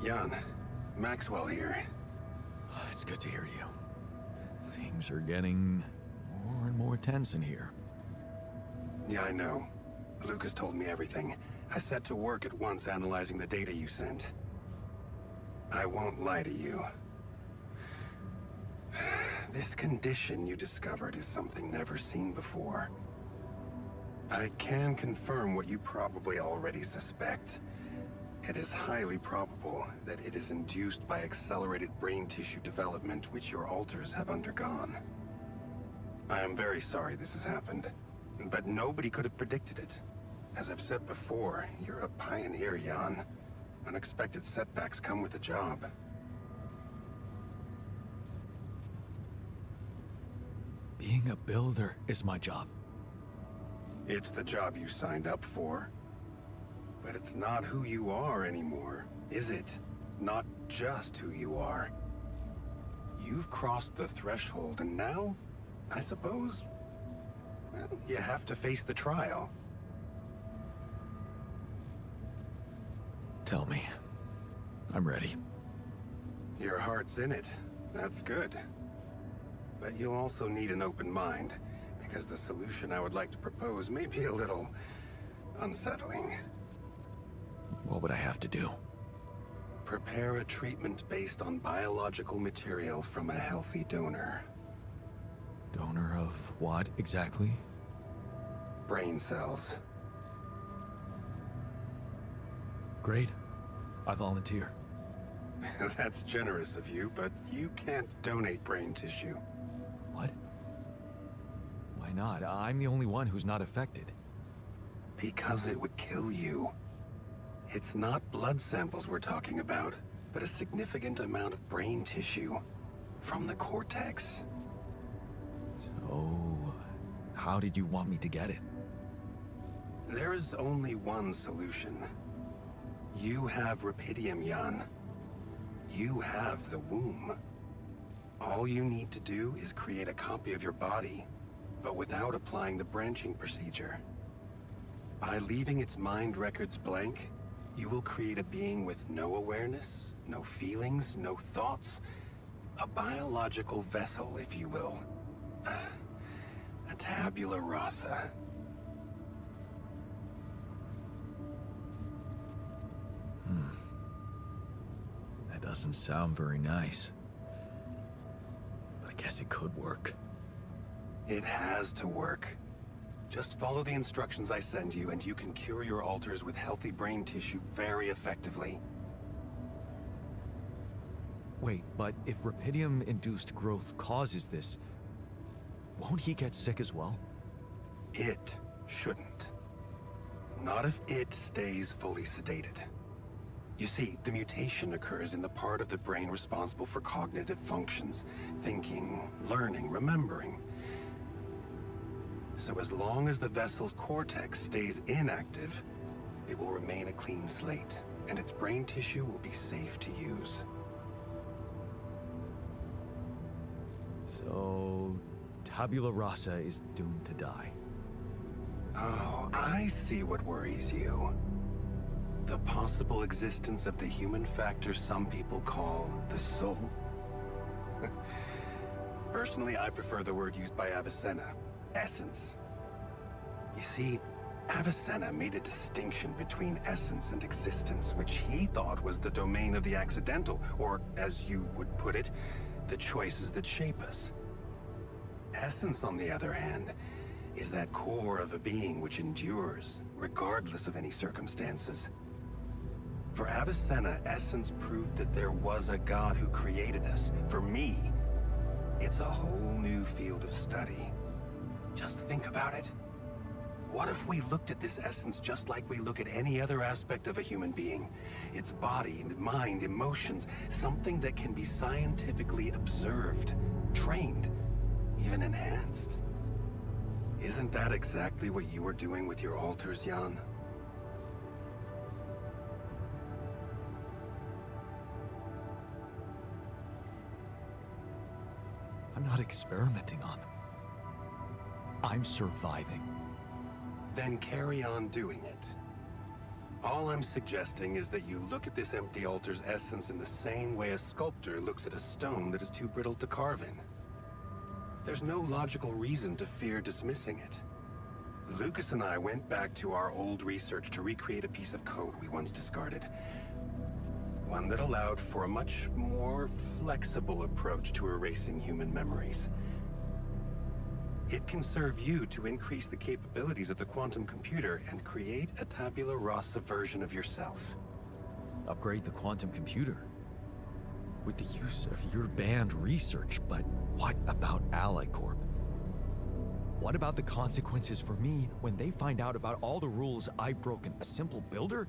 Jan, Maxwell here. It's good to hear you. Things are getting more and more tense in here. Yeah, I know. Lucas told me everything. I set to work at once analyzing the data you sent. I won't lie to you. This condition you discovered is something never seen before. I can confirm what you probably already suspect. It is highly probable that it is induced by accelerated brain tissue development which your alters have undergone. I am very sorry this has happened, but nobody could have predicted it. As I've said before, you're a pioneer, Jan. Unexpected setbacks come with the job. Being a builder is my job. It's the job you signed up for. But it's not who you are anymore, is it? Not just who you are. You've crossed the threshold, and now, I suppose, well, you have to face the trial. Tell me. I'm ready. Your heart's in it. That's good. But you'll also need an open mind, because the solution I would like to propose may be a little unsettling. What would I have to do? Prepare a treatment based on biological material from a healthy donor. Donor of what exactly? Brain cells. Great. I volunteer. That's generous of you, but you can't donate brain tissue. What? Why not? I'm the only one who's not affected. Because it would kill you. It's not blood samples we're talking about, but a significant amount of brain tissue. From the cortex. So, how did you want me to get it? There is only one solution. You have Rapidium, Jan. You have the womb. All you need to do is create a copy of your body, but without applying the branching procedure. By leaving its mind records blank, you will create a being with no awareness, no feelings, no thoughts. A biological vessel, if you will. A tabula rasa. That doesn't sound very nice. But I guess it could work. It has to work. Just follow the instructions I send you, and you can cure your alters with healthy brain tissue very effectively. Wait, but if Rapidium-induced growth causes this, won't he get sick as well? It shouldn't. Not if it stays fully sedated. You see, the mutation occurs in the part of the brain responsible for cognitive functions. Thinking, learning, remembering. So as long as the vessel's cortex stays inactive, it will remain a clean slate, and its brain tissue will be safe to use. So, tabula rasa is doomed to die. Oh, I see what worries you. The possible existence of the human factor some people call the soul. Personally, I prefer the word used by Avicenna. Essence. You see, Avicenna made a distinction between essence and existence, which he thought was the domain of the accidental, or, as you would put it, the choices that shape us. Essence, on the other hand, is that core of a being which endures, regardless of any circumstances. For Avicenna, essence proved that there was a God who created us. For me, it's a whole new field of study. Just think about it. What if we looked at this essence just like we look at any other aspect of a human being? Its body, mind, emotions, something that can be scientifically observed, trained, even enhanced. Isn't that exactly what you were doing with your alters, Jan? I'm not experimenting on them. I'm surviving. Then carry on doing it. All I'm suggesting is that you look at this empty altar's essence in the same way a sculptor looks at a stone that is too brittle to carve in. There's no logical reason to fear dismissing it. Lucas and I went back to our old research to recreate a piece of code we once discarded. One that allowed for a much more flexible approach to erasing human memories. It can serve you to increase the capabilities of the quantum computer and create a tabula rasa version of yourself. Upgrade the quantum computer? With the use of your banned research, but what about Ally Corp? What about the consequences for me when they find out about all the rules I've broken? A simple builder?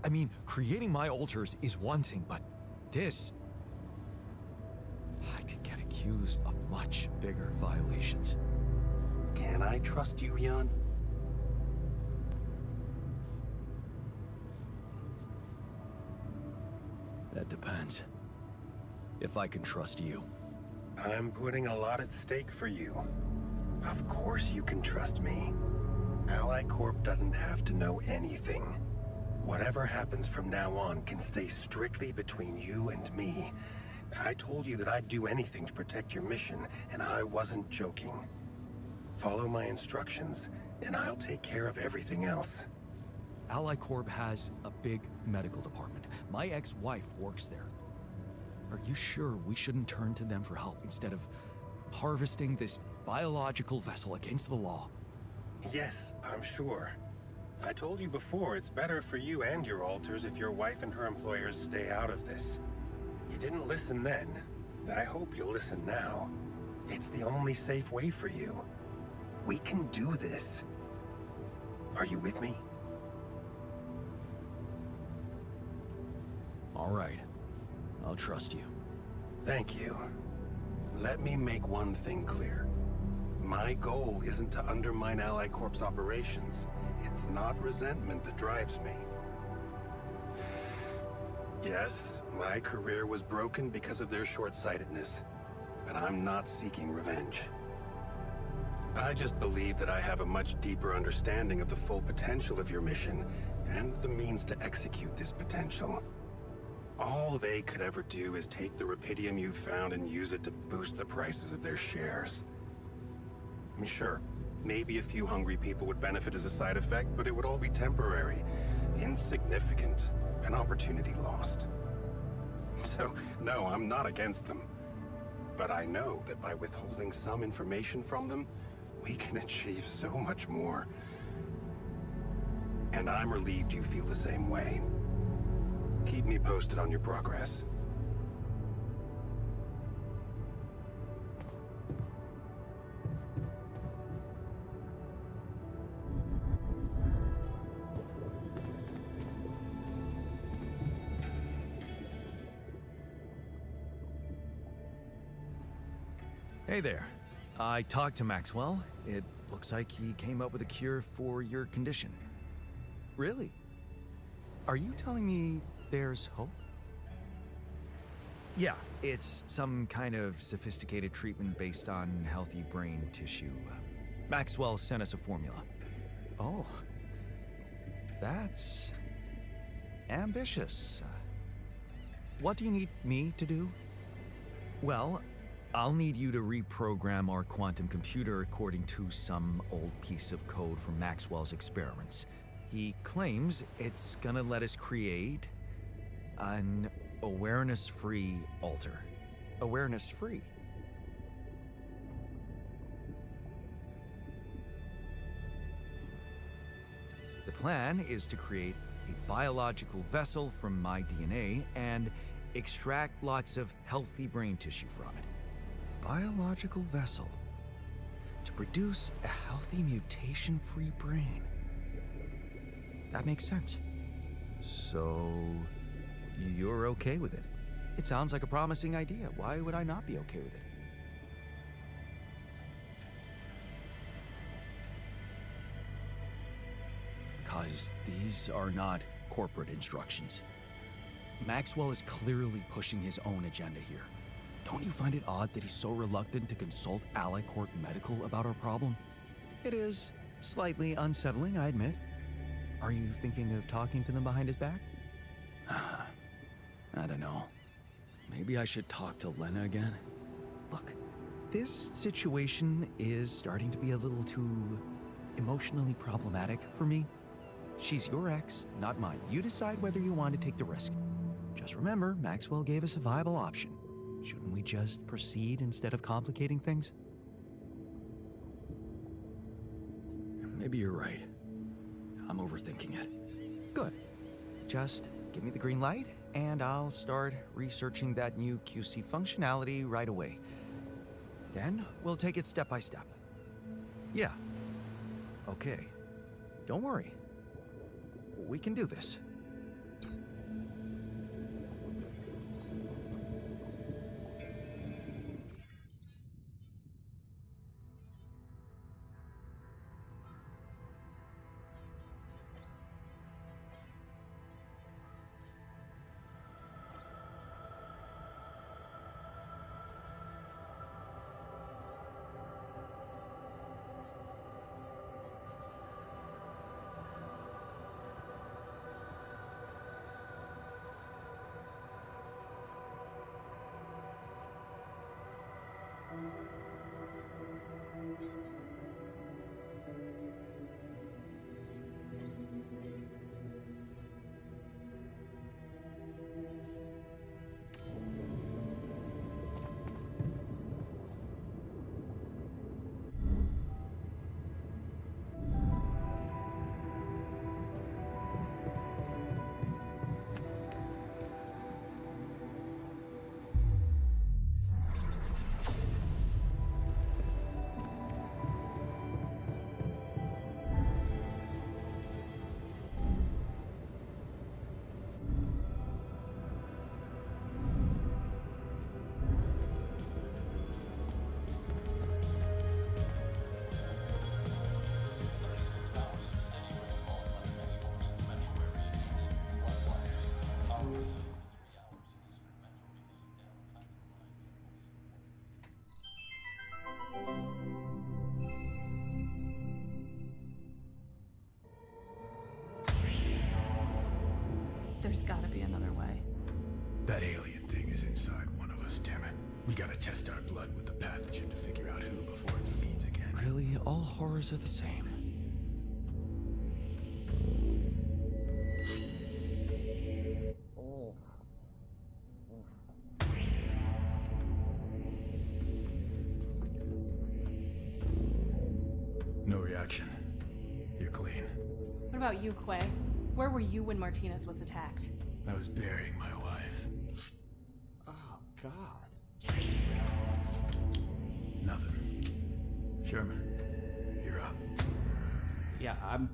I mean, creating my altars is one thing, but this... I could get accused of much bigger violations. Can I trust you, Jan? That depends. If I can trust you. I'm putting a lot at stake for you. Of course you can trust me. Ally Corp doesn't have to know anything. Whatever happens from now on can stay strictly between you and me. I told you that I'd do anything to protect your mission, and I wasn't joking. Follow my instructions, and I'll take care of everything else. Ally Corp has a big medical department. My ex-wife works there. Are you sure we shouldn't turn to them for help instead of harvesting this biological vessel against the law? Yes, I'm sure. I told you before, it's better for you and your alters if your wife and her employers stay out of this. You didn't listen then. I hope you'll listen now. It's the only safe way for you. We can do this. Are you with me? All right. I'll trust you. Thank you. Let me make one thing clear. My goal isn't to undermine Ally Corp's operations. It's not resentment that drives me. Yes, my career was broken because of their short-sightedness, but I'm not seeking revenge. I just believe that I have a much deeper understanding of the full potential of your mission, and the means to execute this potential. All they could ever do is take the rupidium you've found and use it to boost the prices of their shares. I mean, sure, maybe a few hungry people would benefit as a side effect, but it would all be temporary, insignificant, an opportunity lost. So, no, I'm not against them. But I know that by withholding some information from them, we can achieve so much more. And I'm relieved you feel the same way. Keep me posted on your progress. Hey there. I talked to Maxwell. It looks like he came up with a cure for your condition. Really? Are you telling me there's hope? Yeah, it's some kind of sophisticated treatment based on healthy brain tissue. Maxwell sent us a formula. Oh. That's ambitious. What do you need me to do? Well, I'll need you to reprogram our quantum computer according to some old piece of code from Maxwell's experiments. He claims it's gonna let us create an awareness-free altar. Awareness-free? The plan is to create a biological vessel from my DNA and extract lots of healthy brain tissue from it. Biological vessel to produce a healthy mutation-free brain. That makes sense. So, you're okay with it? It sounds like a promising idea. Why would I not be okay with it? Because these are not corporate instructions. Maxwell is clearly pushing his own agenda here. Don't you find it odd that he's so reluctant to consult Ally Corp Medical about our problem? It is slightly unsettling, I admit. Are you thinking of talking to them behind his back? I don't know. Maybe I should talk to Lena again? Look, this situation is starting to be a little too emotionally problematic for me. She's your ex, not mine. You decide whether you want to take the risk. Just remember, Maxwell gave us a viable option. Shouldn't we just proceed instead of complicating things? Maybe you're right. I'm overthinking it. Good. Just give me the green light, and I'll start researching that new QC functionality right away. Then we'll take it step by step. Yeah. Okay. Don't worry. We can do this. There's gotta be another way. That alien thing is inside one of us, damn it. We gotta test our blood with the pathogen to figure out who before it feeds again. Really, all horrors are the same. No reaction. You're clean. What about you, Quay? Where were you when Martinez was attacked? I was burying my wife. Oh, God. Nothing. Sherman, you're up. Yeah, I'm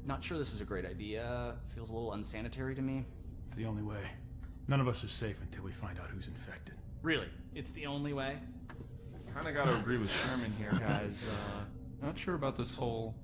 not sure this is a great idea. Feels a little unsanitary to me. It's the only way. None of us are safe until we find out who's infected. Really? It's the only way? Kinda gotta agree with Sherman here, guys. Not sure about this whole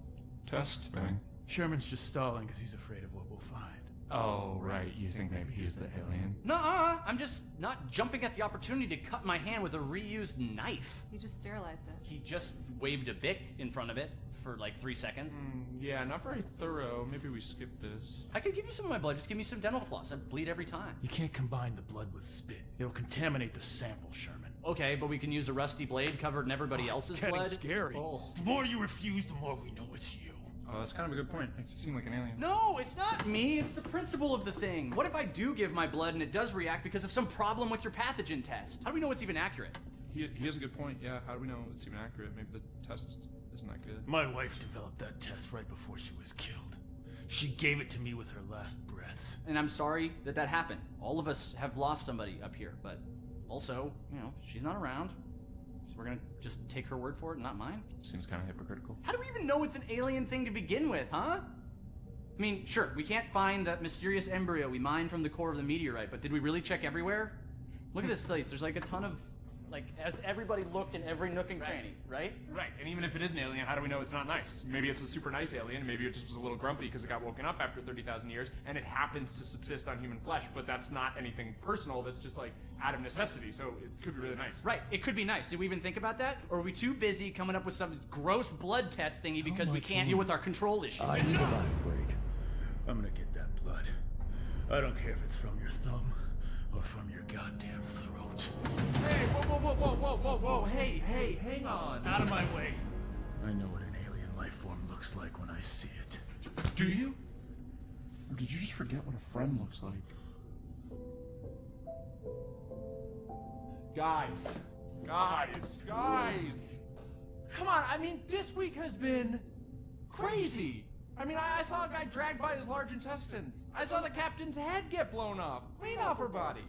test thing. Sherman's just stalling because he's afraid of what we'll find. Oh, right. You think maybe he's the alien? Nuh-uh! I'm just not jumping at the opportunity to cut my hand with a reused knife. You just sterilized it. He just waved a bic in front of it for like 3 seconds. Yeah, not very thorough. Maybe we skip this. I could give you some of my blood. Just give me some dental floss. I bleed every time. You can't combine the blood with spit. It'll contaminate the sample, Sherman. Okay, but we can use a rusty blade covered in everybody else's Getting blood. scary. Oh. The more you refuse, the more we know it's you. Oh, that's kind of a good point. Makes you seem like an alien. No, it's not me. It's the principle of the thing. What if I do give my blood and it does react because of some problem with your pathogen test? How do we know it's even accurate? He has a good point. Yeah, how do we know it's even accurate? Maybe the test isn't that good. My wife developed that test right before she was killed. She gave it to me with her last breaths. And I'm sorry that that happened. All of us have lost somebody up here, but also, you know, she's not around. So we're gonna just take her word for it and not mine? Seems kind of hypocritical. How do we even know it's an alien thing to begin with, huh? I mean, sure, we can't find that mysterious embryo we mined from the core of the meteorite, but did we really check everywhere? Look at this place. There's like a ton of Like, as everybody looked in every nook and cranny, right? Right, and even if it is an alien, how do we know it's not nice? Maybe it's a super nice alien, maybe it just was a little grumpy because it got woken up after 30,000 years, and it happens to subsist on human flesh, but that's not anything personal, that's just like out of necessity, so it could be really nice. Right, it could be nice. Did we even think about that? Or are we too busy coming up with some gross blood test thingy because we can't deal with our control issues? I need a line break. I'm gonna get that blood. I don't care if it's from your thumb or from your goddamn throat. Hey, whoa, hey, hang on. Out of my way. I know what an alien life form looks like when I see it. Do you? Or did you just forget what a friend looks like? Guys! Come on, I mean, this week has been crazy. I mean, I saw a guy dragged by his large intestines. I saw the captain's head get blown off, clean off her body.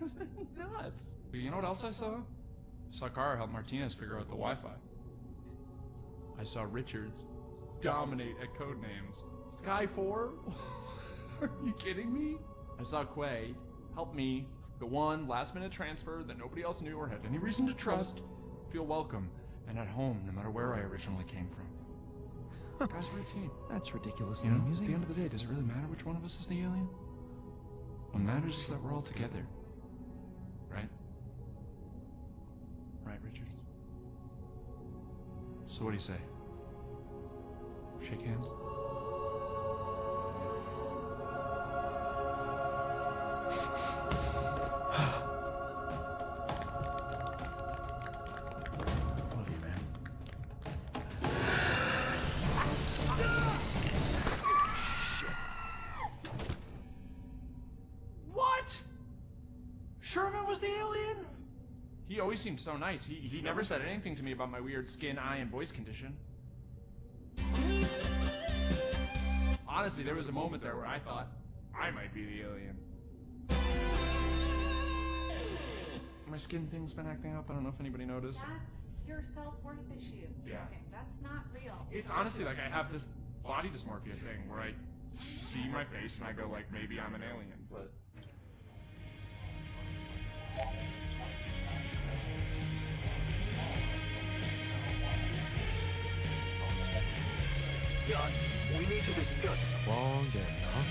It's been nuts. But you know what else I saw? I saw Kara help Martinez figure out the Wi-Fi. I saw Richards dominate at Codenames. Sky 4? Are you kidding me? I saw Quay help me, the one last-minute transfer that nobody else knew or had any reason to trust, feel welcome and at home no matter where I originally came from. Guys, we're a team. That's ridiculously You know, at amusing. the end of the day, does it really matter which one of us is the alien? What matters is that we're all together. Right? Right, Richard? So what do you say? Shake hands? Love you, man. What? Sherman was the alien? He always seemed so nice. He never said anything to me about my weird skin, eye, and voice condition. Honestly, there was a moment there where I thought I might be the alien. My skin thing's been acting up. I don't know if anybody noticed. That's your self-worth issue. Yeah. Okay, that's not real. It's honestly like I have this body dysmorphia thing where I see my face and I go like, maybe I'm an alien, but... Jan, we need to discuss. Long day, huh?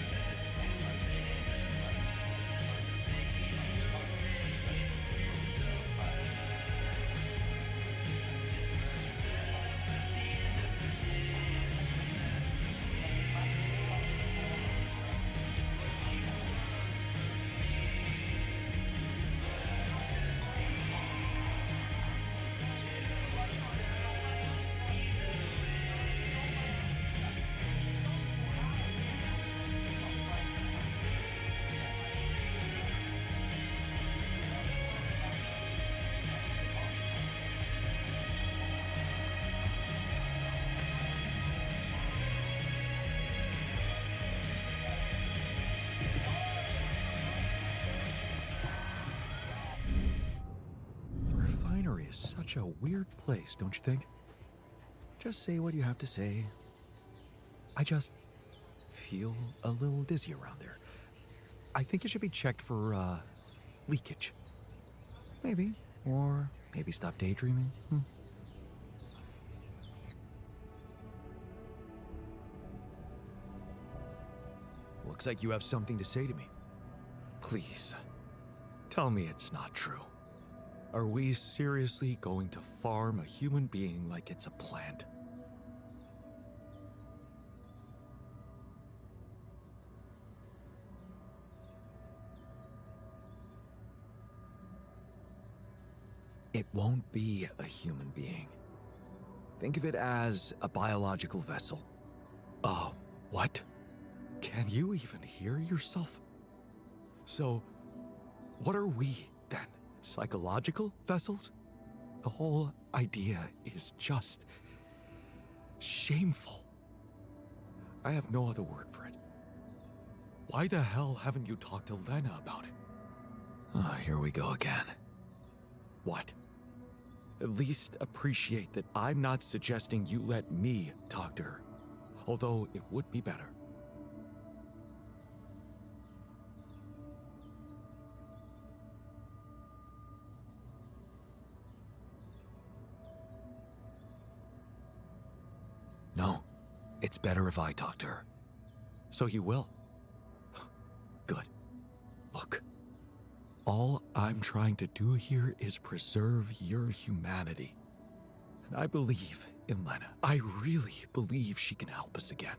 Such a weird place, don't you think? Just say what you have to say. I just feel a little dizzy around there. I think it should be checked for, leakage. Maybe. Or maybe stop daydreaming. Looks like you have something to say to me. Please, tell me it's not true. Are we seriously going to farm a human being like it's a plant? It won't be a human being. Think of it as a biological vessel. Oh, what? Can you even hear yourself? So, what are we then? Psychological vessels? The whole idea is just shameful. I have no other word for it. Why the hell haven't you talked to Lena about it? Ah, here we go again. What? At least appreciate that I'm not suggesting you let me talk to her, although it would be better. it's better if I talk to her. So you will? Good. Look, all I'm trying to do here is preserve your humanity. And I believe in Lena. I really believe she can help us again.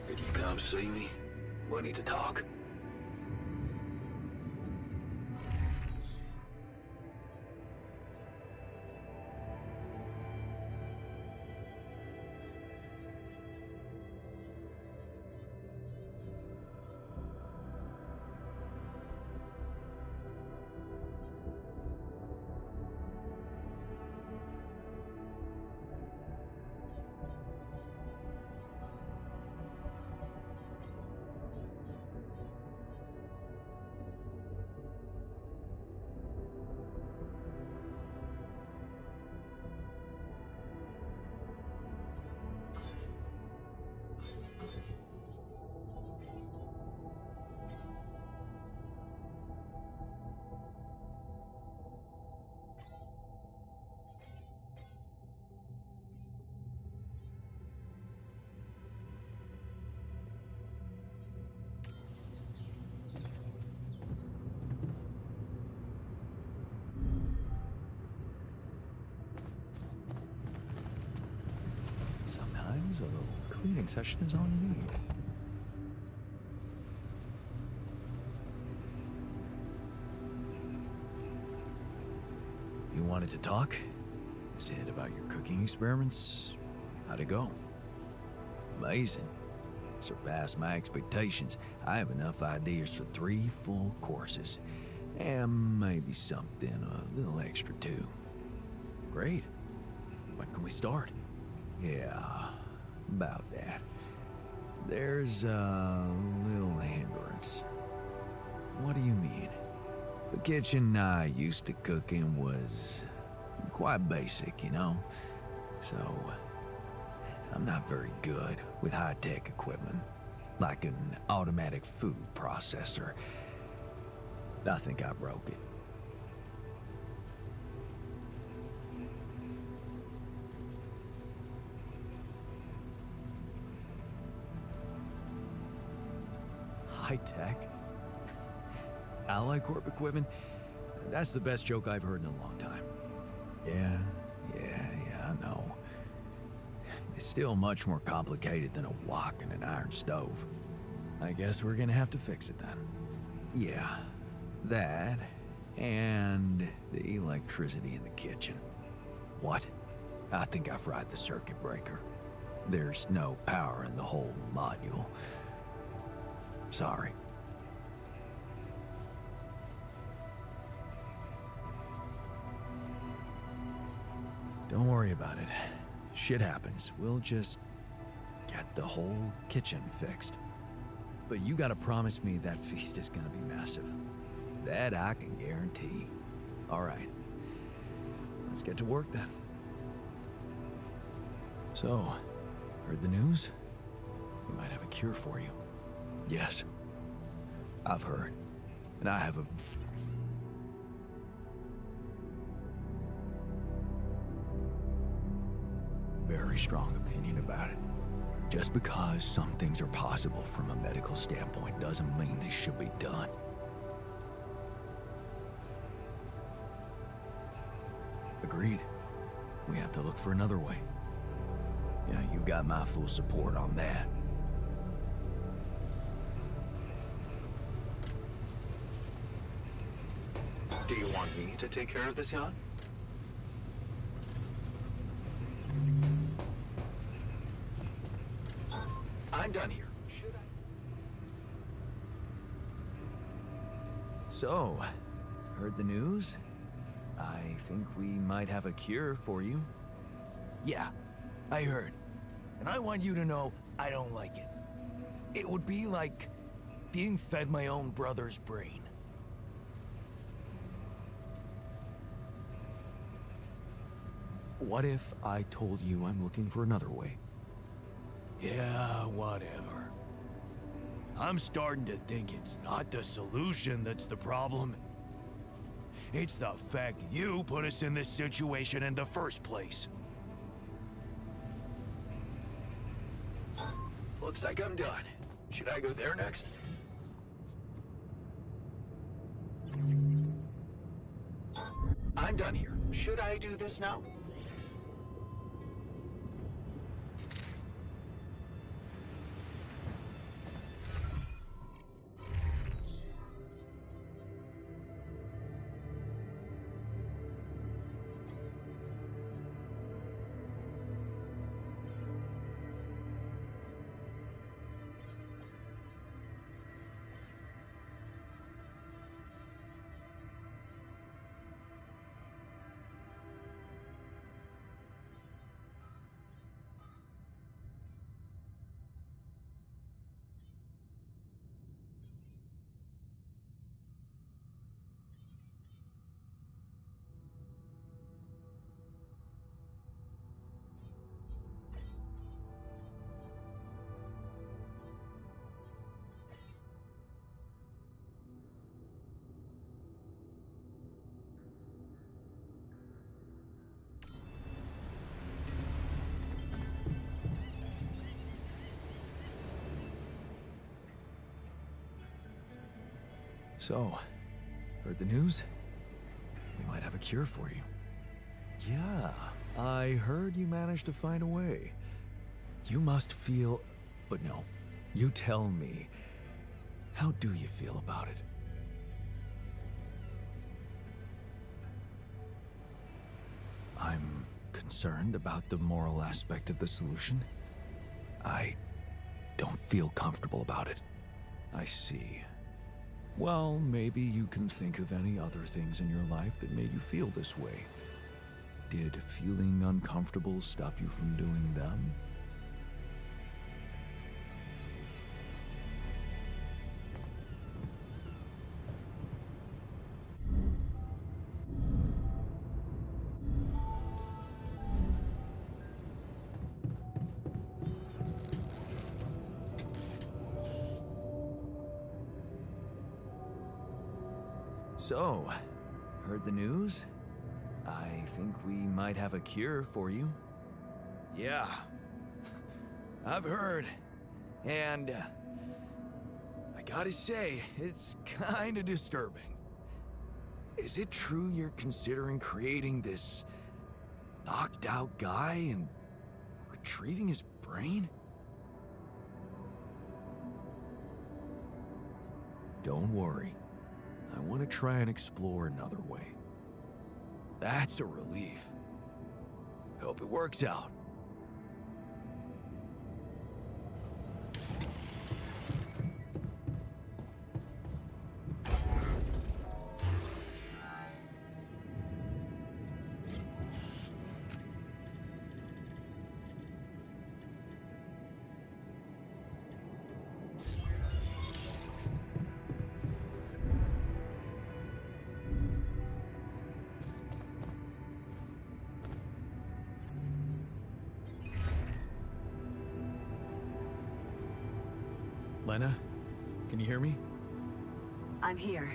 Did you come see me? We need to talk. Sometimes a little cleaning session is all you need. You wanted to talk? Is it about your cooking experiments? How'd it go? Amazing. Surpassed my expectations. I have enough ideas for 3 full courses. And maybe something a little extra too. Great. When can we start? Yeah, about that. There's a little hindrance. What do you mean? The kitchen I used to cook in was quite basic, you know? So, I'm not very good with high-tech equipment, like an automatic food processor. I think I broke it. High-tech? Ally Corp equipment? That's the best joke I've heard in a long time. Yeah, I know. It's still much more complicated than a wok and an iron stove. I guess we're gonna have to fix it then. Yeah, that and the electricity in the kitchen. What? I think I fried the circuit breaker. There's no power in the whole module. Sorry. Don't worry about it. Shit happens. We'll just get the whole kitchen fixed. But you gotta promise me that feast is gonna be massive. That I can guarantee. All right. Let's get to work then. So, heard the news? We might have a cure for you. Yes, I've heard. And I have a very strong opinion about it. Just because some things are possible from a medical standpoint doesn't mean they should be done. Agreed. We have to look for another way. Yeah, you got my full support on that. Do you want me to take care of this yacht? I'm done here. Should I? So, heard the news? I think we might have a cure for you. Yeah, I heard. And I want you to know I don't like it. It would be like being fed my own brother's brain. What if I told you I'm looking for another way? Yeah, whatever. I'm starting to think it's not the solution that's the problem. It's the fact you put us in this situation in the first place. Looks like I'm done. Should I go there next? I'm done here. Should I do this now? So, heard the news? We might have a cure for you. Yeah, I heard you managed to find a way. You must feel... But no, you tell me. How do you feel about it? I'm concerned about the moral aspect of the solution. I don't feel comfortable about it. I see. Well, maybe you can think of any other things in your life that made you feel this way. Did feeling uncomfortable stop you from doing them? So, heard the news? I think we might have a cure for you. Yeah, I've heard. And I gotta say, it's kinda disturbing. Is it true you're considering creating this knocked out guy and retrieving his brain? Don't worry. I want to try and explore another way. That's a relief. Hope it works out. Lena, can you hear me? I'm here.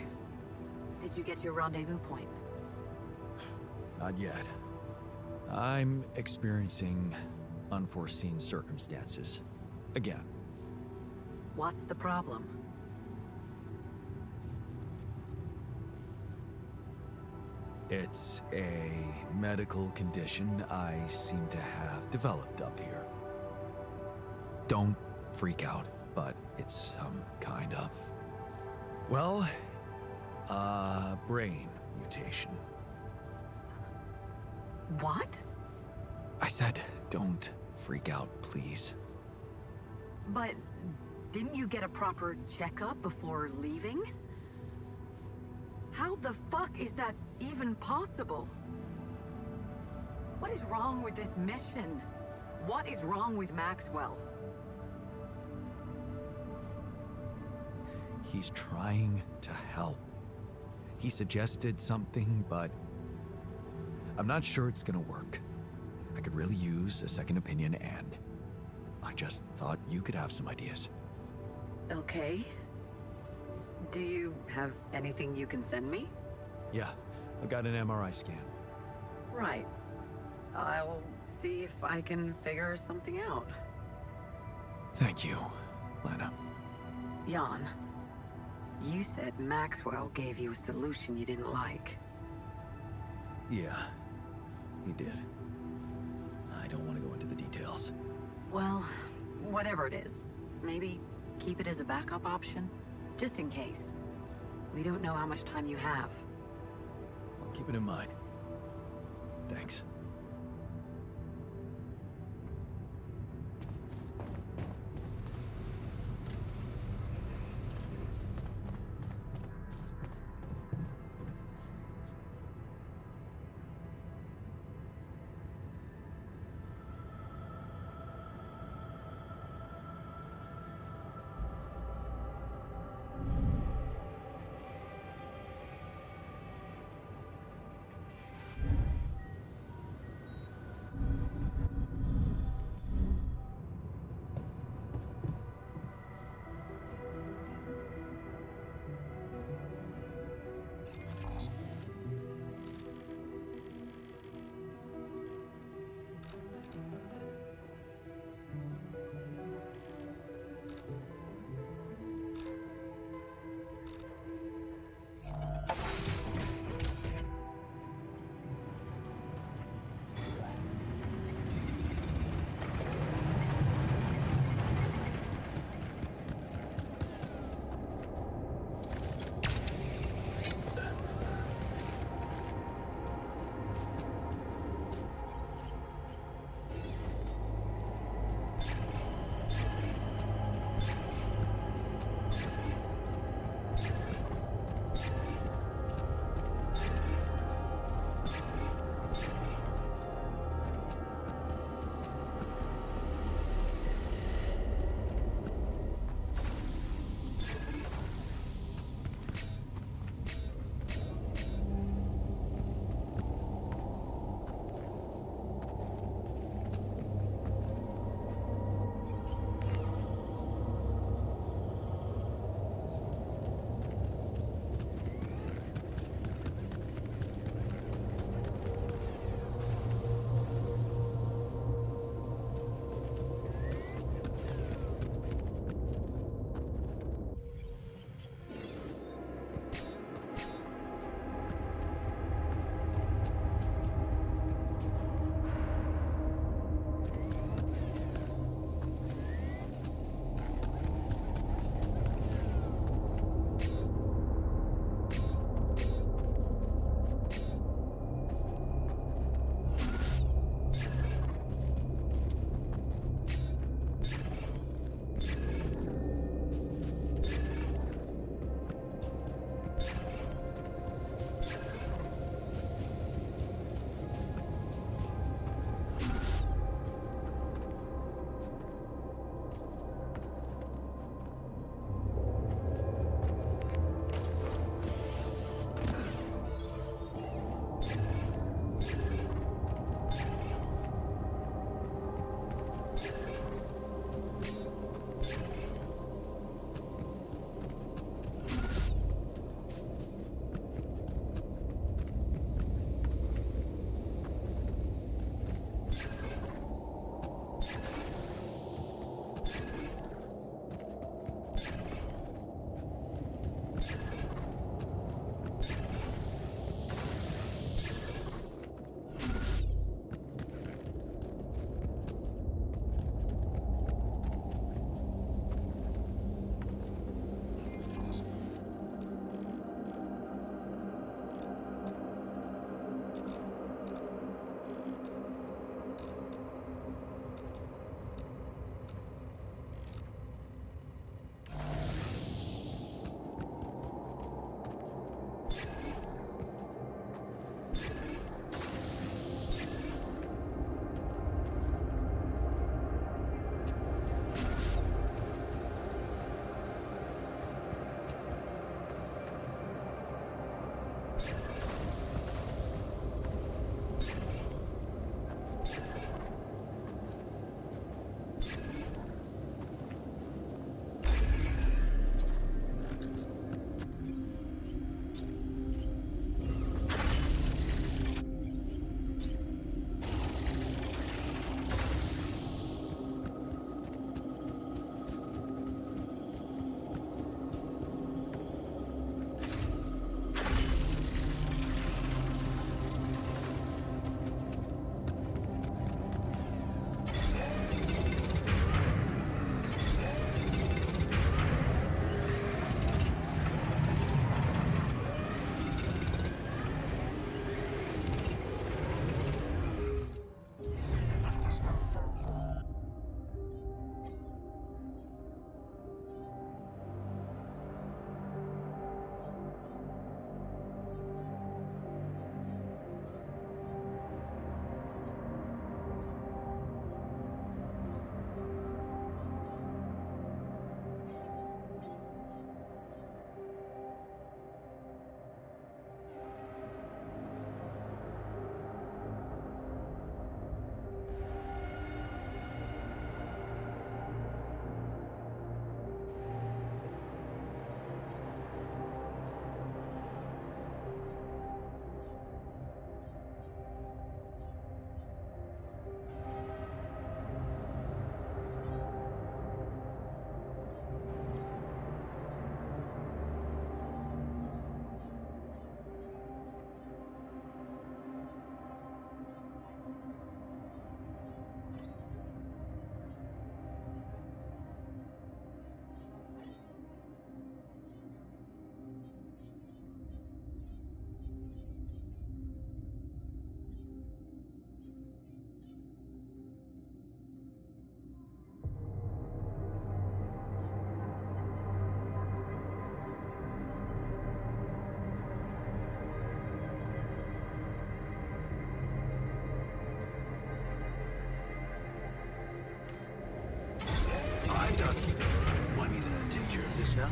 Did you get your rendezvous point? Not yet. I'm experiencing unforeseen circumstances. Again. What's the problem? It's a medical condition I seem to have developed up here. Don't freak out, but it's some kind of... well, brain mutation. What? I said, don't freak out, please. But didn't you get a proper checkup before leaving? How the fuck is that even possible? What is wrong with this mission? What is wrong with Maxwell? He's trying to help. He suggested something, but I'm not sure it's gonna work. I could really use a second opinion, and I just thought you could have some ideas. Okay. Do you have anything you can send me? Yeah, I got an MRI scan. Right. I'll see if I can figure something out. Thank you, Lana. Jan, you said Maxwell gave you a solution you didn't like. Yeah, he did. I don't want to go into the details. Well, whatever it is, maybe keep it as a backup option, just in case. We don't know how much time you have. I'll keep it in mind. Thanks. now?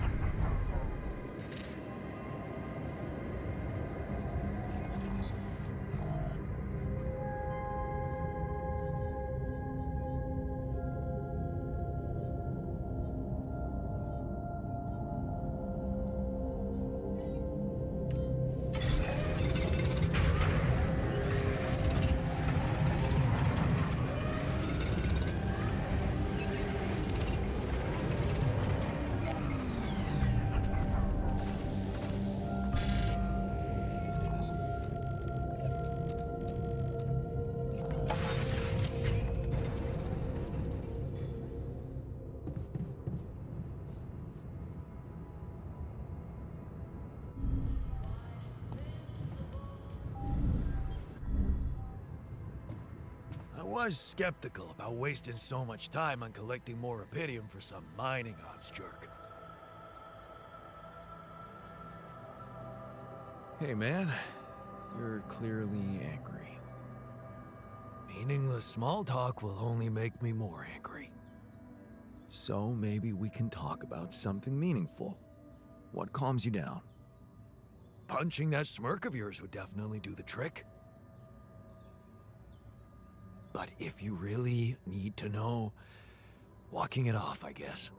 I was skeptical about wasting so much time on collecting more Rubidium for some mining ops jerk. Hey man, you're clearly angry. Meaningless small talk will only make me more angry. So maybe we can talk about something meaningful. What calms you down? Punching that smirk of yours would definitely do the trick. But if you really need to know, walking it off, I guess.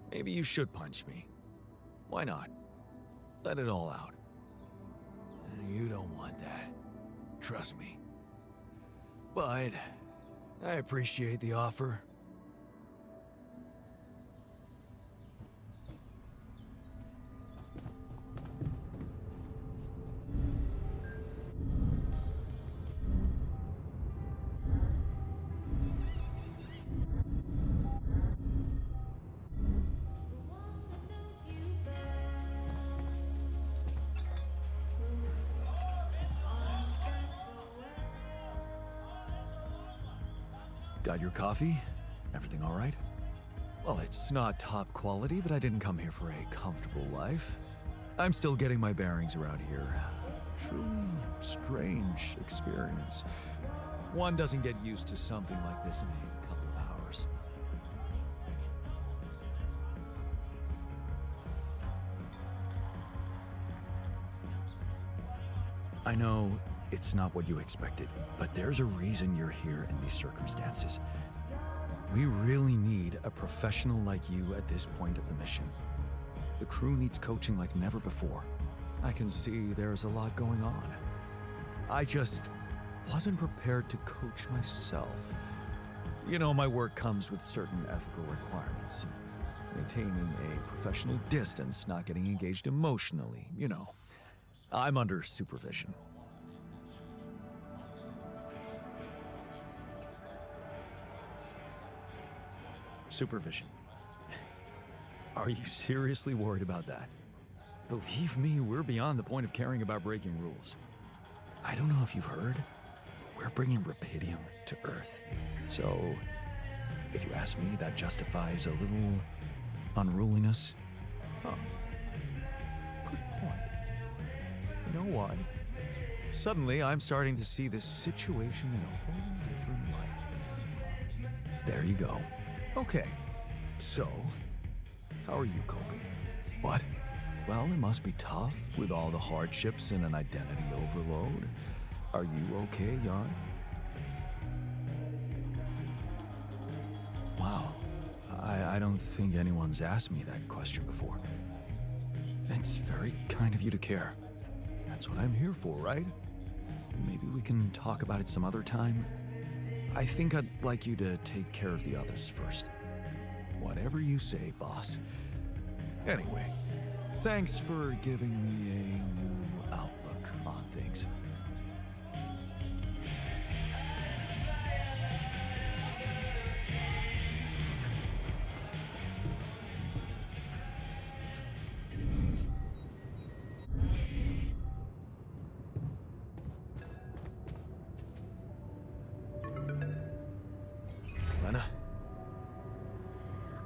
Maybe you should punch me. Why not? Let it all out. You don't want that. Trust me. But I appreciate the offer. Got your coffee? Everything all right? Well, it's not top quality, but I didn't come here for a comfortable life. I'm still getting my bearings around here. Truly strange experience. One doesn't get used to something like this in a couple of hours. I know it's not what you expected, but there's a reason you're here in these circumstances. We really need a professional like you at this point of the mission. The crew needs coaching like never before. I can see there's a lot going on. I just wasn't prepared to coach myself. You know, my work comes with certain ethical requirements. Maintaining a professional distance, not getting engaged emotionally, you know. I'm under supervision. Supervision. Are you seriously worried about that? Believe me, we're beyond the point of caring about breaking rules. I don't know if you've heard, but we're bringing Rubidium to Earth. So, if you ask me, that justifies a little unruliness. Huh. Good point. You know what? Suddenly, I'm starting to see this situation in a whole different light. There you go. Okay, so, how are you coping? What? Well, it must be tough with all the hardships and an identity overload. Are you okay, Jan? Wow, I don't think anyone's asked me that question before. It's very kind of you to care. That's what I'm here for, right? Maybe we can talk about it some other time. I think I'd like you to take care of the others first. Whatever you say, boss. Anyway, thanks for giving me a new outlook on things. Lena?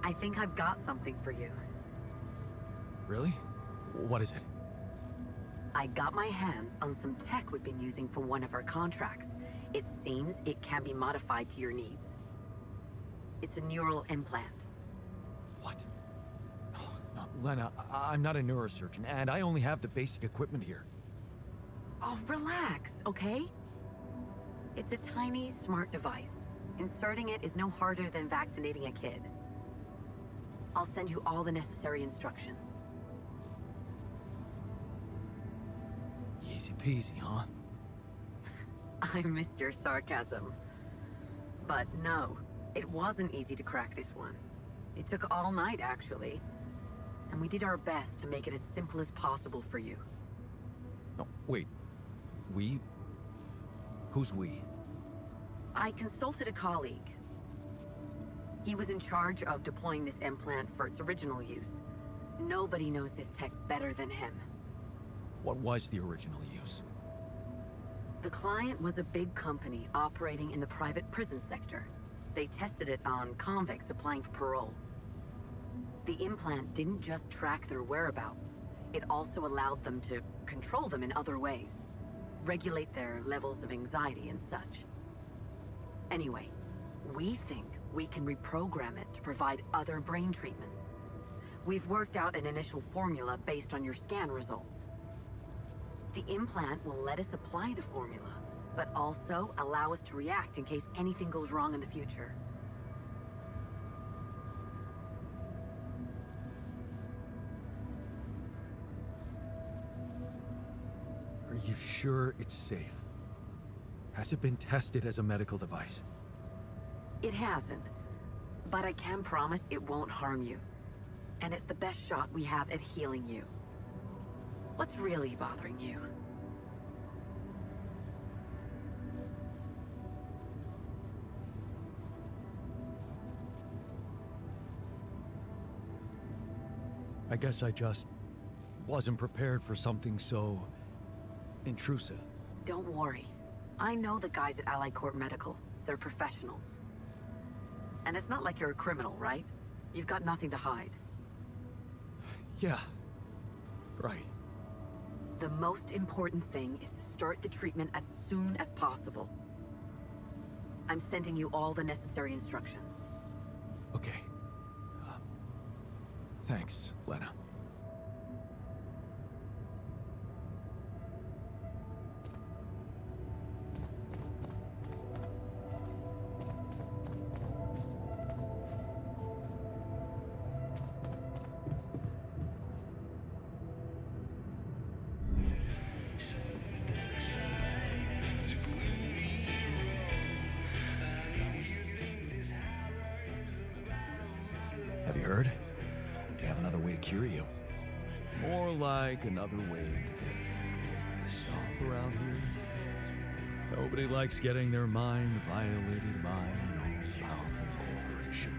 I think I've got something for you. Really? What is it? I got my hands on some tech we've been using for one of our contracts. It seems it can be modified to your needs. It's a neural implant. What? Oh, no, Lena, I'm not a neurosurgeon, and I only have the basic equipment here. Oh, relax, okay? It's a tiny, smart device. Inserting it is no harder than vaccinating a kid. I'll send you all the necessary instructions. Easy peasy, huh? I missed your sarcasm. But no, it wasn't easy to crack this one. It took all night, actually. And we did our best to make it as simple as possible for you. No, wait. We? Who's we? I consulted a colleague. He was in charge of deploying this implant for its original use. Nobody knows this tech better than him. What was the original use? The client was a big company operating in the private prison sector. They tested it on convicts applying for parole. The implant didn't just track their whereabouts. It also allowed them to control them in other ways. Regulate their levels of anxiety and such. Anyway, we think we can reprogram it to provide other brain treatments. We've worked out an initial formula based on your scan results. The implant will let us apply the formula, but also allow us to react in case anything goes wrong in the future. Are you sure it's safe? Has it been tested as a medical device? It hasn't, but I can promise it won't harm you. And it's the best shot we have at healing you. What's really bothering you? I guess I just wasn't prepared for something so intrusive. Don't worry. I know the guys at Allied Corp Medical. They're professionals. And it's not like you're a criminal, right? You've got nothing to hide. Yeah. Right. The most important thing is to start the treatment as soon as possible. I'm sending you all the necessary instructions. Okay. Thanks, Lena. Have you heard? We have another way to cure you. More like another way to get people pissed off around here. Nobody likes getting their mind violated by an all-powerful corporation.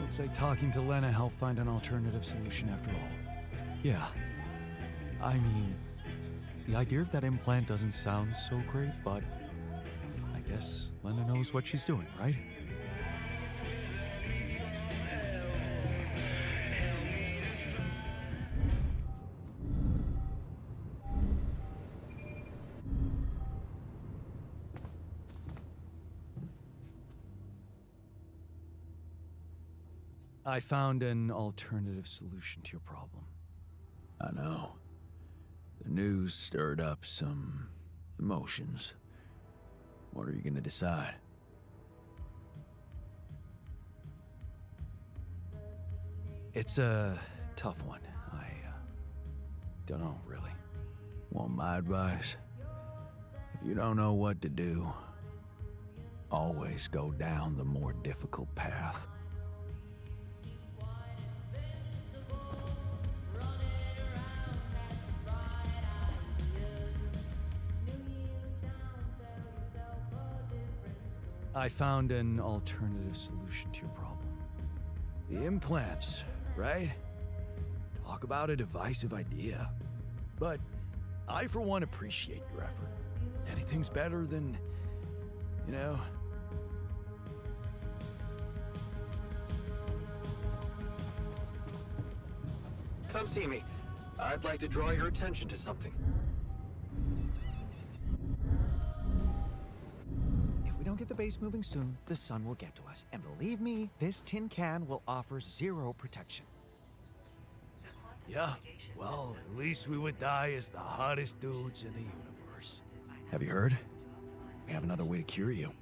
Looks like talking to Lena helped find an alternative solution after all. Yeah. I mean, the idea of that implant doesn't sound so great, but I guess Lena knows what she's doing, right? I found an alternative solution to your problem. I know. The news stirred up some emotions. What are you gonna decide? It's a tough one. I don't know, really. Want my advice? If you don't know what to do, always go down the more difficult path. I found an alternative solution to your problem. The implants, right? Talk about a divisive idea. But I, for one, appreciate your effort. Anything's better than, you know... come see me. I'd like to draw your attention to something. If we don't get the base moving soon, the sun will get to us. And believe me, this tin can will offer zero protection. Yeah, well, at least we would die as the hottest dudes in the universe. Have you heard? We have another way to cure you.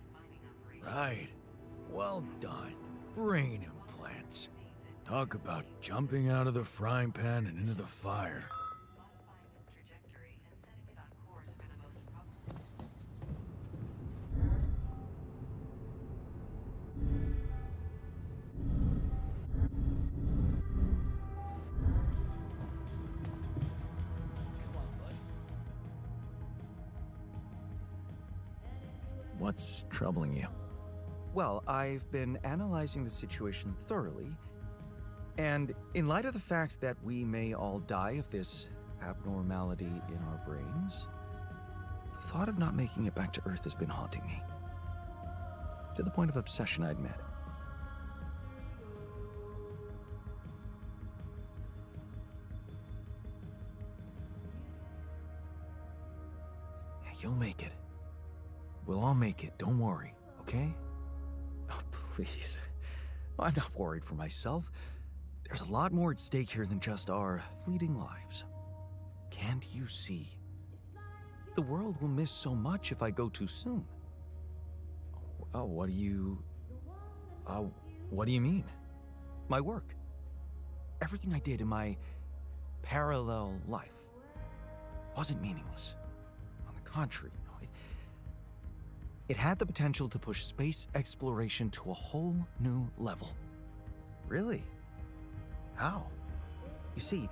Right. Well done. Brain implants. Talk about jumping out of the frying pan and into the fire. What's troubling you? Well, I've been analyzing the situation thoroughly, and in light of the fact that we may all die of this abnormality in our brains, the thought of not making it back to Earth has been haunting me. To the point of obsession, I'd admit. You'll make it. We'll all make it, don't worry, okay? Oh, please. I'm not worried for myself. There's a lot more at stake here than just our fleeting lives. Can't you see? The world will miss so much if I go too soon. Oh, what do you mean? My work. Everything I did in my parallel life wasn't meaningless. On the contrary, it had the potential to push space exploration to a whole new level. Really? How? You see,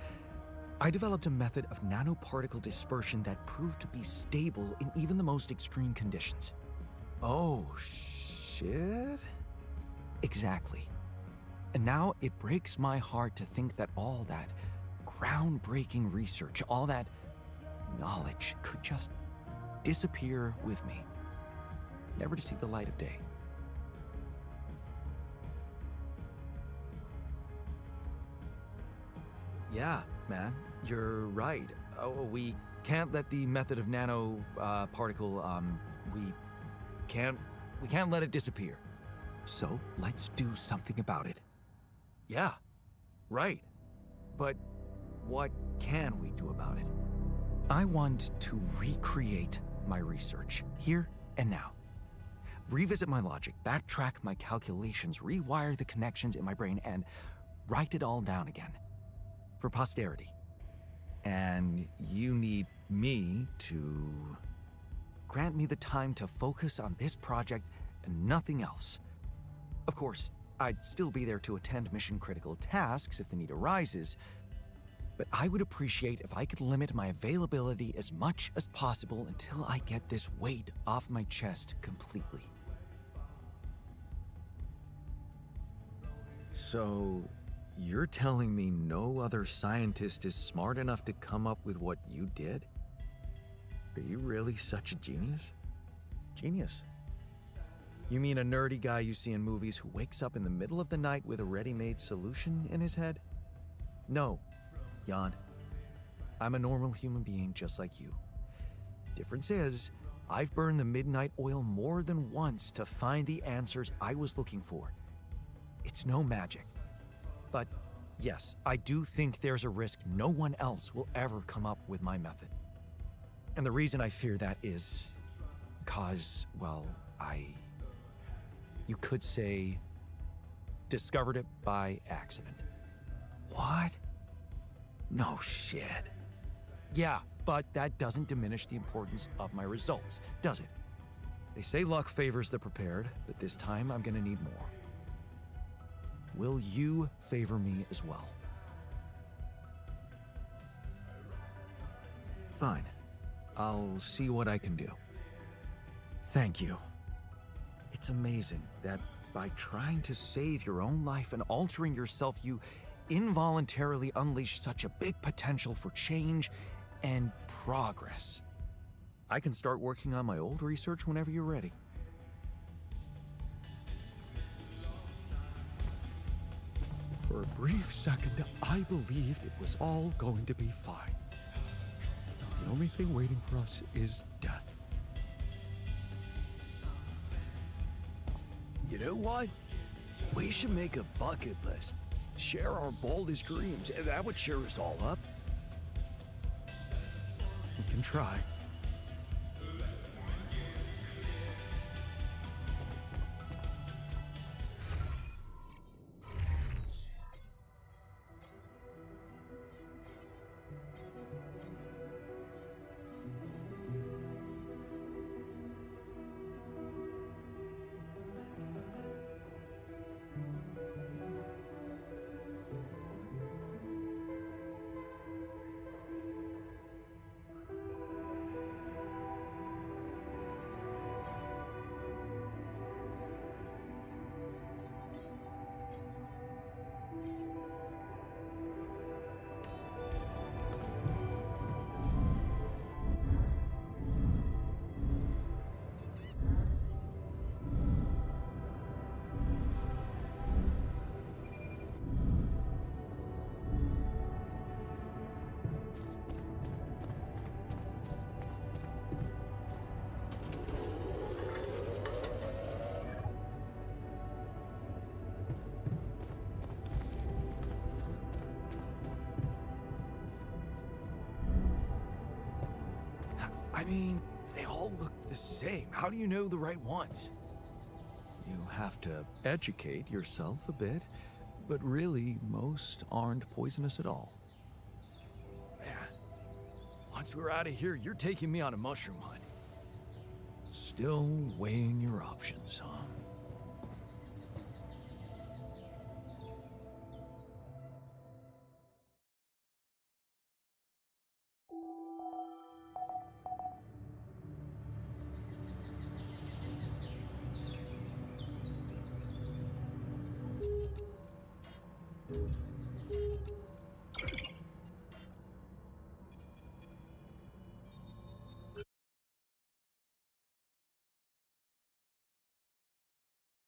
I developed a method of nanoparticle dispersion that proved to be stable in even the most extreme conditions. Oh, shit? Exactly. And now it breaks my heart to think that all that groundbreaking research, all that knowledge could just disappear with me, never to see the light of day. Yeah, man, you're right. Oh, we can't let the method of nano particle. We can't let it disappear. So let's do something about it. Yeah, right. But what can we do about it? I want to recreate my research here and now. Revisit my logic, backtrack my calculations, rewire the connections in my brain, and write it all down again. For posterity. And you need me to grant me the time to focus on this project and nothing else. Of course, I'd still be there to attend mission-critical tasks if the need arises, but I would appreciate if I could limit my availability as much as possible until I get this weight off my chest completely. So, you're telling me no other scientist is smart enough to come up with what you did? Are you really such a genius? Genius? You mean a nerdy guy you see in movies who wakes up in the middle of the night with a ready-made solution in his head? No, Jan. I'm a normal human being just like you. Difference is, I've burned the midnight oil more than once to find the answers I was looking for. It's no magic. But yes, I do think there's a risk no one else will ever come up with my method. And the reason I fear that is because, well, you could say, discovered it by accident. What? No shit. Yeah, but that doesn't diminish the importance of my results, does it? They say luck favors the prepared, but this time I'm gonna need more. Will you favor me as well? Fine. I'll see what I can do. Thank you. It's amazing that by trying to save your own life and altering yourself, you involuntarily unleash such a big potential for change and progress. I can start working on my old research whenever you're ready. For brief second, I believed it was all going to be fine. The only thing waiting for us is death. You know what? We should make a bucket list. Share our boldest dreams, and that would cheer us all up. We can try. I mean, they all look the same. How do you know the right ones? You have to educate yourself a bit, but really, most aren't poisonous at all. Man, once we're out of here, you're taking me on a mushroom hunt. Still weighing your options, huh?